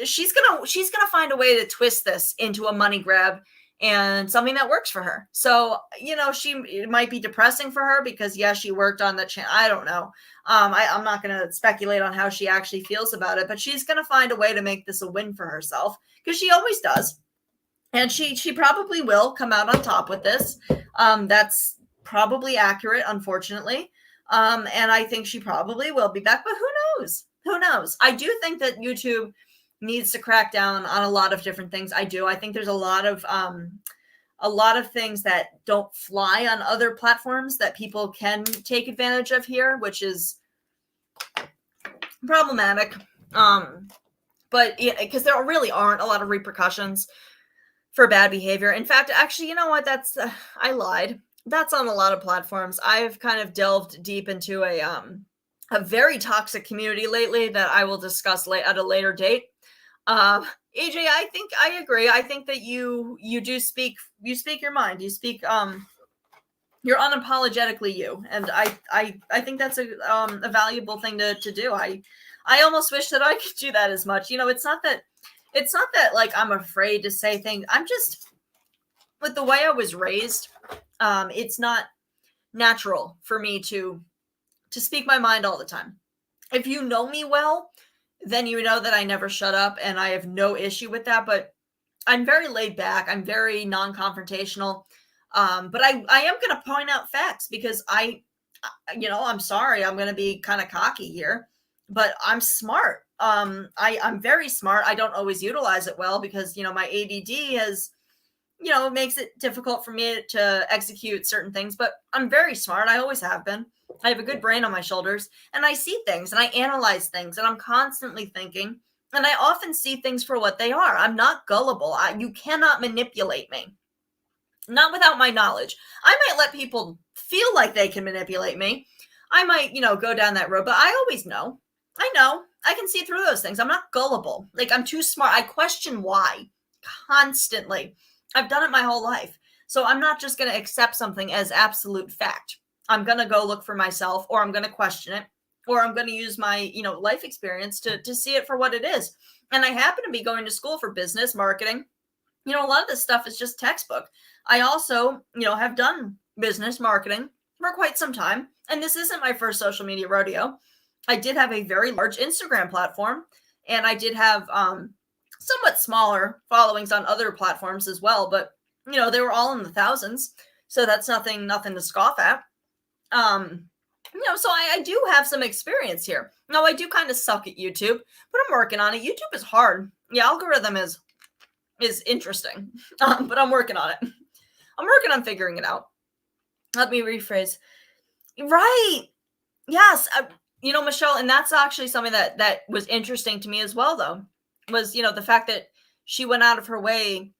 S1: She's gonna find a way to twist this into a money grab and something that works for her. So, it might be depressing for her because she worked on the channel. I don't know. I'm not going to speculate on how she actually feels about it, but she's going to find a way to make this a win for herself, because she always does. And she probably will come out on top with this. That's probably accurate, unfortunately. And I think she probably will be back, but who knows? Who knows? I do think that YouTube needs to crack down on a lot of different things. I do. I think there's a lot of things that don't fly on other platforms that people can take advantage of here, which is problematic. But because there really aren't a lot of repercussions for bad behavior. In fact, actually, you know what? I lied. That's on a lot of platforms. I've kind of delved deep into a very toxic community lately that I will discuss at a later date. AJ, I think I agree. I think that you speak your mind. You speak you're unapologetically you, and I think that's a valuable thing to do. I almost wish that I could do that as much. It's not that like I'm afraid to say things. I'm just, with the way I was raised, it's not natural for me to speak my mind all the time. If you know me well, then you know that I never shut up, and I have no issue with that. But I'm very laid back. I'm very non-confrontational. But I am going to point out facts, because I'm sorry, I'm going to be kind of cocky here, but I'm smart. I'm very smart. I don't always utilize it well because, my ADD has, makes it difficult for me to execute certain things, but I'm very smart. I always have been. I have a good brain on my shoulders, and I see things and I analyze things, and I'm constantly thinking, and I often see things for what they are. I'm not gullible. You cannot manipulate me. Not without my knowledge. I might let people feel like they can manipulate me. I might, go down that road, but I always know. I know. I can see through those things. I'm not gullible. Like, I'm too smart. I question why constantly. I've done it my whole life. So I'm not just going to accept something as absolute fact. I'm going to go look for myself, or I'm going to question it, or I'm going to use my, life experience to see it for what it is. And I happen to be going to school for business marketing. A lot of this stuff is just textbook. I also, have done business marketing for quite some time. And this isn't my first social media rodeo. I did have a very large Instagram platform, and I did have somewhat smaller followings on other platforms as well. But, they were all in the thousands. So that's nothing to scoff at. So I do have some experience here. Now, I do kind of suck at YouTube, but I'm working on it. YouTube is hard. The algorithm is interesting, but I'm working on it. I'm working on figuring it out. Let me rephrase. Right. Yes. Michelle, and that's actually something that was interesting to me as well, though, was, the fact that she went out of her way.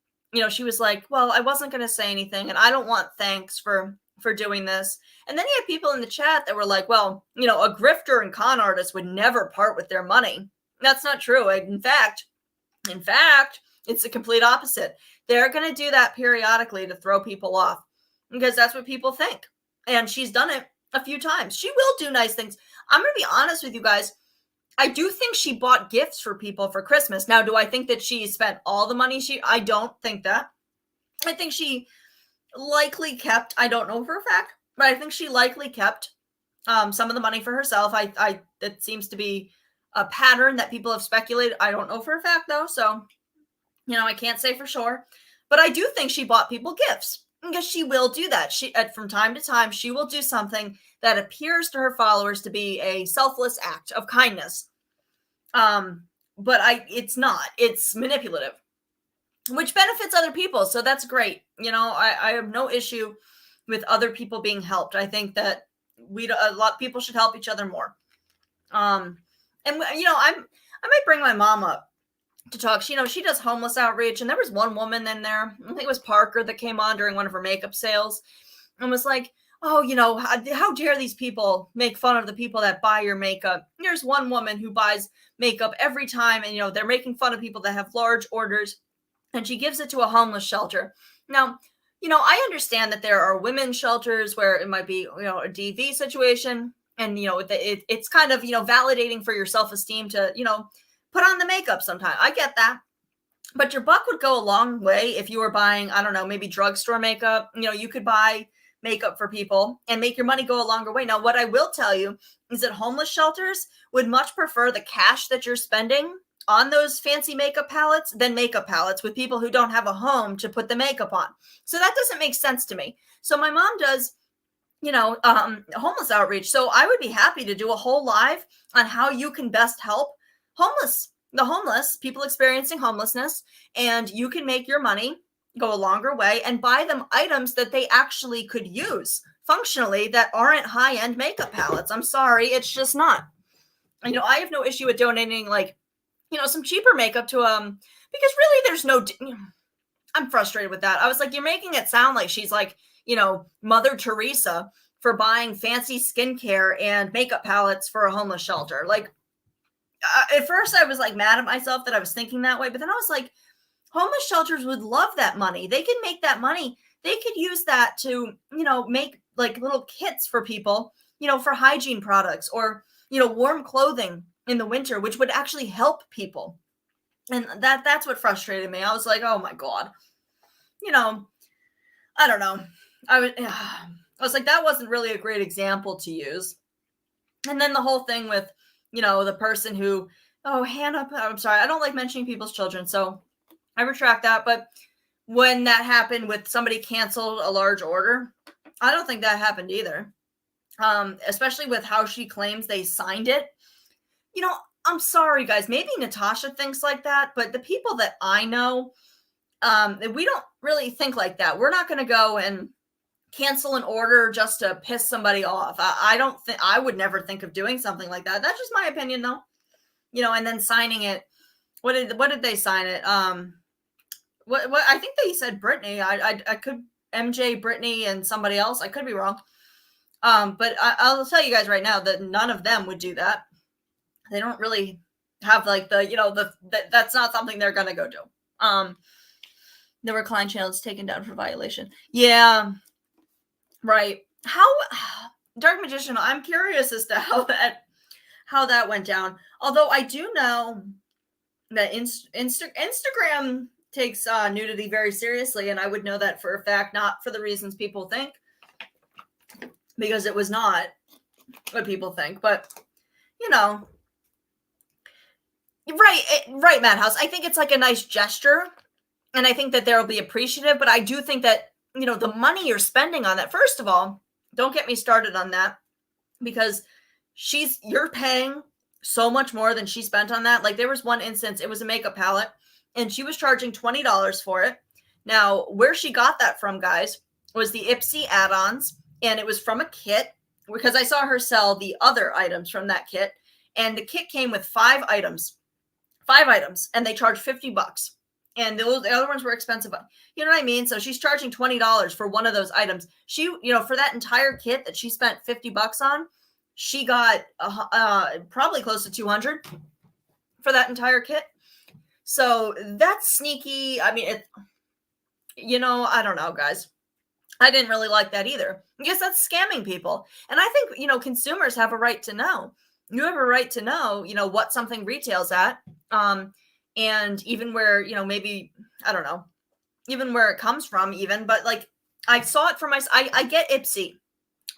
S1: She was like, well, I wasn't going to say anything, and I don't want thanks for doing this. And then you had people in the chat that were like, well, a grifter and con artist would never part with their money. That's not true. In fact, it's the complete opposite. They're going to do that periodically to throw people off, because that's what people think. And she's done it a few times. She will do nice things. I'm going to be honest with you guys. I do think she bought gifts for people for Christmas. Now, do I think that she spent all the money I don't think that. I think she likely kept, I don't know for a fact, but I think she likely kept some of the money for herself. It seems to be a pattern that people have speculated. I don't know for a fact, though. So, I can't say for sure, but I do think she bought people gifts, because she will do that. From time to time, she will do something that appears to her followers to be a selfless act of kindness. But it's not. It's manipulative. which benefits other people. So that's great. I have no issue with other people being helped. I think that a lot of people should help each other more. And I might bring my mom up to talk. She does homeless outreach, and there was one woman in there, I think it was Parker, that came on during one of her makeup sales and was like, oh, how dare these people make fun of the people that buy your makeup? There's one woman who buys makeup every time, and they're making fun of people that have large orders, and she gives it to a homeless shelter. Now, I understand that there are women's shelters where it might be, a DV situation, and it's kind of validating for your self-esteem to put on the makeup sometime. I get that. But your buck would go a long way if you were buying, I don't know, maybe drugstore makeup. You could buy makeup for people and make your money go a longer way. Now, what I will tell you is that homeless shelters would much prefer the cash that you're spending on those fancy makeup palettes than makeup palettes with people who don't have a home to put the makeup on. So that doesn't make sense to me. So my mom does homeless outreach. So I would be happy to do a whole live on how you can best help the homeless, people experiencing homelessness, and you can make your money go a longer way and buy them items that they actually could use functionally that aren't high-end makeup palettes. I'm sorry, it's just not. I have no issue with donating some cheaper makeup to because really there's no I'm frustrated with that. I was like, you're making it sound like she's like, Mother Teresa for buying fancy skincare and makeup palettes for a homeless shelter. Like, at first I was like mad at myself that I was thinking that way, but then I was like, homeless shelters would love that money. They can make that money. They could use that to, make like little kits for people, for hygiene products or, warm clothing in the winter, which would actually help people. And that's what frustrated me. I was like, oh my God, I don't know. I was like, that wasn't really a great example to use. And then the whole thing with, the person who, Hannah, I'm sorry, I don't like mentioning people's children, so I retract that. But when that happened with somebody canceled a large order, I don't think that happened either. Especially with how she claims they signed it. I'm sorry, guys. Maybe Natasha thinks like that, but the people that I know, we don't really think like that. We're not going to go and cancel an order just to piss somebody off. I would never think of doing something like that. That's just my opinion, though. And then signing it. What did they sign it? What I think they said Brittany. I could MJ, Brittany, and somebody else. I could be wrong. But I'll tell you guys right now that none of them would do that. They don't really have like that's not something they're gonna go do. The recline channel is taken down for violation. Yeah, right. How Dark Magician? I'm curious as to how that went down. Although I do know that Instagram takes nudity very seriously, and I would know that for a fact, not for the reasons people think, because it was not what people think. But right, Madhouse. I think it's like a nice gesture, and I think that they'll be appreciative. But I do think that the money you're spending on that. First of all, don't get me started on that, because you're paying so much more than she spent on that. Like, there was one instance, it was a makeup palette, and she was charging $20 for it. Now, where she got that from, guys, was the Ipsy add-ons, and it was from a kit, because I saw her sell the other items from that kit, and the kit came with 5 items, and they charged $50. And the other ones were expensive. You know what I mean? So she's charging $20 for one of those items. She, for that entire kit that she spent $50 on, she got probably close to $200 for that entire kit. So that's sneaky. I mean, I don't know, guys. I didn't really like that either. I guess that's scamming people. And I think, consumers have a right to know. You have a right to know, what something retails at. And even where, maybe, I don't know, even where it comes from even. But like, I saw it for myself. I get Ipsy.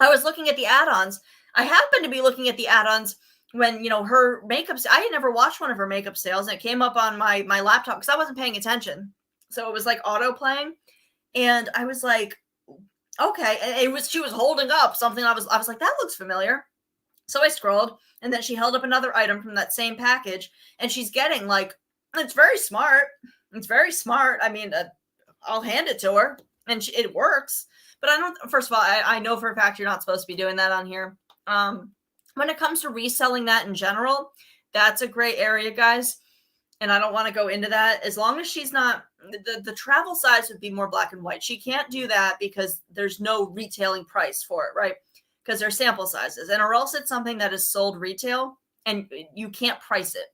S1: I was looking at the add-ons. I happened to be looking at the add-ons when, her makeup, I had never watched one of her makeup sales, and it came up on my laptop because I wasn't paying attention. So it was like auto playing. And I was like, okay. And she was holding up something. I was like, that looks familiar. So I scrolled, and then she held up another item from that same package, and she's getting like, it's very smart. It's very smart. I mean, I'll hand it to her, and it works. But I don't. First of all, I know for a fact you're not supposed to be doing that on here. When it comes to reselling that in general, that's a gray area, guys. And I don't want to go into that. As long as she's not, the travel size would be more black and white. She can't do that because there's no retailing price for it, right? Because they're sample sizes, and or else it's something that is sold retail and you can't price it,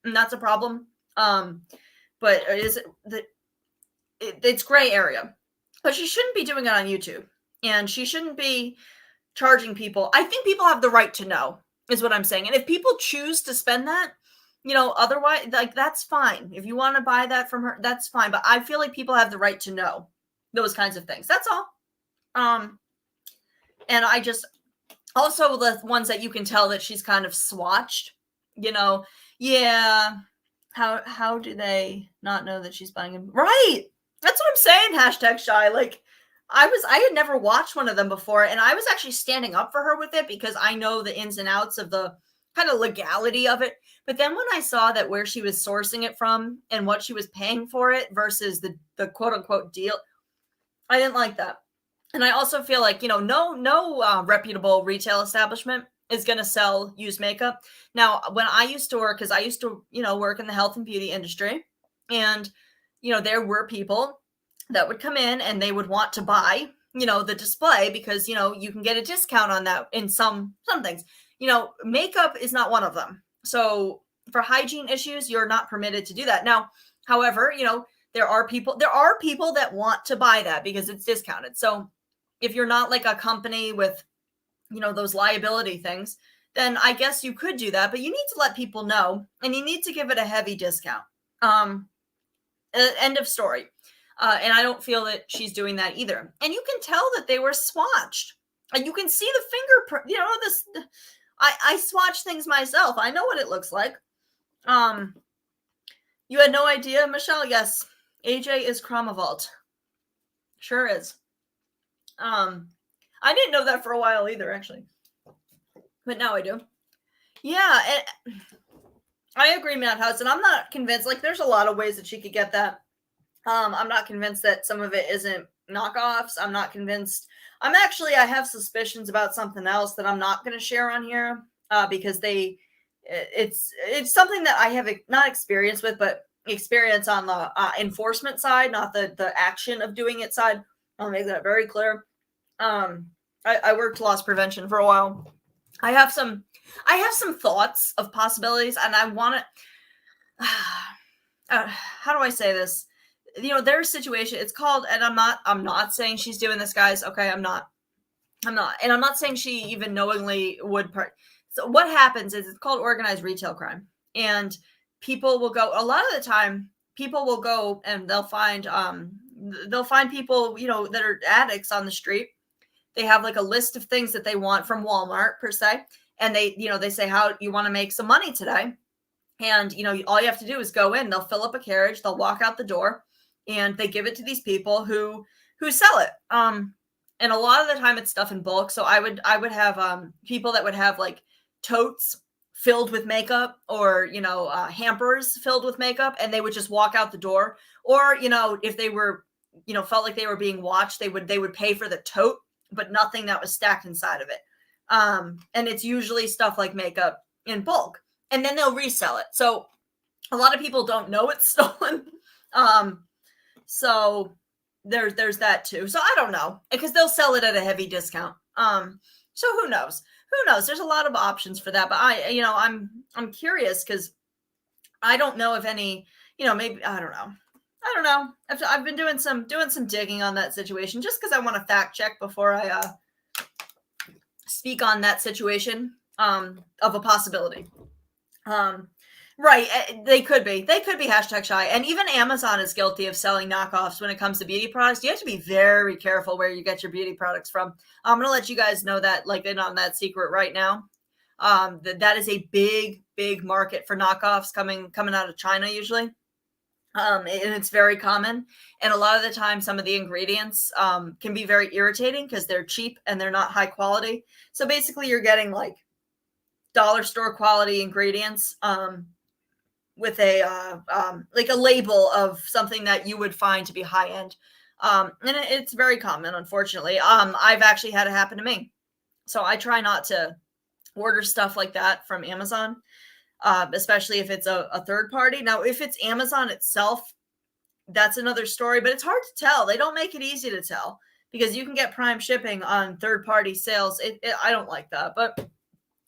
S1: and that's a problem. But it's gray area. But she shouldn't be doing it on YouTube, and she shouldn't be charging people. I think people have the right to know, is what I'm saying. And if people choose to spend that, otherwise, like, that's fine. If you want to buy that from her, that's fine. But I feel like people have the right to know those kinds of things. That's all. And I just, also the ones that you can tell that she's kind of swatched, yeah. How do they not know that she's buying them? Right. That's what I'm saying. #shy. Like, I had never watched one of them before, and I was actually standing up for her with it because I know the ins and outs of the kind of legality of it. But then when I saw that where she was sourcing it from and what she was paying for it versus the quote unquote deal, I didn't like that. And I also feel like, no reputable retail establishment is going to sell used makeup. Now, when I used to work, because I used to, work in the health and beauty industry, and, there were people that would come in and they would want to buy, the display because, you can get a discount on that in some things. Makeup is not one of them. So for hygiene issues, you're not permitted to do that. Now, however, there are people that want to buy that because it's discounted. So if you're not like a company with, those liability things, then I guess you could do that, but you need to let people know, and you need to give it a heavy discount. End of story. And I don't feel that she's doing that either. And you can tell that they were swatched. And you can see the fingerprint, I swatch things myself. I know what it looks like. You had no idea, Michelle? Yes. AJ is Chromavalt. Sure is. I didn't know that for a while either, actually. But now I do. Yeah, I agree, Madhouse, and I'm not convinced. Like, there's a lot of ways that she could get that. I'm not convinced that some of it isn't knockoffs. I'm not convinced. I have suspicions about something else that I'm not going to share on here because it's something that I have not experience with, but experience on the enforcement side, not the action of doing it side. I'll make that very clear. I worked loss prevention for a while. I have some thoughts of possibilities, and I want to, how do I say this? Their situation, it's called, and I'm not saying she's doing this, guys. Okay. I'm not, and I'm not saying she even knowingly would. So what happens is it's called organized retail crime, and people will go, a lot of the time, people will go and they'll find people, that are addicts on the street. They have like a list of things that they want from Walmart per se. And they say, how you want to make some money today. And, all you have to do is go in, they'll fill up a carriage, they'll walk out the door, and they give it to these people who sell it. And a lot of the time it's stuff in bulk. So I would have people that would have like totes filled with makeup, or, hampers filled with makeup, and they would just walk out the door. Or, if they were, felt like they were being watched, they would pay for the tote, but nothing that was stacked inside of it. And it's usually stuff like makeup in bulk, and then they'll resell it. So a lot of people don't know it's stolen. So there's that too. So I don't know, because they'll sell it at a heavy discount. So who knows? There's a lot of options for that, but I'm curious because I don't know if any, maybe, I don't know. I've been doing some digging on that situation just because I want to fact check before I speak on that situation of a possibility. Right. They could be #shy. And even Amazon is guilty of selling knockoffs when it comes to beauty products. You have to be very careful where you get your beauty products from. I'm going to let you guys know that, like, in on that secret right now. That is a big market for knockoffs coming out of China usually. And it's very common. And a lot of the time, some of the ingredients can be very irritating because they're cheap and they're not high quality. So basically, you're getting like dollar store quality ingredients like a label of something that you would find to be high end. And it's very common, unfortunately. I've actually had it happen to me. So I try not to order stuff like that from Amazon, especially if it's a third party. Now, if it's Amazon itself, that's another story, but it's hard to tell. They don't make it easy to tell because you can get prime shipping on third party sales. I don't like that, but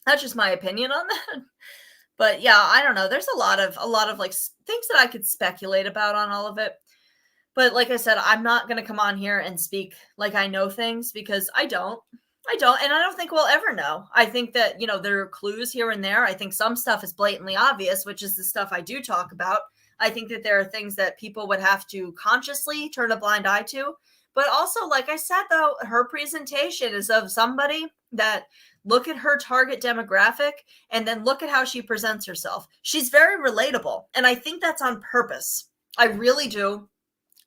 S1: that's just my opinion on that. But yeah, I don't know. There's a lot of like things that I could speculate about on all of it. But like I said, I'm not going to come on here and speak like I know things because I don't. I don't. And I don't think we'll ever know. I think that, there are clues here and there. I think some stuff is blatantly obvious, which is the stuff I do talk about. I think that there are things that people would have to consciously turn a blind eye to. But also, like I said, though, her presentation is of somebody that look at her target demographic and then look at how she presents herself. She's very relatable. And I think that's on purpose. I really do.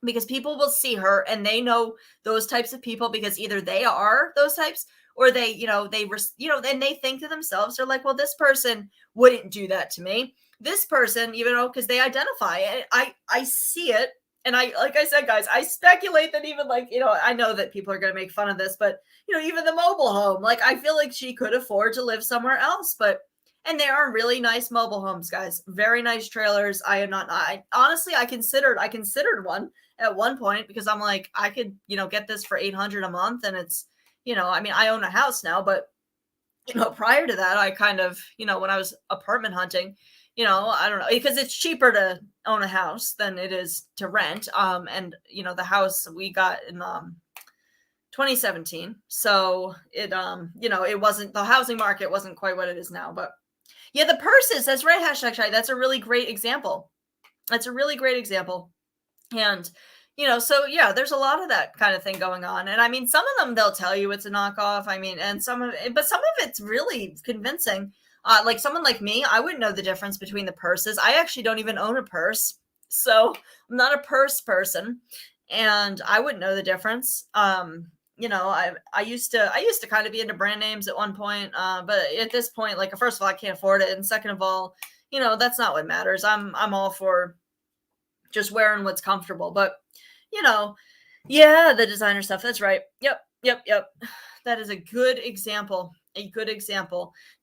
S1: Because people will see her and they know those types of people because either they are those types or they, then they think to themselves, they're like, well, this person wouldn't do that to me. This person, because they identify it. I see it. And like I said, guys, I speculate that even I know that people are going to make fun of this, but even the mobile home, like I feel like she could afford to live somewhere else, and they are really nice mobile homes, guys. Very nice trailers. Honestly, I considered one at one point because I'm like, I could, get this for $800 a month. And it's, I own a house now, but, prior to that, I kind of, when I was apartment hunting, I don't know, because it's cheaper to own a house than it is to rent. And, the house we got in, 2017. So it, it wasn't, the housing market wasn't quite what it is now, but yeah, the purses, that's right. Hashtag shy. That's a really great example. That's a really great example. And, so yeah, there's a lot of that kind of thing going on. And I mean, some of them, they'll tell you it's a knockoff. I mean, and some of it's really convincing. Like someone like me, I wouldn't know the difference between the purses. I actually don't even own a purse. So I'm not a purse person and I wouldn't know the difference. I used to kind of be into brand names at one point. But at this point, like, first of all, I can't afford it. And second of all, that's not what matters. I'm all for just wearing what's comfortable, but yeah, the designer stuff. That's right. Yep. That is a good example.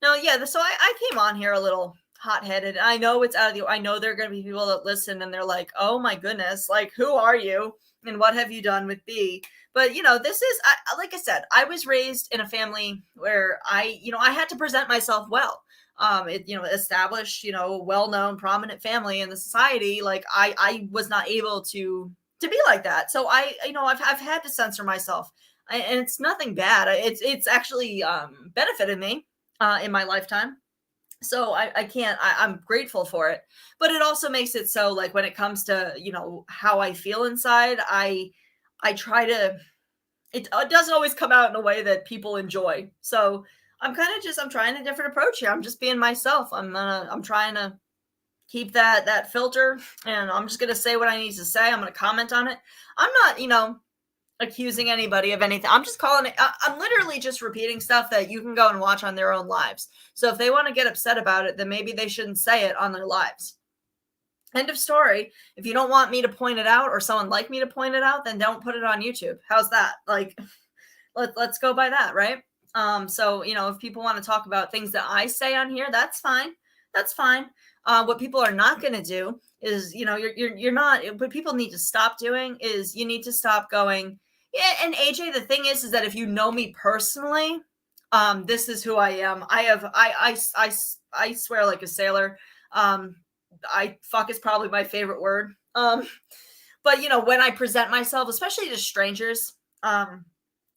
S1: Now, yeah, so I came on here a little hot-headed. I know it's out of I know there are going to be people that listen and they're like, oh my goodness, like, who are you? And what have you done with Bee? But, this is, like I said, I was raised in a family where I had to present myself well. Established, well-known, prominent family in the society. Like I was not able to be like that. So I've had to censor myself, and it's nothing bad. It's actually benefited me in my lifetime. So I'm grateful for it, but it also makes it so, like, when it comes to, how I feel inside, I try to, it doesn't always come out in a way that people enjoy. So I'm trying a different approach here. I'm just being myself. I'm trying to keep that filter, and I'm just going to say what I need to say. I'm going to comment on it. I'm not, accusing anybody of anything. I'm just calling it, I'm literally just repeating stuff that you can go and watch on their own lives. So if they want to get upset about it, then maybe they shouldn't say it on their lives. End of story. If you don't want me to point it out or someone like me to point it out, then don't put it on YouTube. How's that? Like, let's go by that, right? So, if people want to talk about things that I say on here, that's fine. That's fine. What people are not going to do is, you're not, what people need to stop doing is you need to stop going, yeah. And AJ, the thing is that if you know me personally, this is who I am. I swear like a sailor. Fuck is probably my favorite word. But when I present myself, especially to strangers,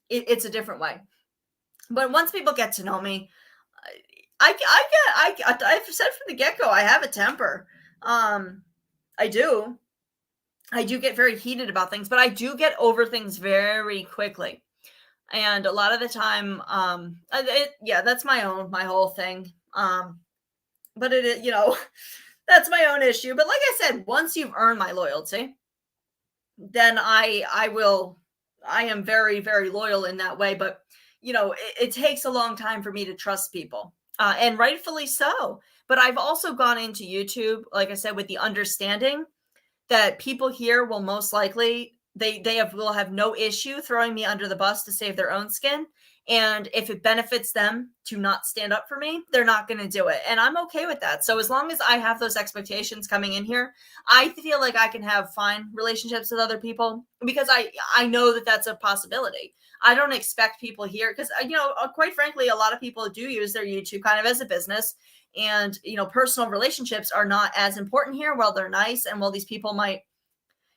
S1: it's a different way. But once people get to know me, I've said from the get-go, I have a temper. I do get very heated about things, but I do get over things very quickly. And a lot of the time, that's my whole thing. But that's my own issue. But like I said, once you've earned my loyalty, then I am very, very loyal in that way. But, it takes a long time for me to trust people. And rightfully so. But I've also gone into YouTube, like I said, with the understanding that people here will most likely will have no issue throwing me under the bus to save their own skin. And if it benefits them to not stand up for me, they're not going to do it. And I'm okay with that. So as long as I have those expectations coming in here, I feel like I can have fine relationships with other people because I know that that's a possibility. I don't expect people here because, quite frankly, a lot of people do use their YouTube kind of as a business. And, personal relationships are not as important here. Well, they're nice. And well, these people might.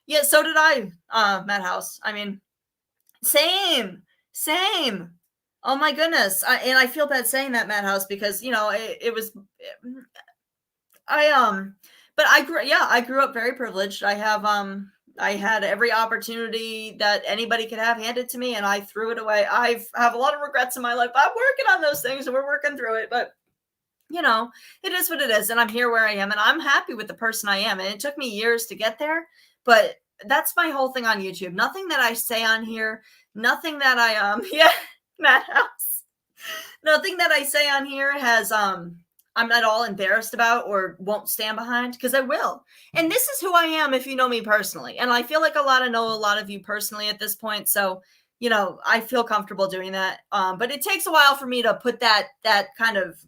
S1: Yeah, so did I, Matt House. I mean, same. Oh my goodness. And I feel bad saying that, Matt House, because, it was, but I grew up very privileged. I had every opportunity that anybody could have handed to me, and I threw it away. I have a lot of regrets in my life. I'm working on those things, and we're working through it, but it is what it is. And I'm here where I am, and I'm happy with the person I am. And it took me years to get there, but that's my whole thing on YouTube. Nothing that I say on here, nothing that I, yeah, Matt House, nothing that I say on here has, I'm not all embarrassed about or won't stand behind, because I will. And this is who I am if you know me personally. And I feel like know a lot of you personally at this point. So, I feel comfortable doing that. But it takes a while for me to put that kind of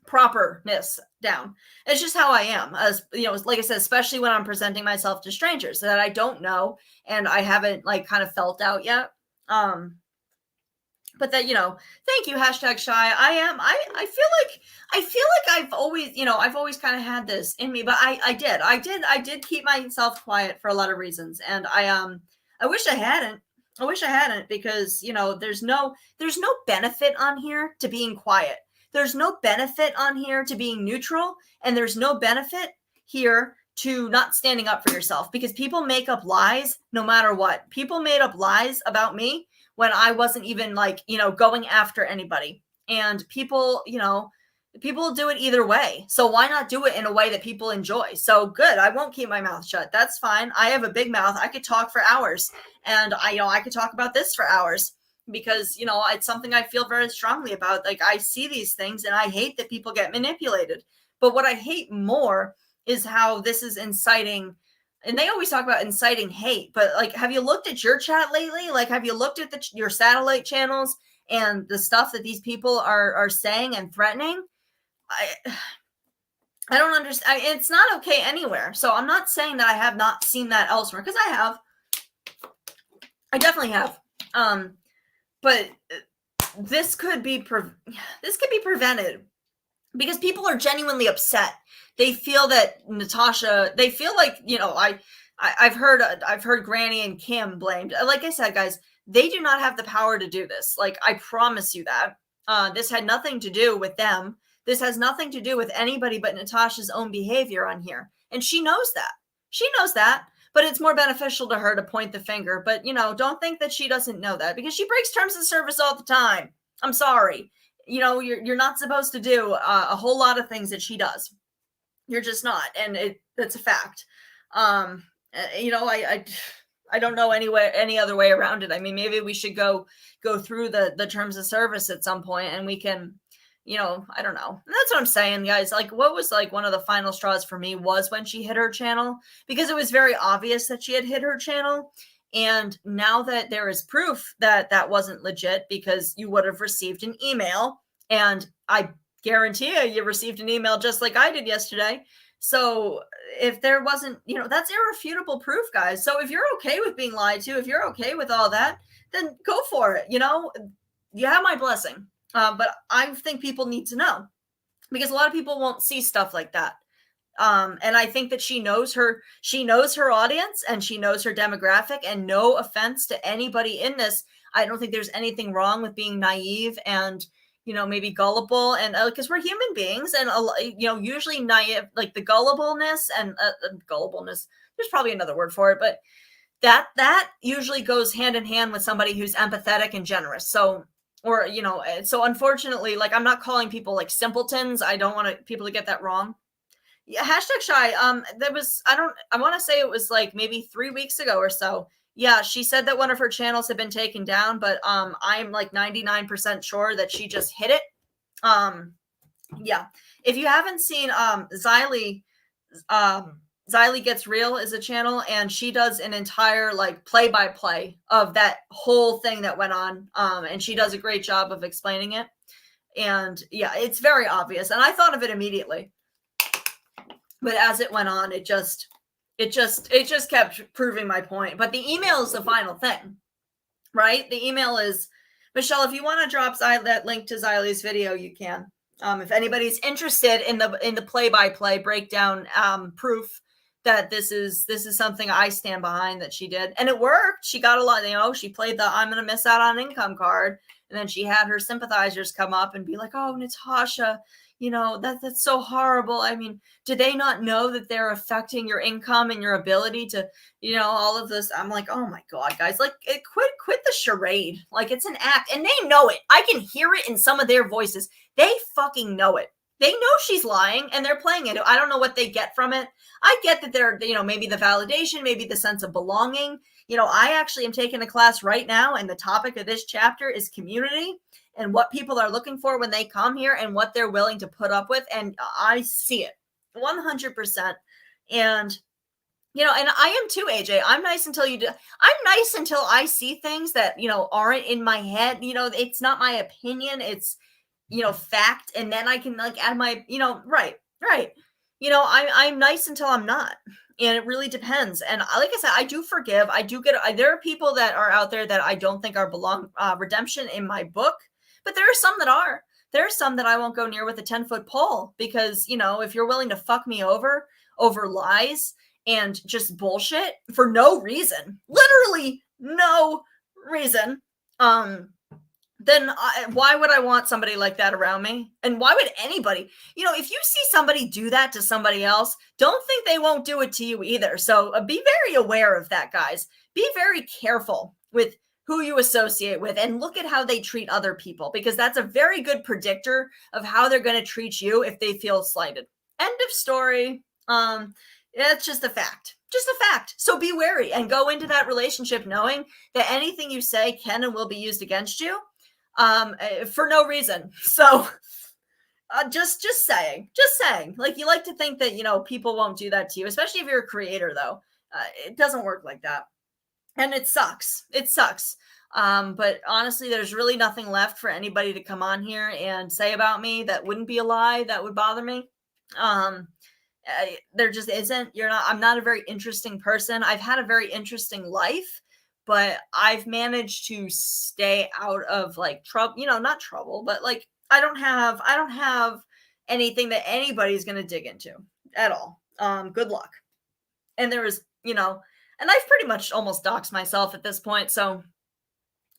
S1: properness down. It's just how I am, as like I said, especially when I'm presenting myself to strangers that I don't know and I haven't kind of felt out yet. But that, thank you, #shy. I feel like I've always kind of had this in me, but I did keep myself quiet for a lot of reasons. And I wish I hadn't. Because, there's no benefit on here to being quiet. There's no benefit on here to being neutral, and there's no benefit here to not standing up for yourself, because people make up lies no matter what. People made up lies about me when I wasn't even going after anybody. And people do it either way. So why not do it in a way that people enjoy? So good. I won't keep my mouth shut. That's fine. I have a big mouth. I could talk for hours, and I could talk about this for hours, because, it's something I feel very strongly about. Like, I see these things and I hate that people get manipulated. But what I hate more is how this is inciting. And they always talk about inciting hate, but have you looked at your chat lately? Have you looked at your satellite channels and the stuff that these people are saying and threatening? I don't understand. It's not okay anywhere. So I'm not saying that I have not seen that elsewhere, because I have. I definitely have. But this could be prevented, because people are genuinely upset. They feel that Natasha, they feel like, I've heard Granny and Kim blamed. Like I said, guys, they do not have the power to do this. I promise you that. This had nothing to do with them. This has nothing to do with anybody but Natasha's own behavior on here. And she knows that. But it's more beneficial to her to point the finger. But, don't think that she doesn't know that, because she breaks terms of service all the time. I'm sorry. You're not supposed to do a whole lot of things that she does. You're just not. And that's a fact. I don't know any other way around it. I mean, maybe we should go through the terms of service at some point, and we can, I don't know. And that's what I'm saying, guys. What was one of the final straws for me was when she hit her channel, because it was very obvious that she had hit her channel. And now that there is proof that that wasn't legit, because you would have received an email, and I guarantee you received an email just like I did yesterday. So if there wasn't, that's irrefutable proof, guys. So if you're okay with being lied to, if you're okay with all that, then go for it. You have my blessing. But I think people need to know, because a lot of people won't see stuff like that. And I think that she knows her audience, and she knows her demographic, and no offense to anybody in this. I don't think there's anything wrong with being naive and, maybe gullible, and because we're human beings, and, usually naive, the gullibleness and gullibleness, there's probably another word for it, but that usually goes hand in hand with somebody who's empathetic and generous. So, or, so unfortunately, I'm not calling people simpletons. I don't want people to get that wrong. Yeah, #shy. I want to say it was maybe 3 weeks ago or so. Yeah, she said that one of her channels had been taken down, but I'm 99% sure that she just hit it. Yeah. If you haven't seen Xylee Gets Real is a channel, and she does an entire like play-by-play of that whole thing that went on. And she does a great job of explaining it. And yeah, it's very obvious. And I thought of it immediately. But as it went on, it just kept proving my point. But the email is the final thing, right? The email is, Michelle, if you want to drop that link to Xylee's video, you can. If anybody's interested in the play-by-play breakdown, proof that this is something I stand behind that she did, and it worked. She got a lot. She played the "I'm going to miss out on income" card, and then she had her sympathizers come up and be like, "Oh, Natasha, that's so horrible. I mean, do they not know that they're affecting your income and your ability to, all of this?" I'm like, oh my God, guys, like, quit the charade. Like, it's an act, and they know it. I can hear it in some of their voices. They fucking know it. They know she's lying, and they're playing it. I don't know what they get from it. I get that they're, maybe the validation, maybe the sense of belonging. I actually am taking a class right now, and the topic of this chapter is community and what people are looking for when they come here and what they're willing to put up with. And I see it 100%. And, and I am too, AJ. I'm nice until you do. I'm nice until I see things that, aren't in my head. It's not my opinion. It's, fact. And then I can like add my, right. I'm nice until I'm not. And it really depends. And like I said, I do forgive. I do there are people that are out there that I don't think are redemption in my book. But there are some that are. There are some that I won't go near with a 10-foot pole because, if you're willing to fuck me over lies and just bullshit for no reason, literally no reason, then why would I want somebody like that around me? And why would anybody, if you see somebody do that to somebody else, don't think they won't do it to you either. So be very aware of that, guys. Be very careful with who you associate with and look at how they treat other people, because that's a very good predictor of how they're going to treat you if they feel slighted. End of story. It's just a fact. Just a fact. So be wary and go into that relationship knowing that anything you say can and will be used against you for no reason. So just saying, like, you like to think that, people won't do that to you, especially if you're a creator, though. It doesn't work like that. And it sucks. But honestly, there's really nothing left for anybody to come on here and say about me that wouldn't be a lie that would bother me. There just isn't. I'm not a very interesting person. I've had a very interesting life, but I've managed to stay out of like trouble, not trouble, but like, I don't have anything that anybody's going to dig into at all. Good luck. And there was, and I've pretty much almost doxed myself at this point. So,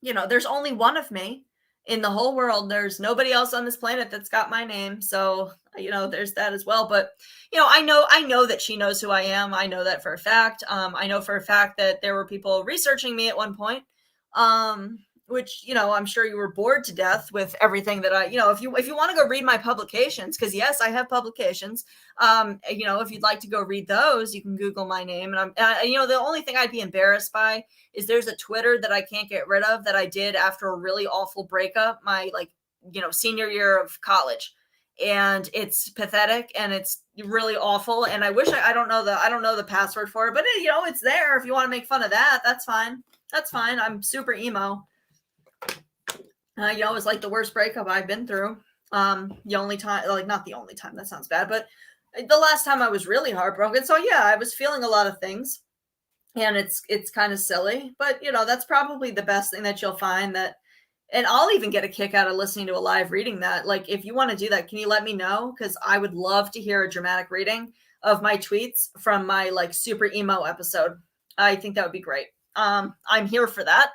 S1: there's only one of me in the whole world. There's nobody else on this planet that's got my name. So, there's that as well. But, I know that she knows who I am. I know that for a fact. I know for a fact that there were people researching me at one point, which, I'm sure you were bored to death with everything that if you want to go read my publications, because yes, I have publications, if you'd like to go read those, you can Google my name. And the only thing I'd be embarrassed by is there's a Twitter that I can't get rid of that I did after a really awful breakup, my senior year of college. And it's pathetic and it's really awful. And I wish I don't know the password for it, but it's there. If you want to make fun of that, that's fine. I'm super emo. It's like the worst breakup I've been through. The only time, not the only time, that sounds bad, but the last time I was really heartbroken. So yeah, I was feeling a lot of things, and it's kind of silly, but that's probably the best thing that you'll find. That, and I'll even get a kick out of listening to a live reading that. Like, if you want to do that, can you let me know? Because I would love to hear a dramatic reading of my tweets from my super emo episode. I think that would be great. I'm here for that.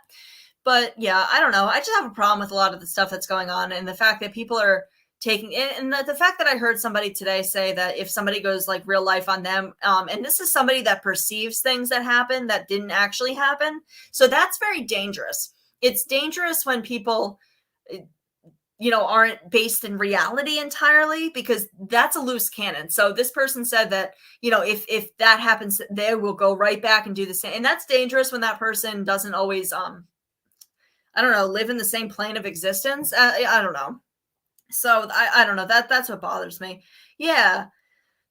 S1: But yeah, I don't know. I just have a problem with a lot of the stuff that's going on, and the fact that people are taking it, and the fact that I heard somebody today say that if somebody goes real life on them, and this is somebody that perceives things that happen that didn't actually happen. So that's very dangerous. It's dangerous when people, aren't based in reality entirely, because that's a loose cannon. So this person said that, if that happens, they will go right back and do the same. And that's dangerous when that person doesn't always, live in the same plane of existence. I don't know. So I don't know, that's what bothers me. Yeah,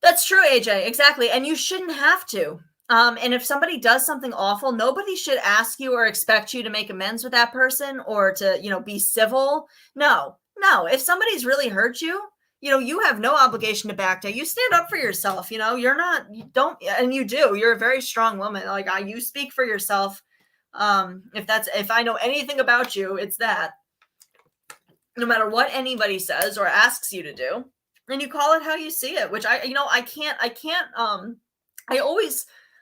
S1: that's true, AJ. Exactly. And you shouldn't have to. And if somebody does something awful, nobody should ask you or expect you to make amends with that person or to, be civil. No, no. If somebody's really hurt you, you have no obligation to back down. You stand up for yourself. You're not, you don't, and you do. You're a very strong woman. Like you speak for yourself. If I know anything about you, it's that no matter what anybody says or asks you to do, and you call it how you see it, which I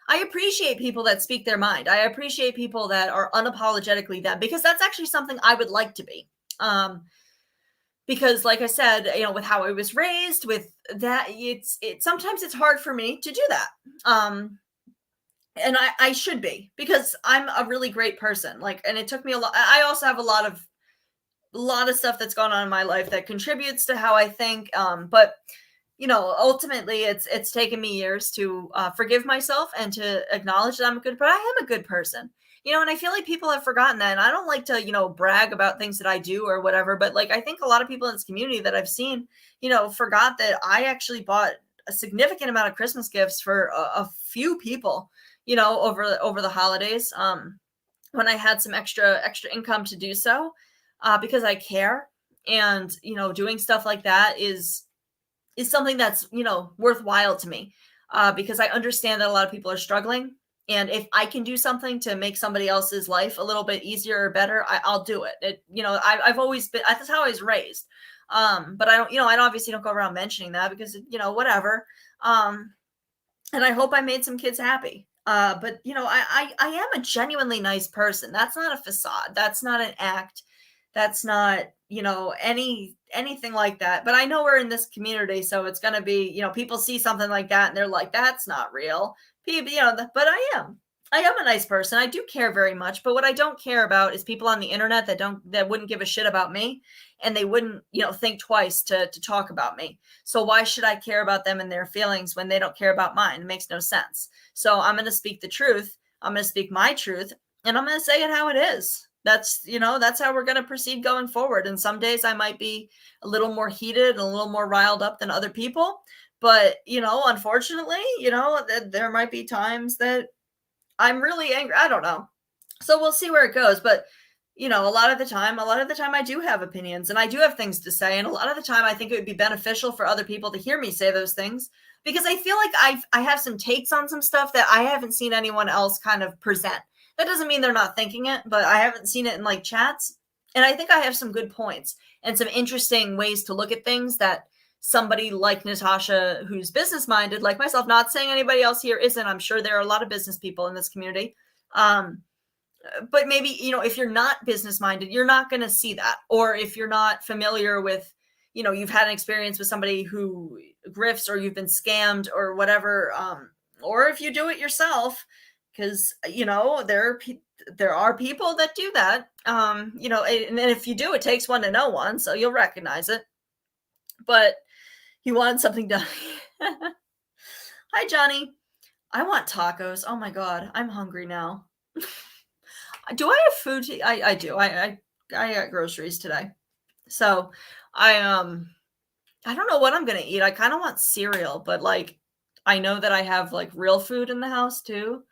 S1: appreciate people that speak their mind. I appreciate people that are unapologetically them, because that's actually something I would like to be. Because like I said, with how I was raised, with that, sometimes it's hard for me to do that. And I should be, because I'm a really great person. And it took me a lot. I also have a lot of stuff that's gone on in my life that contributes to how I think. But ultimately it's taken me years to forgive myself and to acknowledge that but I am a good person. And I feel like people have forgotten that. And I don't like to, brag about things that I do or whatever. But I think a lot of people in this community that I've seen, forgot that I actually bought a significant amount of Christmas gifts for a few people, over the holidays. When I had some extra income to do so, because I care. And, doing stuff like that is something that's, worthwhile to me, because I understand that a lot of people are struggling. And if I can do something to make somebody else's life a little bit easier or better, I'll do it. I've always been, that's how I was raised. But I don't, I obviously don't go around mentioning that because, whatever. And I hope I made some kids happy. But I am a genuinely nice person. That's not a facade. That's not an act. That's not, anything like that. But I know we're in this community, so it's going to be, people see something like that and they're like, that's not real. People, but I am a nice person. I do care very much. But what I don't care about is people on the internet that wouldn't give a shit about me, and they wouldn't, think twice to talk about me. So why should I care about them and their feelings when they don't care about mine? It makes no sense. So I'm going to speak the truth. I'm going to speak my truth, and I'm going to say it how it is. That's how we're going to proceed going forward. And some days I might be a little more heated and a little more riled up than other people. But, unfortunately, there might be times that I'm really angry. I don't know. So we'll see where it goes. But, a lot of the time I do have opinions and I do have things to say. And a lot of the time I think it would be beneficial for other people to hear me say those things, because I feel like I have some takes on some stuff that I haven't seen anyone else kind of present. That doesn't mean they're not thinking it, but I haven't seen it in chats. And I think I have some good points and some interesting ways to look at things that somebody like Natasha, who's business minded, like myself, not saying anybody else here isn't. I'm sure there are a lot of business people in this community. But maybe, if you're not business minded, you're not going to see that. Or if you're not familiar with, you've had an experience with somebody who grifts, or you've been scammed or whatever. Or if you do it yourself, because, there are people that do that. And if you do, it takes one to know one. So you'll recognize it. But you want something done. Hi, Johnny. I want tacos. Oh my God. I'm hungry now. Do I have food? I do. I got groceries today. So I don't know what I'm going to eat. I kind of want cereal, but I know that I have real food in the house too.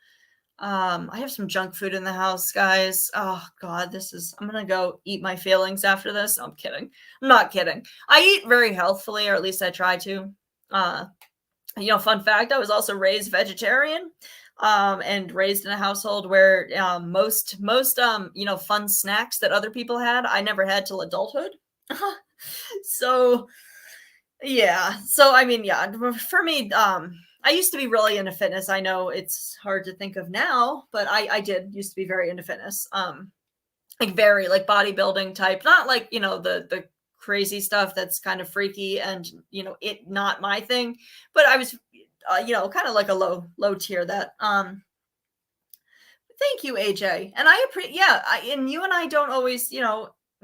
S1: I have some junk food in the house, guys. Oh God, I'm going to go eat my feelings after this. No, I'm kidding. I'm not kidding. I eat very healthfully, or at least I try to. Fun fact, I was also raised vegetarian, and raised in a household where most fun snacks that other people had, I never had till adulthood. So yeah. So I mean, yeah, for me, I used to be really into fitness. I know it's hard to think of now, but I did used to be very into fitness. Very bodybuilding type, not the crazy stuff that's kind of freaky and it not my thing, but I was kind of a low tier that thank you, AJ. And I appreciate, and you and I don't always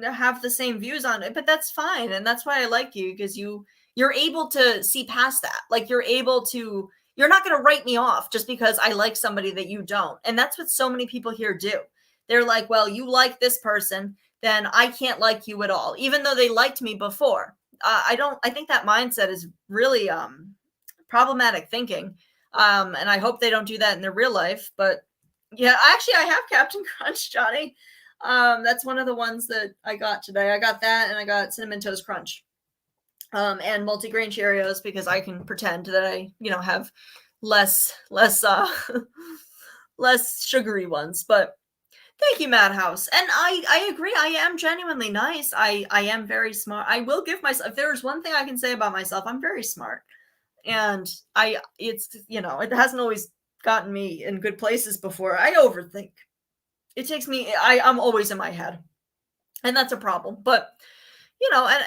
S1: have the same views on it, but that's fine. And that's why I like you, because you're able to see past that. You're not going to write me off just because I like somebody that you don't. And that's what so many people here do. They're like, well, you like this person, then I can't like you at all, even though they liked me before. I think that mindset is really problematic thinking. And I hope they don't do that in their real life. But yeah, actually, I have Captain Crunch, Johnny. That's one of the ones that I got today. I got that, and I got Cinnamon Toast Crunch, and multigrain Cheerios, because I can pretend that I, have less less sugary ones. But thank you, Madhouse. And I agree. I am genuinely nice. I am very smart. I will give myself, if there's one thing I can say about myself, I'm very smart. And it's, it hasn't always gotten me in good places before. I overthink. It takes me, I'm always in my head. And that's a problem. But,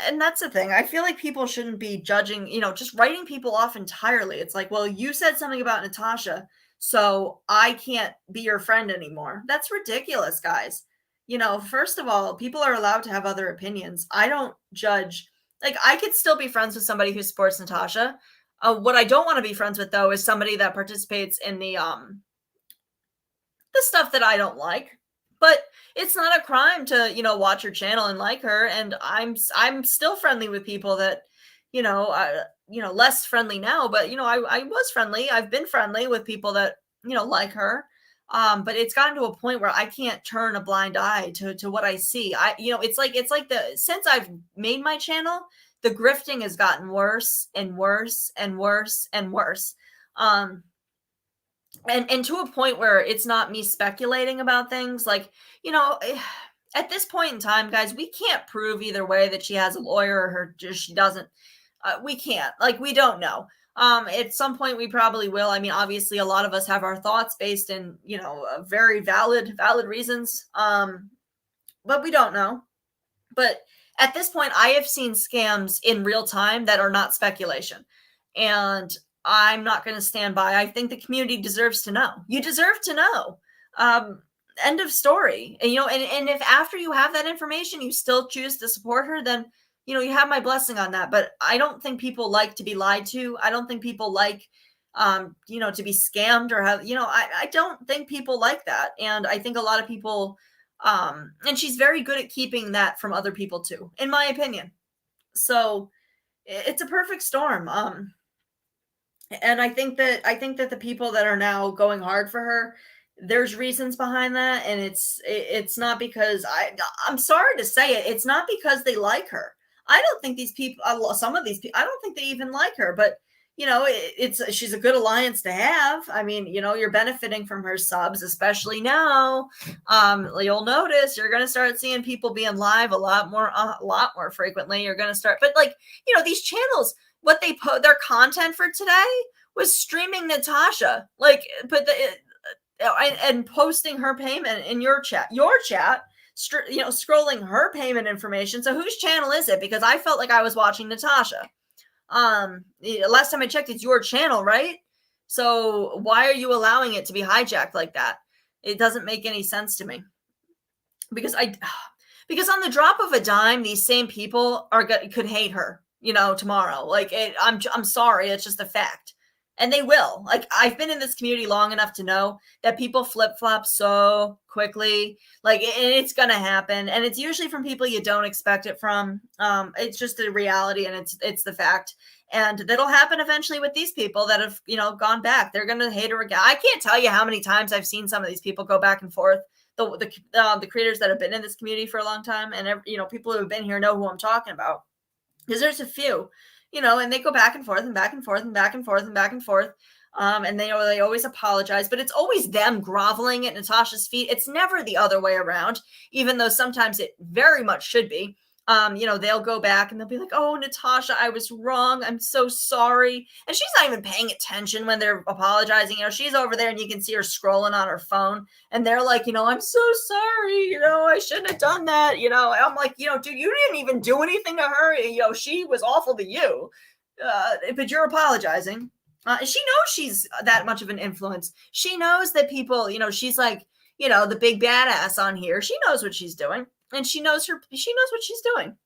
S1: and that's the thing. I feel like people shouldn't be judging, just writing people off entirely. It's like, well, you said something about Natasha, so I can't be your friend anymore. That's ridiculous, guys. First of all, people are allowed to have other opinions. I don't judge. Like, I could still be friends with somebody who supports Natasha. What I don't want to be friends with, though, is somebody that participates in the stuff that I don't like. But it's not a crime to, watch her channel and like her. And I'm still friendly with people that, less friendly now. But I was friendly. I've been friendly with people that like her. But it's gotten to a point where I can't turn a blind eye to what I see. It's like since I've made my channel, the grifting has gotten worse and worse and worse and worse. And to a point where it's not me speculating about things. Like, at this point in time, guys, we can't prove either way that she has a lawyer or she doesn't. We can't. Like, we don't know. At some point we probably will. I mean, obviously a lot of us have our thoughts based in, very valid reasons. But we don't know. But at this point, I have seen scams in real time that are not speculation. And I'm not going to stand by. I think the community deserves to know. You deserve to know. End of story. And, and if after you have that information, you still choose to support her, then, you have my blessing on that. But I don't think people like to be lied to. I don't think people like, to be scammed or have, I don't think people like that. And I think a lot of people, and she's very good at keeping that from other people too, in my opinion. So it's a perfect storm. And I think that the people that are now going hard for her, there's reasons behind that. And it's not because I'm sorry to say it. It's not because they like her. I don't think these people, some of these people, I don't think they even like her, but she's a good alliance to have. I mean, you're benefiting from her subs, especially now. You'll notice you're going to start seeing people being live a lot more frequently. You're going to start, but these channels, what they put, their content for today was streaming Natasha, and posting her payment in your chat, scrolling her payment information. So whose channel is it? Because I felt like I was watching Natasha. Last time I checked, it's your channel, right? So why are you allowing it to be hijacked like that? It doesn't make any sense to me. Because on the drop of a dime, these same people could hate her, tomorrow. Like, I'm sorry, it's just a fact. And they will. Like, I've been in this community long enough to know that people flip-flop so quickly. Like, it's going to happen. And it's usually from people you don't expect it from. It's just a reality, and it's the fact. And that'll happen eventually with these people that have, gone back. They're going to hate her again. I can't tell you how many times I've seen some of these people go back and forth. The creators that have been in this community for a long time, and people who have been here know who I'm talking about. Because there's a few. And they go back and forth and back and forth and back and forth and back and forth. And they always apologize, but it's always them groveling at Natasha's feet. It's never the other way around, even though sometimes it very much should be. They'll go back and they'll be like, "Oh, Natasha, I was wrong. I'm so sorry." And she's not even paying attention when they're apologizing. She's over there and you can see her scrolling on her phone. And they're like, "I'm so sorry. I shouldn't have done that." I'm like, dude, you didn't even do anything to her. She was awful to you. But you're apologizing. She knows she's that much of an influence. She knows that people, she's like, the big badass on here. She knows what she's doing. And she knows what she's doing.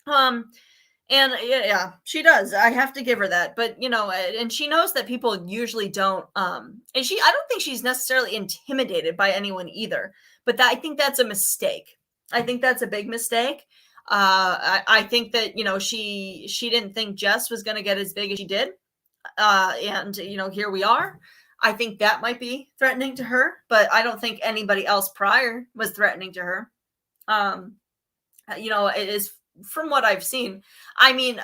S1: And yeah, she does. I have to give her that. But, and she knows that people usually don't, and I don't think she's necessarily intimidated by anyone either. But I think that's a mistake. I think that's a big mistake. I think that, she didn't think Jess was going to get as big as she did. And, here we are. I think that might be threatening to her, but I don't think anybody else prior was threatening to her. It is from what I've seen. I mean,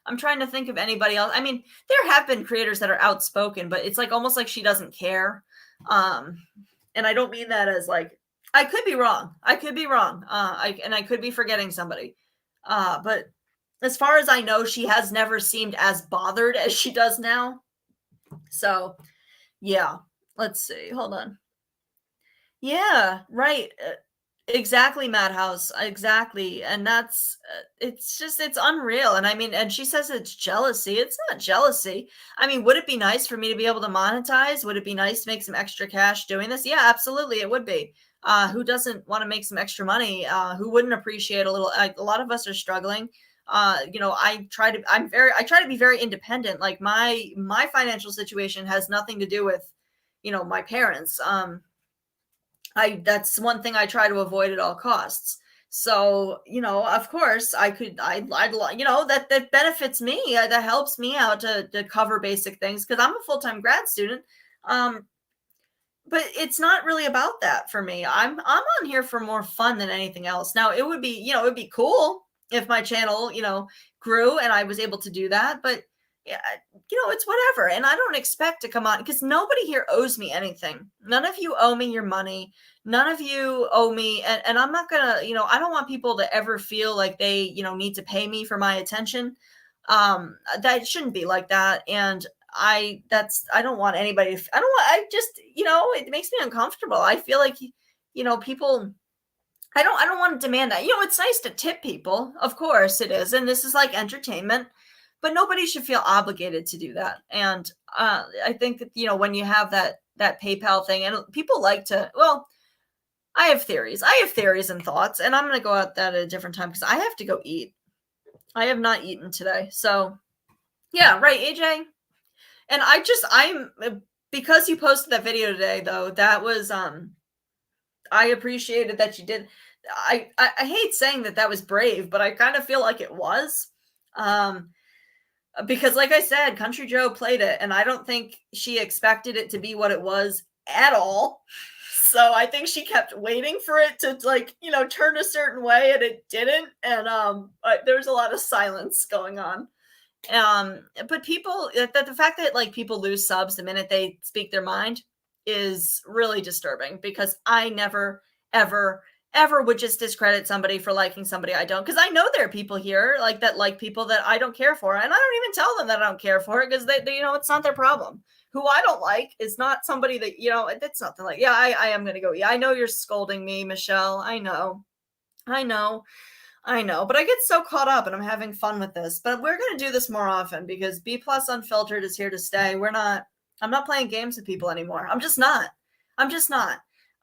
S1: I'm trying to think of anybody else. I mean, there have been creators that are outspoken, but it's like almost like she doesn't care. And I don't mean that as like, I could be wrong. I could be wrong. I could be forgetting somebody. But as far as I know, she has never seemed as bothered as she does now. So, yeah. Let's see. Hold on. Yeah, right. Exactly, Madhouse. Exactly. And that's it's unreal. And I mean, and she says it's jealousy. It's not jealousy. I mean, would it be nice for me to be able to monetize? Would it be nice to make some extra cash doing this? Yeah, absolutely. It would be. Who doesn't want to make some extra money? Who wouldn't appreciate a little? A lot of us are struggling. I try to be very independent. Like my financial situation has nothing to do with, my parents. That's one thing I try to avoid at all costs. So, of course I'd that benefits me. That helps me out to cover basic things because I'm a full-time grad student. But it's not really about that for me. I'm on here for more fun than anything else. Now, it would be, it would be cool if my channel, grew and I was able to do that, but yeah, it's whatever. And I don't expect to come on because nobody here owes me anything. None of you owe me your money. None of you owe me. And I'm not gonna, I don't want people to ever feel like they, need to pay me for my attention. That shouldn't be like that. And I don't want anybody to, I just, it makes me uncomfortable. I feel like, people, I don't want to demand that. It's nice to tip people. Of course it is. And this is like entertainment, but nobody should feel obligated to do that. And I think that, when you have that PayPal thing and people like to, well, I have theories and thoughts, and I'm going to go out that at a different time because I have to go eat. I have not eaten today. So yeah, right, AJ. And because you posted that video today though, that was, I appreciated that you did. I hate saying that was brave, but I kind of feel like it was. Because like I said, Country Joe played it and I don't think she expected it to be what it was at all. So I think she kept waiting for it to turn a certain way and it didn't. And there was a lot of silence going on. But people, the fact that people lose subs the minute they speak their mind is really disturbing because I never, ever, ever would just discredit somebody for liking somebody I don't. Because I know there are people here that like people that I don't care for. And I don't even tell them that I don't care for it because they it's not their problem. Who I don't like is not somebody that, it's nothing like, yeah, I am going to go. Yeah, I know you're scolding me, Michelle. I know. But I get so caught up and I'm having fun with this. But we're going to do this more often because BeePlus Unfiltered is here to stay. I'm not playing games with people anymore. I'm just not.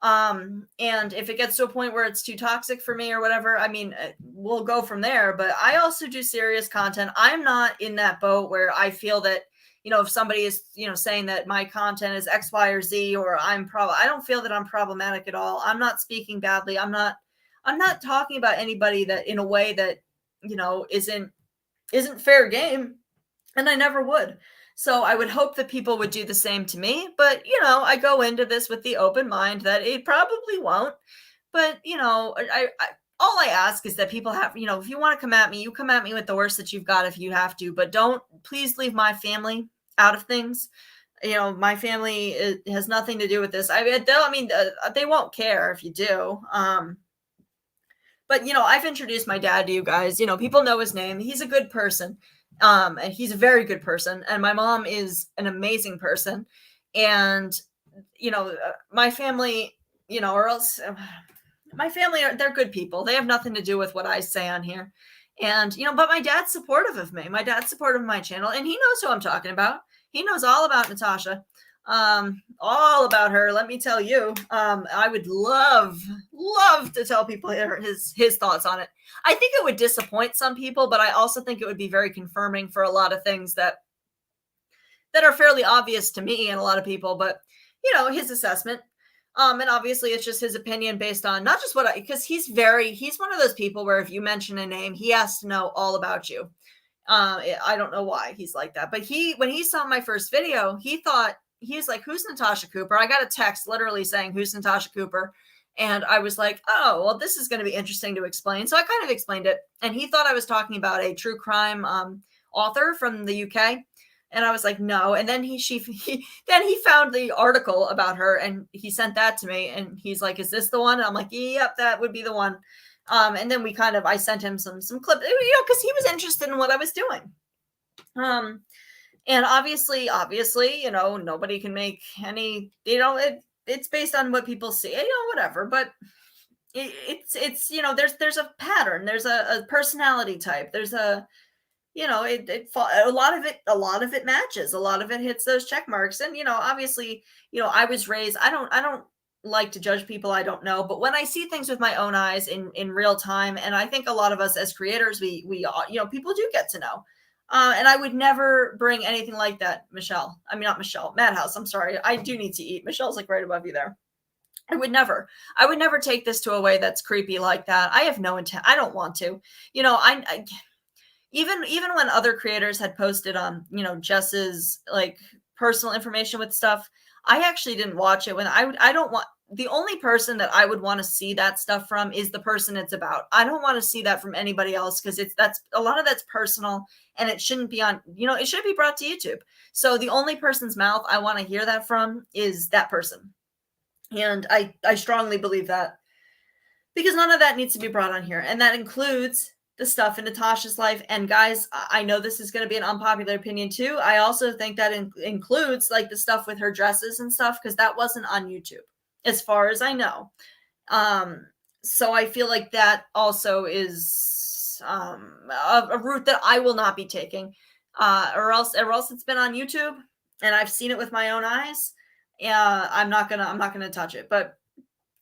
S1: And if it gets to a point where it's too toxic for me or whatever, I mean, we'll go from there. But I also do serious content. I'm not in that boat where I feel that, if somebody is, saying that my content is X, Y, or Z, or I don't feel that I'm problematic at all. I'm not speaking badly. I'm not talking about anybody that in a way that, isn't fair game. And I never would. So I would hope that people would do the same to me. But, I go into this with the open mind that it probably won't. But, all I ask is that people have, if you want to come at me, you come at me with the worst that you've got if you have to. But please leave my family out of things. My family has nothing to do with this. I mean, they won't care if you do. But, I've introduced my dad to you guys. People know his name. He's a good person. And he's a very good person. And my mom is an amazing person. And, my family, or else my family, they're good people. They have nothing to do with what I say on here. And, but my dad's supportive of me. My dad's supportive of my channel. And he knows who I'm talking about. He knows all about Natasha. All about her. Let me tell you, I would love to tell people his thoughts on it. I think it would disappoint some people, but I also think it would be very confirming for a lot of things that are fairly obvious to me and a lot of people, but his assessment. And obviously it's just his opinion based on not just because he's one of those people where if you mention a name, he has to know all about you. I don't know why he's like that, but when he saw my first video, he's like, who's Natasha Cooper? I got a text literally saying, who's Natasha Cooper? And I was like, oh, well, this is going to be interesting to explain. So I kind of explained it. And he thought I was talking about a true crime author from the UK. And I was like, no. And then he found the article about her and he sent that to me. And he's like, is this the one? And I'm like, yep, that would be the one. And then I sent him some clips, because he was interested in what I was doing. And obviously, nobody can make any, it's based on what people see, whatever. But it's there's a pattern, there's a personality type, there's a, a lot of it matches, a lot of it hits those check marks. And, obviously, I was raised, I don't like to judge people I don't know, but when I see things with my own eyes in real time, and I think a lot of us as creators, we people do get to know. And I would never bring anything like that, not Michelle, Madhouse. I'm sorry. I do need to eat. Michelle's like right above you there. I would never take this to a way that's creepy like that. I have no intent. I don't want to, even when other creators had posted on, Jess's like personal information with stuff, I actually didn't watch it. When I don't want, the only person that I would want to see that stuff from is the person it's about. I don't want to see that from anybody else because that's a lot of that's personal and it shouldn't be on, it should be brought to YouTube. So the only person's mouth I want to hear that from is that person. And I strongly believe that because none of that needs to be brought on here. And that includes the stuff in Natasha's life. And guys, I know this is going to be an unpopular opinion too. I also think that includes like the stuff with her dresses and stuff, because that wasn't on YouTube as far as I know. So I feel like that also is a route that I will not be taking, or else it's been on YouTube and I've seen it with my own eyes. I'm not gonna touch it. But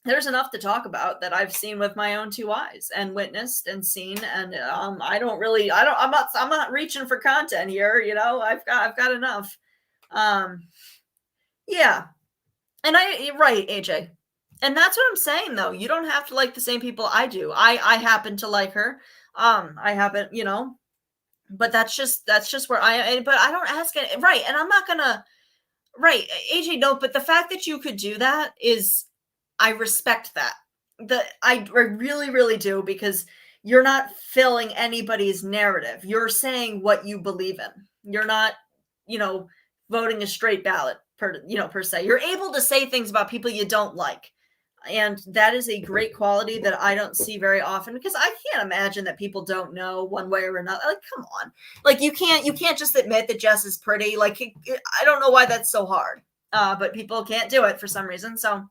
S1: there's enough to talk about that I've seen with my own two eyes and witnessed and seen. And I'm not reaching for content here. I've got enough. Yeah. And you're right, AJ. And that's what I'm saying though. You don't have to like the same people I do. I happen to like her. I happen, but that's just where but I don't ask it. Right. And I'm not gonna, right. AJ, no, but the fact that you could do that is, I respect that. I really, really do, because you're not filling anybody's narrative. You're saying what you believe in. You're not, voting a straight ballot per se. You're able to say things about people you don't like. And that is a great quality that I don't see very often, because I can't imagine that people don't know one way or another. Like, come on. Like, you can't just admit that Jess is pretty. Like, I don't know why that's so hard. But people can't do it for some reason. So,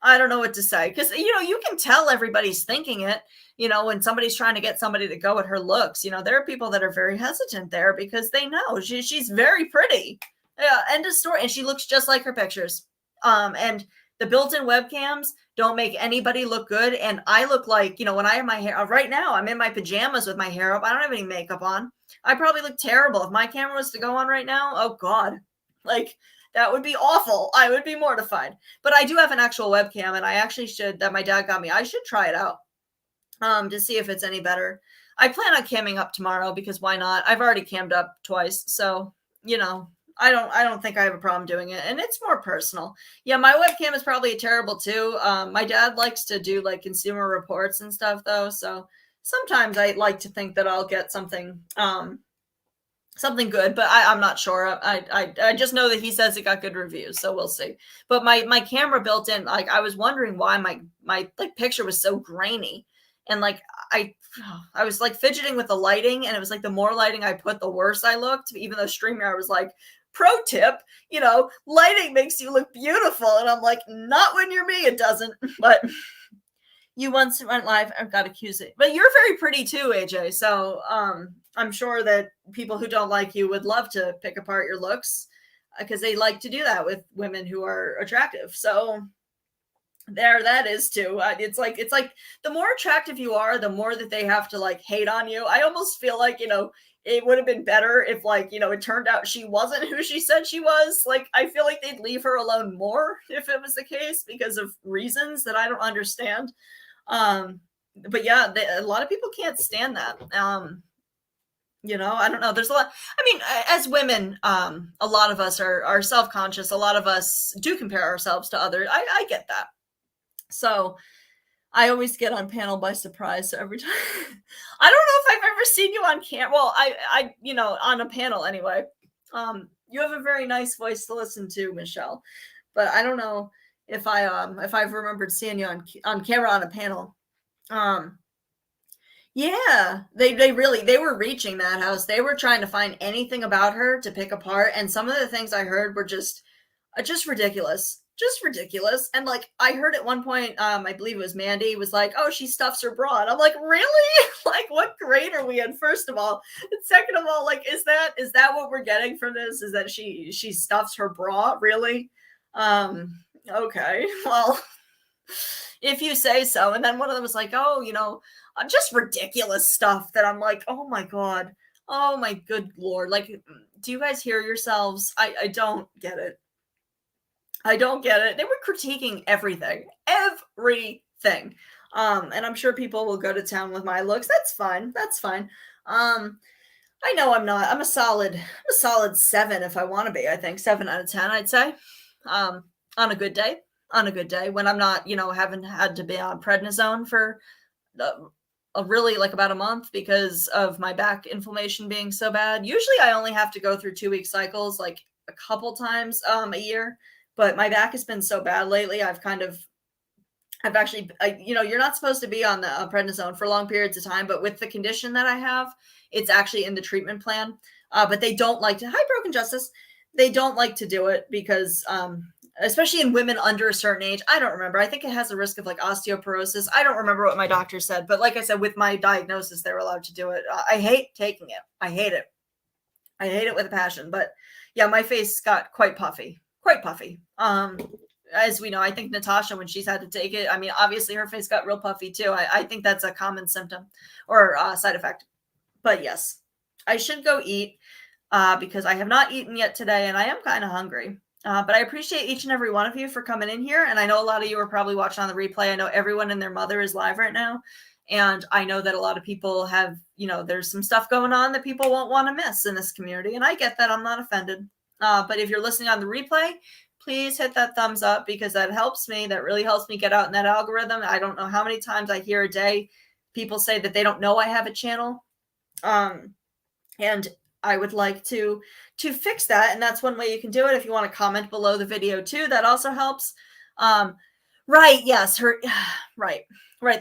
S1: I don't know what to say, because, you can tell everybody's thinking it, when somebody's trying to get somebody to go at her looks. There are people that are very hesitant there because they know she's very pretty. Yeah, end of story. And she looks just like her pictures. And the built-in webcams don't make anybody look good. And I look like, when I have my hair right now, I'm in my pajamas with my hair up. I don't have any makeup on. I probably look terrible. If my camera was to go on right now, oh God, like, that would be awful. I would be mortified. But I do have an actual webcam, and I actually that my dad got me. I should try it out to see if it's any better. I plan on camming up tomorrow, because why not? I've already cammed up twice. So, I don't think I have a problem doing it. And it's more personal. Yeah, my webcam is probably terrible too. My dad likes to do like consumer reports and stuff though. So sometimes I like to think that I'll get something good, but I'm not sure. I just know that he says it got good reviews, so we'll see. But my camera built in, like, I was wondering why my like picture was so grainy, and like I was like fidgeting with the lighting, and it was like the more lighting I put, the worse I looked. Even though StreamYard was like, pro tip, lighting makes you look beautiful, and I'm like, not when you're me, it doesn't. But you once went live, I've got accused it. But you're very pretty too, AJ. So I'm sure that people who don't like you would love to pick apart your looks, because they like to do that with women who are attractive. So that is too. It's like the more attractive you are, the more that they have to like hate on you. I almost feel like, it would have been better if, like, you know, it turned out she wasn't who she said she was. Like, I feel like they'd leave her alone more if it was the case because of reasons that I don't understand. But yeah, a lot of people can't stand that. You know, I don't know. There's a lot. I mean, as women, a lot of us are self-conscious. A lot of us do compare ourselves to others. I get that. So I always get on panel by surprise. So every time, I don't know if I've ever seen you on camera. Well, you know, on a panel anyway. You have a very nice voice to listen to, Michelle, but I don't know if I've remembered seeing you on camera on a panel. Yeah, they really they were reaching that house. They were trying to find anything about her to pick apart, and some of the things I heard were just ridiculous. Just ridiculous. And like I heard at one point, I believe it was Mandy was like, "Oh, she stuffs her bra." And I'm like, "Really? Like what grade are we in, first of all? And second of all, like is that what we're getting from this? Is that she stuffs her bra? Really?" Okay. Well, if you say so. And then one of them was like, "Oh, you know, just ridiculous stuff," that I'm like, "Oh my God. Oh my good Lord. Like, do you guys hear yourselves? I don't get it. I don't get it." They were critiquing everything, everything. And I'm sure people will go to town with my looks. That's fine. That's fine. I know I'm not. I'm a solid 7 if I want to be. I think 7 out of 10, I'd say. On a good day. On a good day when I'm not, you know, haven't had to be on prednisone for really like about a month because of my back inflammation being so bad. Usually I only have to go through 2-week cycles like a couple times a year, but my back has been so bad lately. I've actually, you know, you're not supposed to be on the prednisone for long periods of time, but with the condition that I have, it's actually in the treatment plan. But they don't like to, hi, Broken Justice. They don't like to do it because, especially in women under a certain age. I don't remember. I think it has a risk of like osteoporosis. I don't remember what my doctor said, but like I said, with my diagnosis, they're allowed to do it. I hate taking it. I hate it. I hate it with a passion. But yeah, my face got quite puffy. As we know, I think Natasha, when she's had to take it, I mean, obviously her face got real puffy too. I think that's a common symptom or side effect. But yes, I should go eat because I have not eaten yet today and I am kind of hungry. But I appreciate each and every one of you for coming in here. And I know a lot of you are probably watching on the replay. I know everyone and their mother is live right now. And I know that a lot of people have, you know, there's some stuff going on that people won't want to miss in this community. And I get that. I'm not offended. But if you're listening on the replay, please hit that thumbs up because that helps me. That really helps me get out in that algorithm. I don't know how many times I hear a day people say that they don't know I have a channel. And I would like to fix that. And that's one way you can do it. If you want to comment below the video too, that also helps. Right. Yes. Right.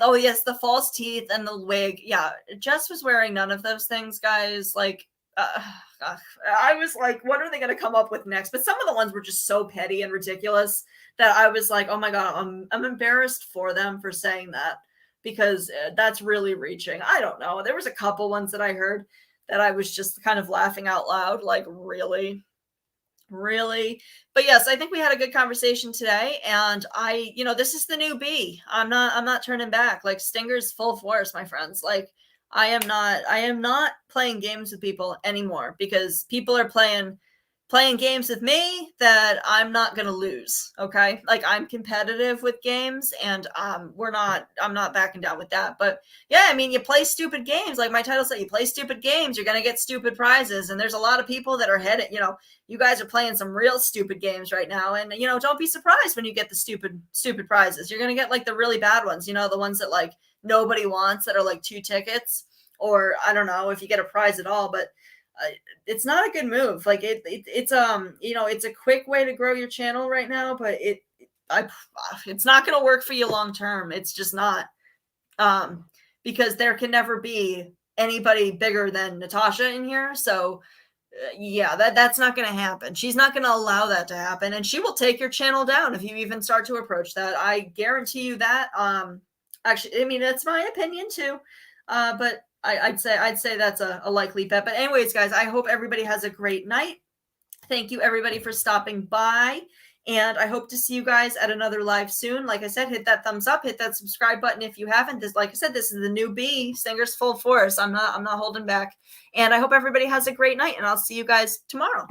S1: Oh yes. The false teeth and the wig. Yeah. Jess was wearing none of those things, guys. Like, I was like, what are they going to come up with next? But some of the ones were just so petty and ridiculous that I was like, oh my God, I'm embarrassed for them for saying that because that's really reaching. I don't know. There was a couple ones that I heard that I was just kind of laughing out loud, like, really? But yes, I think we had a good conversation today. And you know, this is the new Bee. I'm not turning back. Like, Stinger's full force, my friends. Like, I am not playing games with people anymore because people are playing games with me that I'm not going to lose. Okay. Like, I'm competitive with games and I'm not backing down with that. But yeah, I mean, you play stupid games. Like my title said, you play stupid games, you're going to get stupid prizes. And there's a lot of people that are headed, you know, you guys are playing some real stupid games right now. And, you know, don't be surprised when you get the stupid prizes. You're going to get like the really bad ones, you know, the ones that like nobody wants that are like 2 tickets, or I don't know if you get a prize at all, but it's not a good move. Like it's you know, it's a quick way to grow your channel right now, but it's not going to work for you long term. It's just not, because there can never be anybody bigger than Natasha in here. So yeah, that's not going to happen. She's not going to allow that to happen, and she will take your channel down if you even start to approach that. I guarantee you that. Actually, I mean, that's my opinion too, but I'd say that's a likely bet. But anyways, guys, I hope everybody has a great night. Thank you everybody for stopping by. And I hope to see you guys at another live soon. Like I said, hit that thumbs up, hit that subscribe button if you haven't. This, like I said, this is the new Bee, Singers Full Force. I'm not holding back. And I hope everybody has a great night, and I'll see you guys tomorrow.